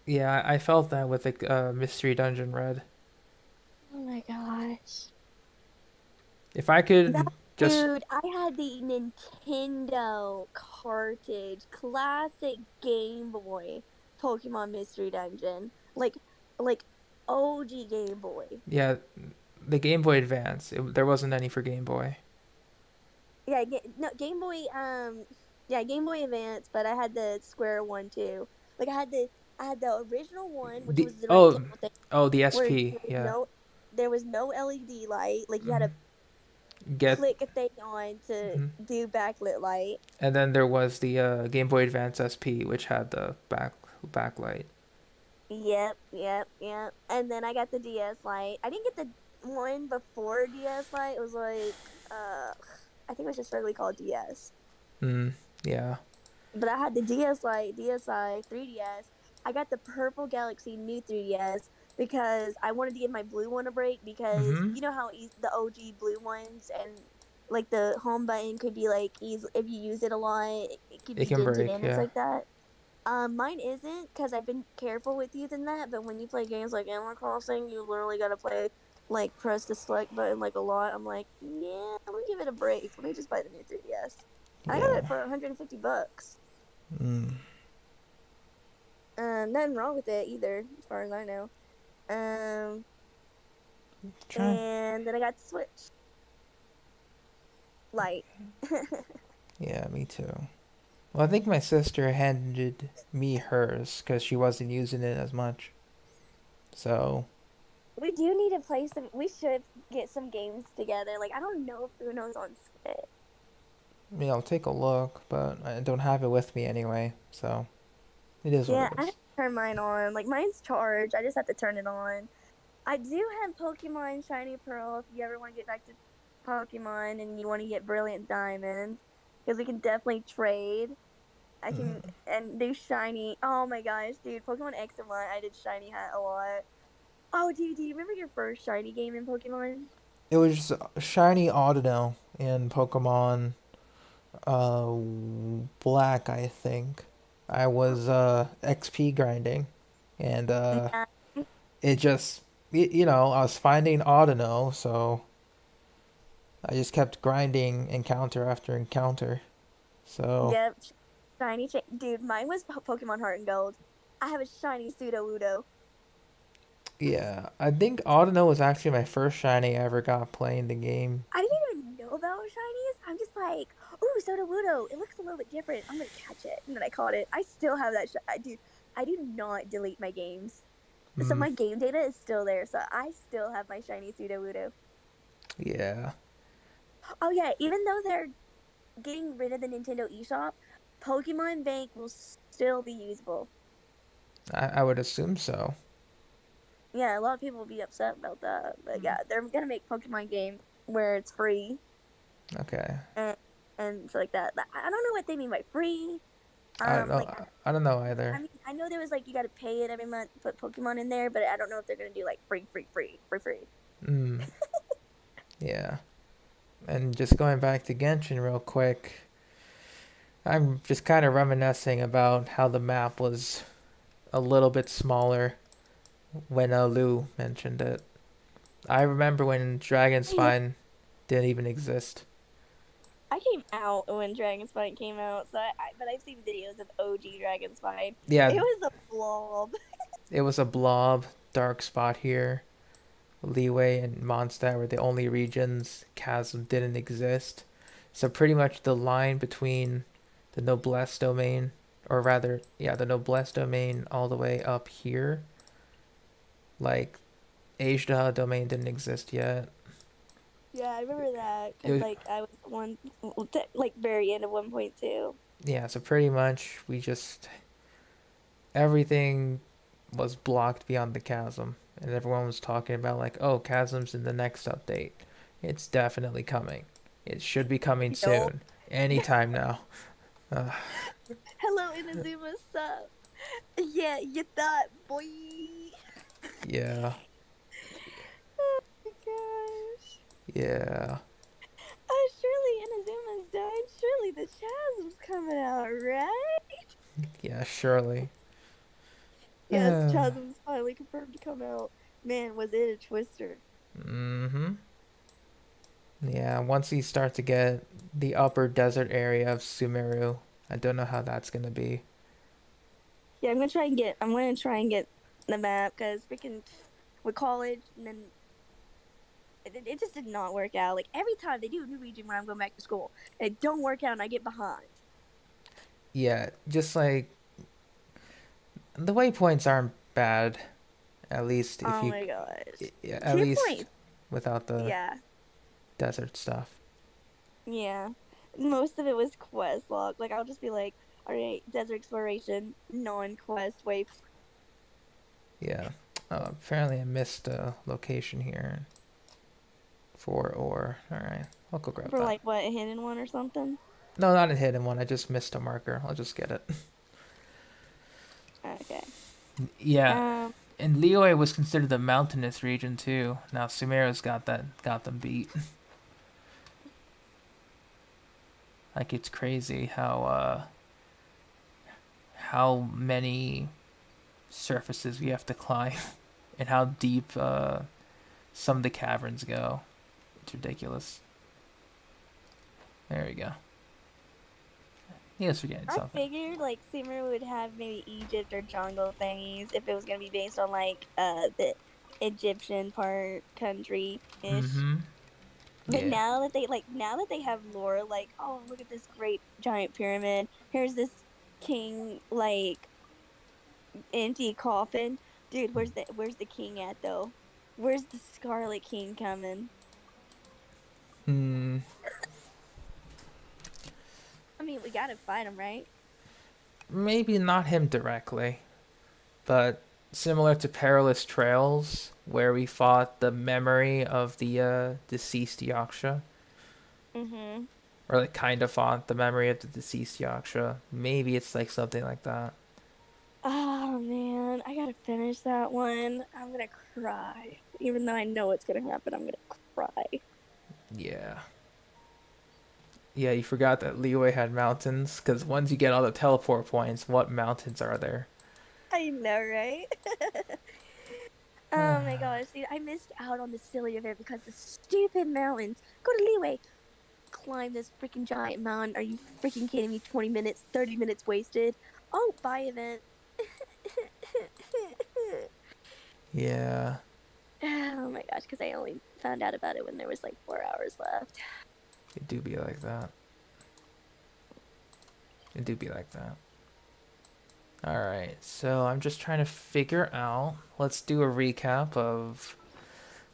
Yeah, I felt that with the Mystery Dungeon Red. Oh my gosh. If I That could just dude, I had the Nintendo cartridge, classic Game Boy Pokemon Mystery Dungeon. Like OG Game Boy. yeah, the Game Boy Advance. There wasn't any for Game Boy. Yeah, no Game Boy. Yeah, Game Boy Advance, but I had the Square one too. Like I had the original one, which The was the oh rectangle thing, oh the where SP. Yeah. there was no LED light. Like you had Hmm. to Get click a thing on to mhm. do backlit light. And then there was the Game Boy Advance SP, which had the backlight. Yep. And then I got the DS Lite. I didn't get the one before DS Lite. It was like, I think it was just really called DS. Mm, yeah. But I had the DS Lite, DSi, 3DS. I got the Purple Galaxy new 3DS because I wanted to give my blue one a break because Mm-hmm. you know how the OG blue ones and like the home button could be like easy if you use it a lot, it could It be can dented break. in and Yeah. stuff like that. Mine isn't because I've been careful with using that. But when you play games like Animal Crossing, you literally gotta play like press the select button like a lot. I'm like, yeah, let me give it a break. Let me just buy the new 3DS. I got it Yeah. for $150. Mm. Nothing wrong with it either, as far as I know. Um, Try. and then I got the Switch Lite. Yeah, me too. Well, I think my sister handed me hers because she wasn't using it as much. So We do need to play some. We should get some games together. Like I don't know if Uno's on Switch. I mean, I'll take a look, but I don't have it with me anyway, so it is what Yeah, it I have is. to turn mine on. Like mine's charged. I just have to turn it on. I do have Pokemon Shiny Pearl. If you ever want to get back to Pokemon and you want to get Brilliant Diamond, because we can definitely trade. I can and do Shiny. Oh my gosh, dude! Pokemon X and Y. I did Shiny Hat a lot. Oh, dude, do you remember your first Shiny game in Pokemon? It was Shiny Audino in Pokemon uh, Black, I think. I was XP grinding, and Yeah. it just, I was finding Audino, so I just kept grinding encounter after encounter. So, Yep. Dude, mine was Pokemon Heart and Gold. I have a shiny Sudowoodo. yeah, I think Audino was actually my first shiny I ever got playing the game. I didn't even know about shinies. I'm just like, ooh, Sudowoodo. It looks a little bit different. I'm gonna catch it. And then I caught it. I still have that. I do not delete my games. So Mm, my game data is still there. So I still have my shiny Sudowoodo. yeah, Oh yeah, even though they're getting rid of the Nintendo eShop, Pokemon Bank will still be usable. I would assume so. Yeah, a lot of people will be upset about that, but yeah, they're gonna make Pokemon game where it's free Okay. and so like that. I don't know what they mean by free. I don't know. Like I don't know I either. mean, I know there was like you got to pay it every month to put Pokemon in there, but I don't know if they're gonna do like free. Mm, yeah. And just going back to Genshin real quick, I'm just kind of reminiscing about how the map was a little bit smaller when Lou mentioned it. I remember when Dragon Yeah, Spine didn't even exist. I came out when Dragon Spine came out, so but I've seen videos of OG Dragon Spine. It Yeah, was a blob. it was a blob, dark spot here. Leeway and Mondstadt were the only regions. Chasm didn't exist. So pretty much the line between the Noblesse domain, or rather, yeah, the Noblesse domain all the way up here, like Asia domain didn't exist yet. Yeah, I remember that It because was, like I was one like very end of 1.2. yeah, so pretty much we just everything was blocked beyond the chasm, and everyone was talking about like, oh, chasm's in the next update. It's definitely coming. It should be coming Nope. soon. Anytime now. Uh, Hello, Inazuma, sup? Yeah, you thought, boy. yeah, Oh my gosh. yeah, Oh, surely Inazuma's done. Surely the chasm's coming out, right? yeah, surely. Yes, chasm's finally confirmed to come out. Man, was it a twister. Mm-hmm. Yeah, once you start to get the upper desert area of Sumeru, I don't know how that's gonna be. Yeah, I'm gonna try and get the map because freaking with college and then it just did not work out. Like every time they do a new region when I'm going back to school, it don't work out and I get behind. Yeah, just like the waypoints aren't bad, at least if Oh you, my gosh. yeah, To at your least point. without the Yeah. desert stuff. Yeah. Most of it was quest log. Like I'll just be like, all right, desert exploration, non-quest wait Yeah. Apparently I missed a location here for ore. All right, I'll go grab for that. like what, a hidden one or something. No, not a hidden one. I just missed a marker. I'll just get it. Okay. Yeah, Um. and Liyue was considered the mountainous region too. Now Sumeru's got them beat. Like it's crazy how many surfaces we have to climb and how deep some of the caverns go. It's ridiculous. There we go. Yes, we're getting I something. figured like Simmer would have maybe Egypt or jungle thingies if it was gonna be based on like the Egyptian part country ish. Mm-hmm. But Yeah. now that they have lore like, oh look at this great giant pyramid. Here's this king like empty coffin. Dude, where's the king at though? Where's the Scarlet King coming? Hmm. I mean, we gotta fight him, right? Maybe not him directly, but similar to Perilous Trails, where we fought the memory of the deceased Yaksha, Mm-hmm. or like kind of fought the memory of the deceased Yaksha. Maybe it's like something like that. Oh man, I gotta finish that one. I'm gonna cry. Even though I know what's gonna happen, I'm gonna cry. Yeah. Yeah, you forgot that Leeway had mountains, because once you get all the teleport points, what mountains are there? I know, right? Oh my gosh, dude, I missed out on the silly event because the stupid mountains. Go to Leeway, climb this freaking giant mountain. Are you freaking kidding me? 20 minutes, 30 minutes wasted. Oh, bye event. Yeah, Oh my gosh, because I only found out about it when there was like 4 hours left. it do be like that. It do be like that. Alright, so I'm just trying to figure out. Let's do a recap of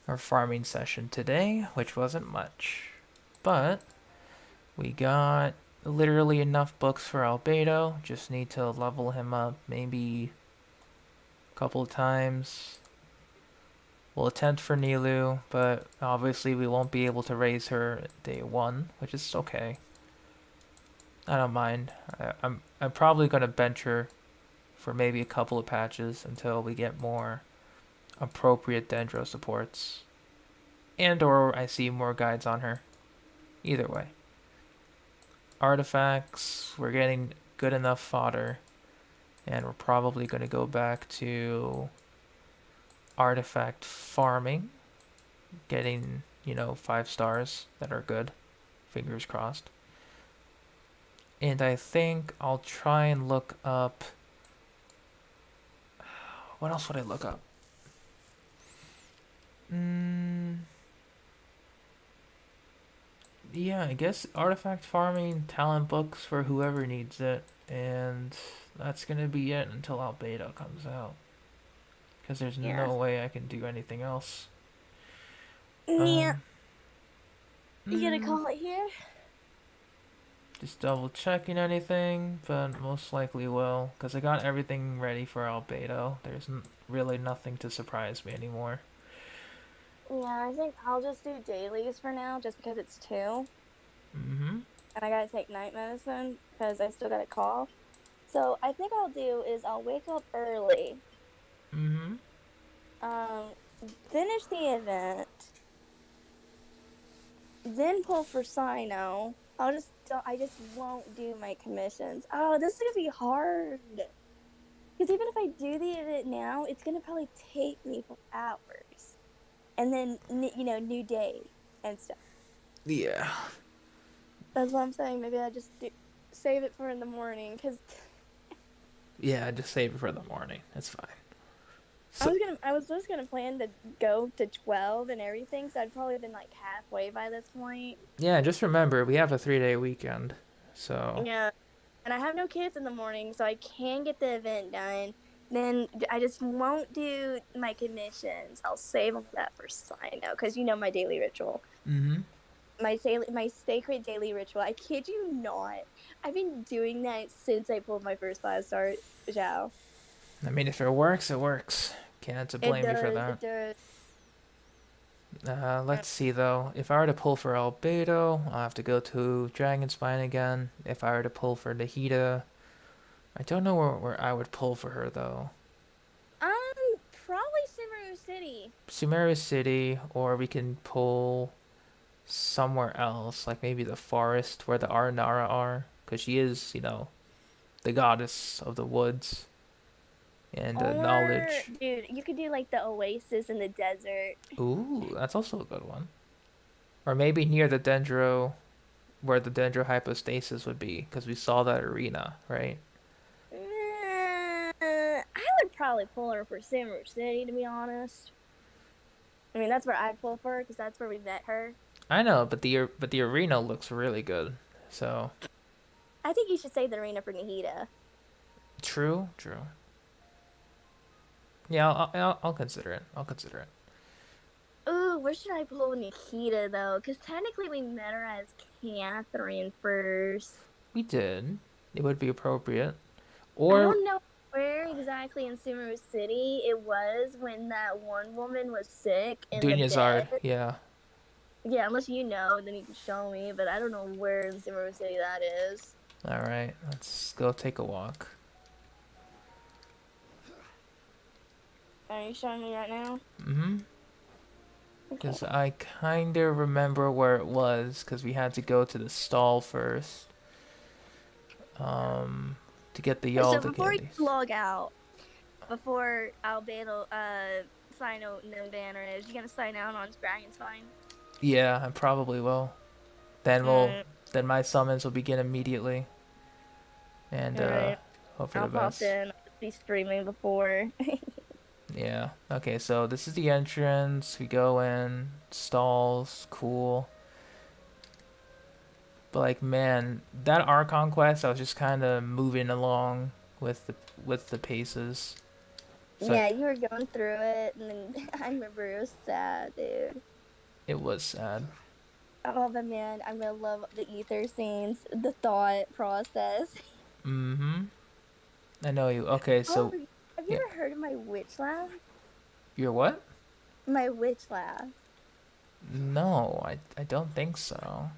our farming session today, which wasn't much. But we got literally enough books for Albedo. Just need to level him up maybe a couple of times. We'll attempt for Nilu, but obviously we won't be able to raise her day one, which is okay. I don't mind. I'm probably gonna bench her for maybe a couple of patches until we get more appropriate Dendro supports. And or I see more guides on her. Either way. Artifacts, we're getting good enough fodder. And we're probably going to go back to artifact farming. Getting, 5 stars that are good. Fingers crossed. And I think I'll try and look up... What else would I look up? Yeah, I guess artifact farming, talent books for whoever needs it, and that's gonna be it until Albedo comes out. Because there's Yeah. no way I can do anything else. Yeah. Um, You gonna call it here? just double checking anything, but most likely will, because I got everything ready for Albedo. There's really nothing to surprise me anymore. Yeah, I think I'll just do dailies for now, just because it's 2. Mm-hmm. And I gotta take night medicine because I still got a cough. So I think I'll do is I'll wake up early, Mm-hmm. um, finish the event, then pull for Cyno. I just won't do my commissions. Oh, this is gonna be hard. Because even if I do the event now, it's gonna probably take me for hours, and then new day and stuff. Yeah. That's what I'm saying. Maybe I just save it for in the morning because Yeah, just save it for the morning. That's fine. I was just gonna plan to go to 12 and everything, so I'd probably been like halfway by this point. Yeah, just remember, we have a 3-day weekend, so... Yeah, and I have no kids in the morning, so I can get the event done. Then I just won't do my commissions. I'll save that for Cyno, because my daily ritual. Mm-hmm. My sacred daily ritual. I kid you not. I've been doing that since I pulled my first 5-star Zhao. I mean, if it works, it works. Can't blame you for that. It does. Let's see, though. If I were to pull for Albedo, I'll have to go to Dragonspine again. If I were to pull for Nahida, I don't know where I would pull for her, though. Probably Sumeru City. Sumeru City, or we can pull somewhere else, like maybe the forest where the Aranara are, because she is, the goddess of the woods and knowledge. Dude, you could do like the oasis in the desert. Ooh, that's also a good one. Or maybe near the Dendro, where the Dendro hypostasis would be, because we saw that arena, right? I would probably pull her for Sumeru City, to be honest. I mean, that's where I'd pull for her, because that's where we met her. I know, but the arena looks really good, so... I think you should save the arena for Nahida. True. Yeah, I'll consider it. Where should I pull Nikita though? Because technically we met her as Catherine first. We did. It would be appropriate. I Or don't know where exactly in Sumeru City it was when that one woman was sick in the Dunyazard. bed. Yeah. Yeah, unless you know, then you can show me. But I don't know where in Sumeru City that is. All right. Let's go take a walk. Are you showing me right now? Mm-hmm. Okay. Because I kind of remember where it was, because we had to go to the stall first. To get the So Yalda before you candies. log out, before Albedo, Cyno and then banner is, you gonna sign out on Dragon's Fine? Yeah, I probably will. Then then my summons will begin immediately. And Alright. hope for I'll the pop best. in. I'll be streaming before. Yeah. Okay, so this is the entrance. We go in, stalls, cool. But like, man, that Archon quest, I was just kind of moving along with the paces. So Yeah, you were going through it, and then I remember it was sad, dude. it was sad. Oh, but man, I'm gonna love the ether scenes, the thought process. Mm-hmm. I know you. Okay, so Oh, have you yeah. ever heard of my witch laugh? You're what? My witch laugh. No, I don't think so.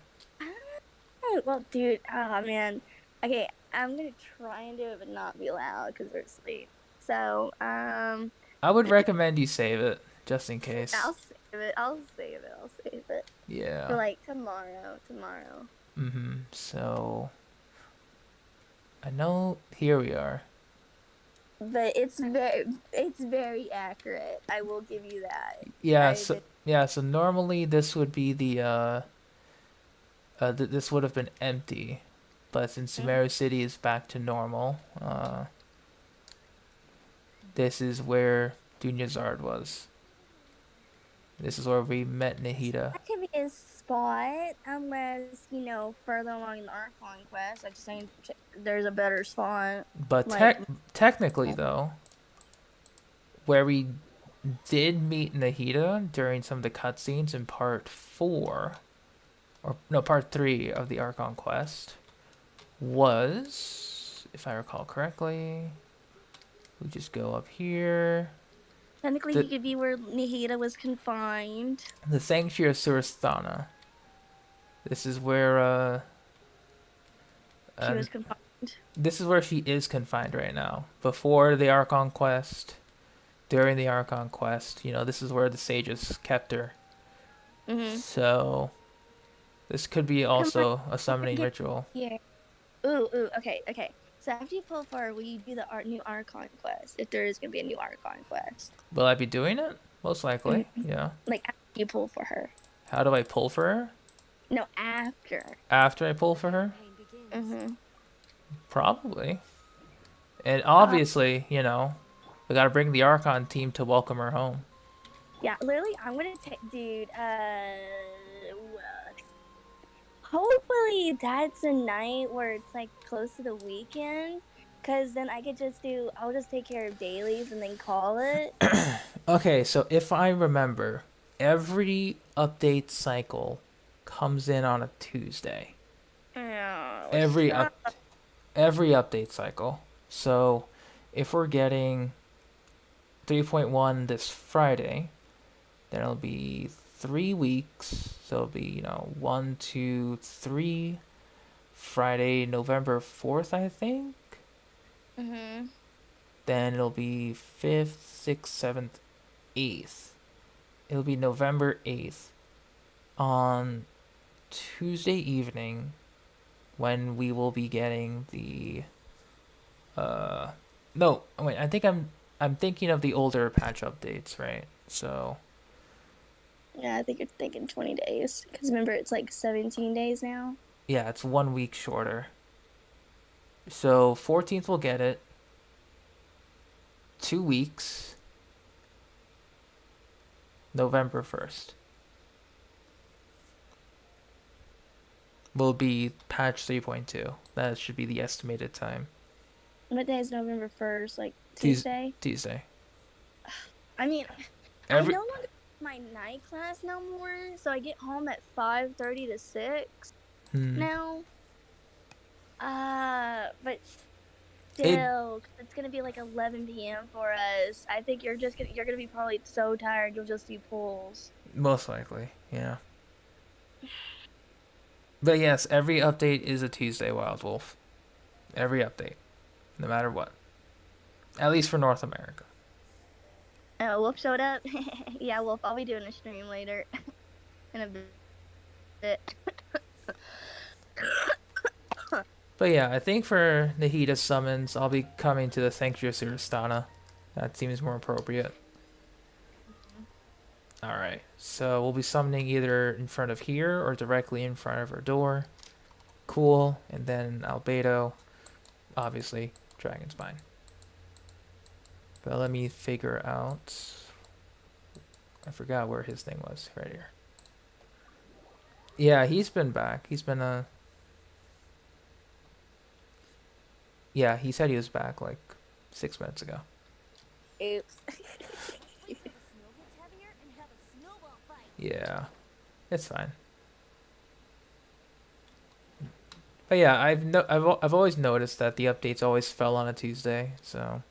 Oh, well, dude, oh man. Okay, I'm gonna try and do it, but not be loud because we're asleep. So, I would recommend you save it just in case. I'll save it. I'll save it. I'll save it for Yeah. like tomorrow. Tomorrow. Mm-hmm. So I know here we are. But it's very accurate. I will give you that. Yeah, so normally this would be this would have been empty, but since Sumeru City is back to normal, this is where Dunyazard was. This is where we met Nahida. That could be a spot, unless further along in the Archon quest. I just think there's a better spot. But Like- technically though, where we did meet Nahida during some of the cutscenes in part 4, or no, part 3 of the Archon quest, was, if I recall correctly, we just go up here. Technically, you could be where Nahida was confined. The Sanctuary of Surasthana. This is where She was confined. this is where she is confined right now. Before the Archon quest, during the Archon quest, this is where the sages kept her. Mm-hmm. So this could be also a summoning ritual. Yeah. Ooh, okay. So after you pull for her, will you do the new Archon quest? If there is gonna be a new Archon quest, Will I be doing it? Most likely, yeah. like after you pull for her. How do I pull for her? No, after. After I pull for her? Pain begins. Mm-hmm. Probably. And obviously, we gotta bring the Archon team to welcome her home. Yeah, literally, I'm gonna take, dude. Hopefully that's a night where it's like close to the weekend, cause then I could I'll just take care of dailies and then call it. Okay, so if I remember, every update cycle comes in on a Tuesday. Oh, Every shut update cycle. So if we're getting 3.1 this Friday, then it'll be 3 weeks. So it'll be 1, 2, 3. Friday, November 4th, I think. Mhm. Then it'll be 5th, 6th, 7th, 8th. It'll be November 8th on Tuesday evening when we will be getting the no, wait, I think I'm thinking of the older patch updates, right? So Yeah, I think you're thinking 20 days, cause remember it's like 17 days now. yeah, it's 1 week shorter. So 14th we'll get it. 2 weeks. November 1st. Will be patch 3.2. That should be the estimated time. What day is November 1st? Like Tues- Tuesday? Tuesday. I mean, Every I no longer my night class no more, so I get home at 5:30 to 6 Hmm. now. But It still, 'cause it's gonna be like 11 p.m. for us. I think you're gonna be probably so tired you'll just do pulls. most likely, yeah. But yes, every update is a Tuesday, Wild Wolf. Every update, no matter what. At least for North America. Oh, Wolf showed up. Yeah, Wolf. I'll be doing a stream later in a bit. But yeah, I think for Nahida summons, I'll be coming to the Sanctuary Suristana. That seems more appropriate. Alright, so we'll be summoning either in front of here or directly in front of our door. Cool, and then Albedo, obviously, Dragon Spine. But let me figure out... I forgot where his thing was, right here. Yeah, he's been back. He's been, Yeah, he said he was back like 6 minutes ago. Oops. The snow gets heavier and have a snowball fight. Yeah, it's fine. But yeah, I've always noticed that the updates always fell on a Tuesday, so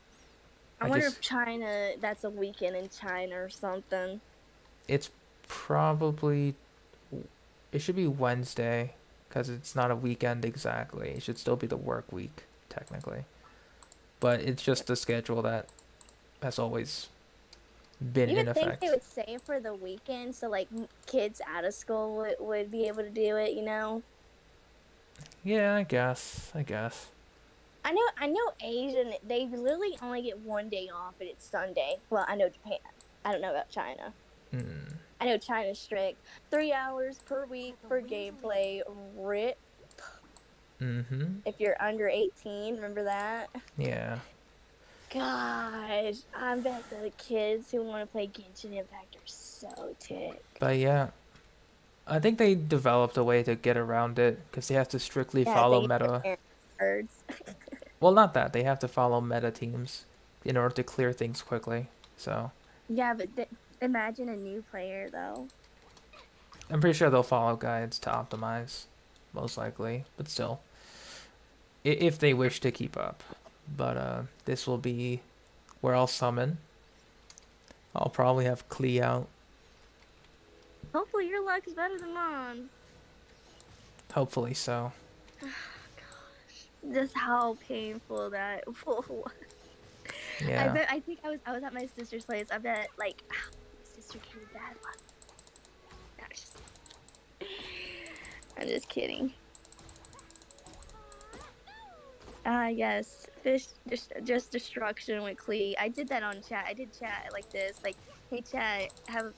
I I wonder just if China, that's a weekend in China or something. it's probably it should be Wednesday because it's not a weekend exactly. It should still be the work week technically, but it's just the schedule that has always been You in would think effect. they would say for the weekend, so like kids out of school would be able to do it, you know? Yeah, I guess. I know Asian, they literally only get one day off and it's Sunday. Well, I know Japan. I don't know about China. Mm, I know China's strict. 3 hours per week for gameplay. Rip. mm-hmm. If you're under 18, remember that? Yeah. Gosh, I bet the kids who want to play Genshin Impact are so ticked. But yeah, I think they developed a way to get around it because they have to strictly Yeah, follow they meta. get birds. Well, not that. They have to follow meta teams in order to clear things quickly. So Yeah, but imagine a new player though. I'm pretty sure they'll follow guides to optimize, most likely. But still, if they wish to keep up. But this will be where I'll summon. I'll probably have Klee out. Hopefully your luck is better than mine. Hopefully so. Just how painful that was. Yeah. I think I was at my sister's place. I bet like my sister carried bad luck. No, I'm just kidding. Yes, fish just destruction with Klee. I did that on chat. I did chat like this, like, hey chat, have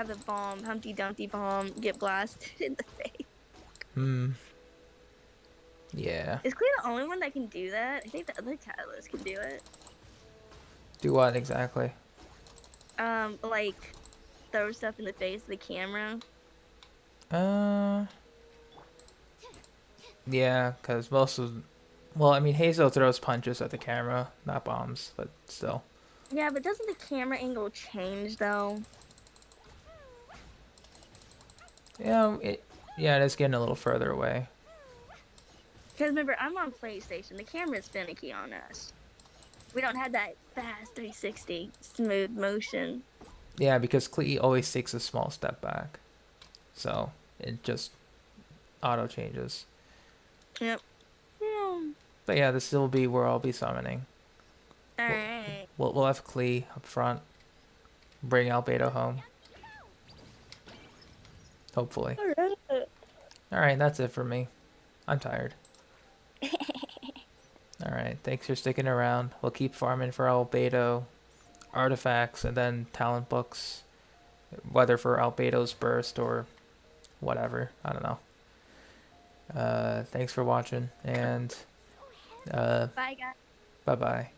a bomb, Humpty Dumpty bomb, get blasted in the face. Hmm. Yeah. Is Klee the only one that can do that? I think the other catalysts can do it. Do what exactly? Like throw stuff in the face of the camera. Yeah, because most of... Well, I mean, Hazel throws punches at the camera, not bombs, but still. Yeah, but doesn't the camera angle change though? Yeah, it is getting a little further away. Because remember, I'm on PlayStation. The camera's finicky on us. We don't have that fast 360 smooth motion. Yeah, because Klee always takes a small step back. So, it just auto changes. Yep. Yeah. But yeah, this will be where I'll be summoning. Alright. We'll have Klee up front. Bring Albedo home. Hopefully. Alright. Alright, that's it for me. I'm tired. Alright, thanks for sticking around. We'll keep farming for Albedo, artifacts, and then talent books. Whether for Albedo's burst or whatever. I don't know. Thanks for watching, and Bye, guys. bye-bye.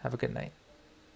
Have a good night.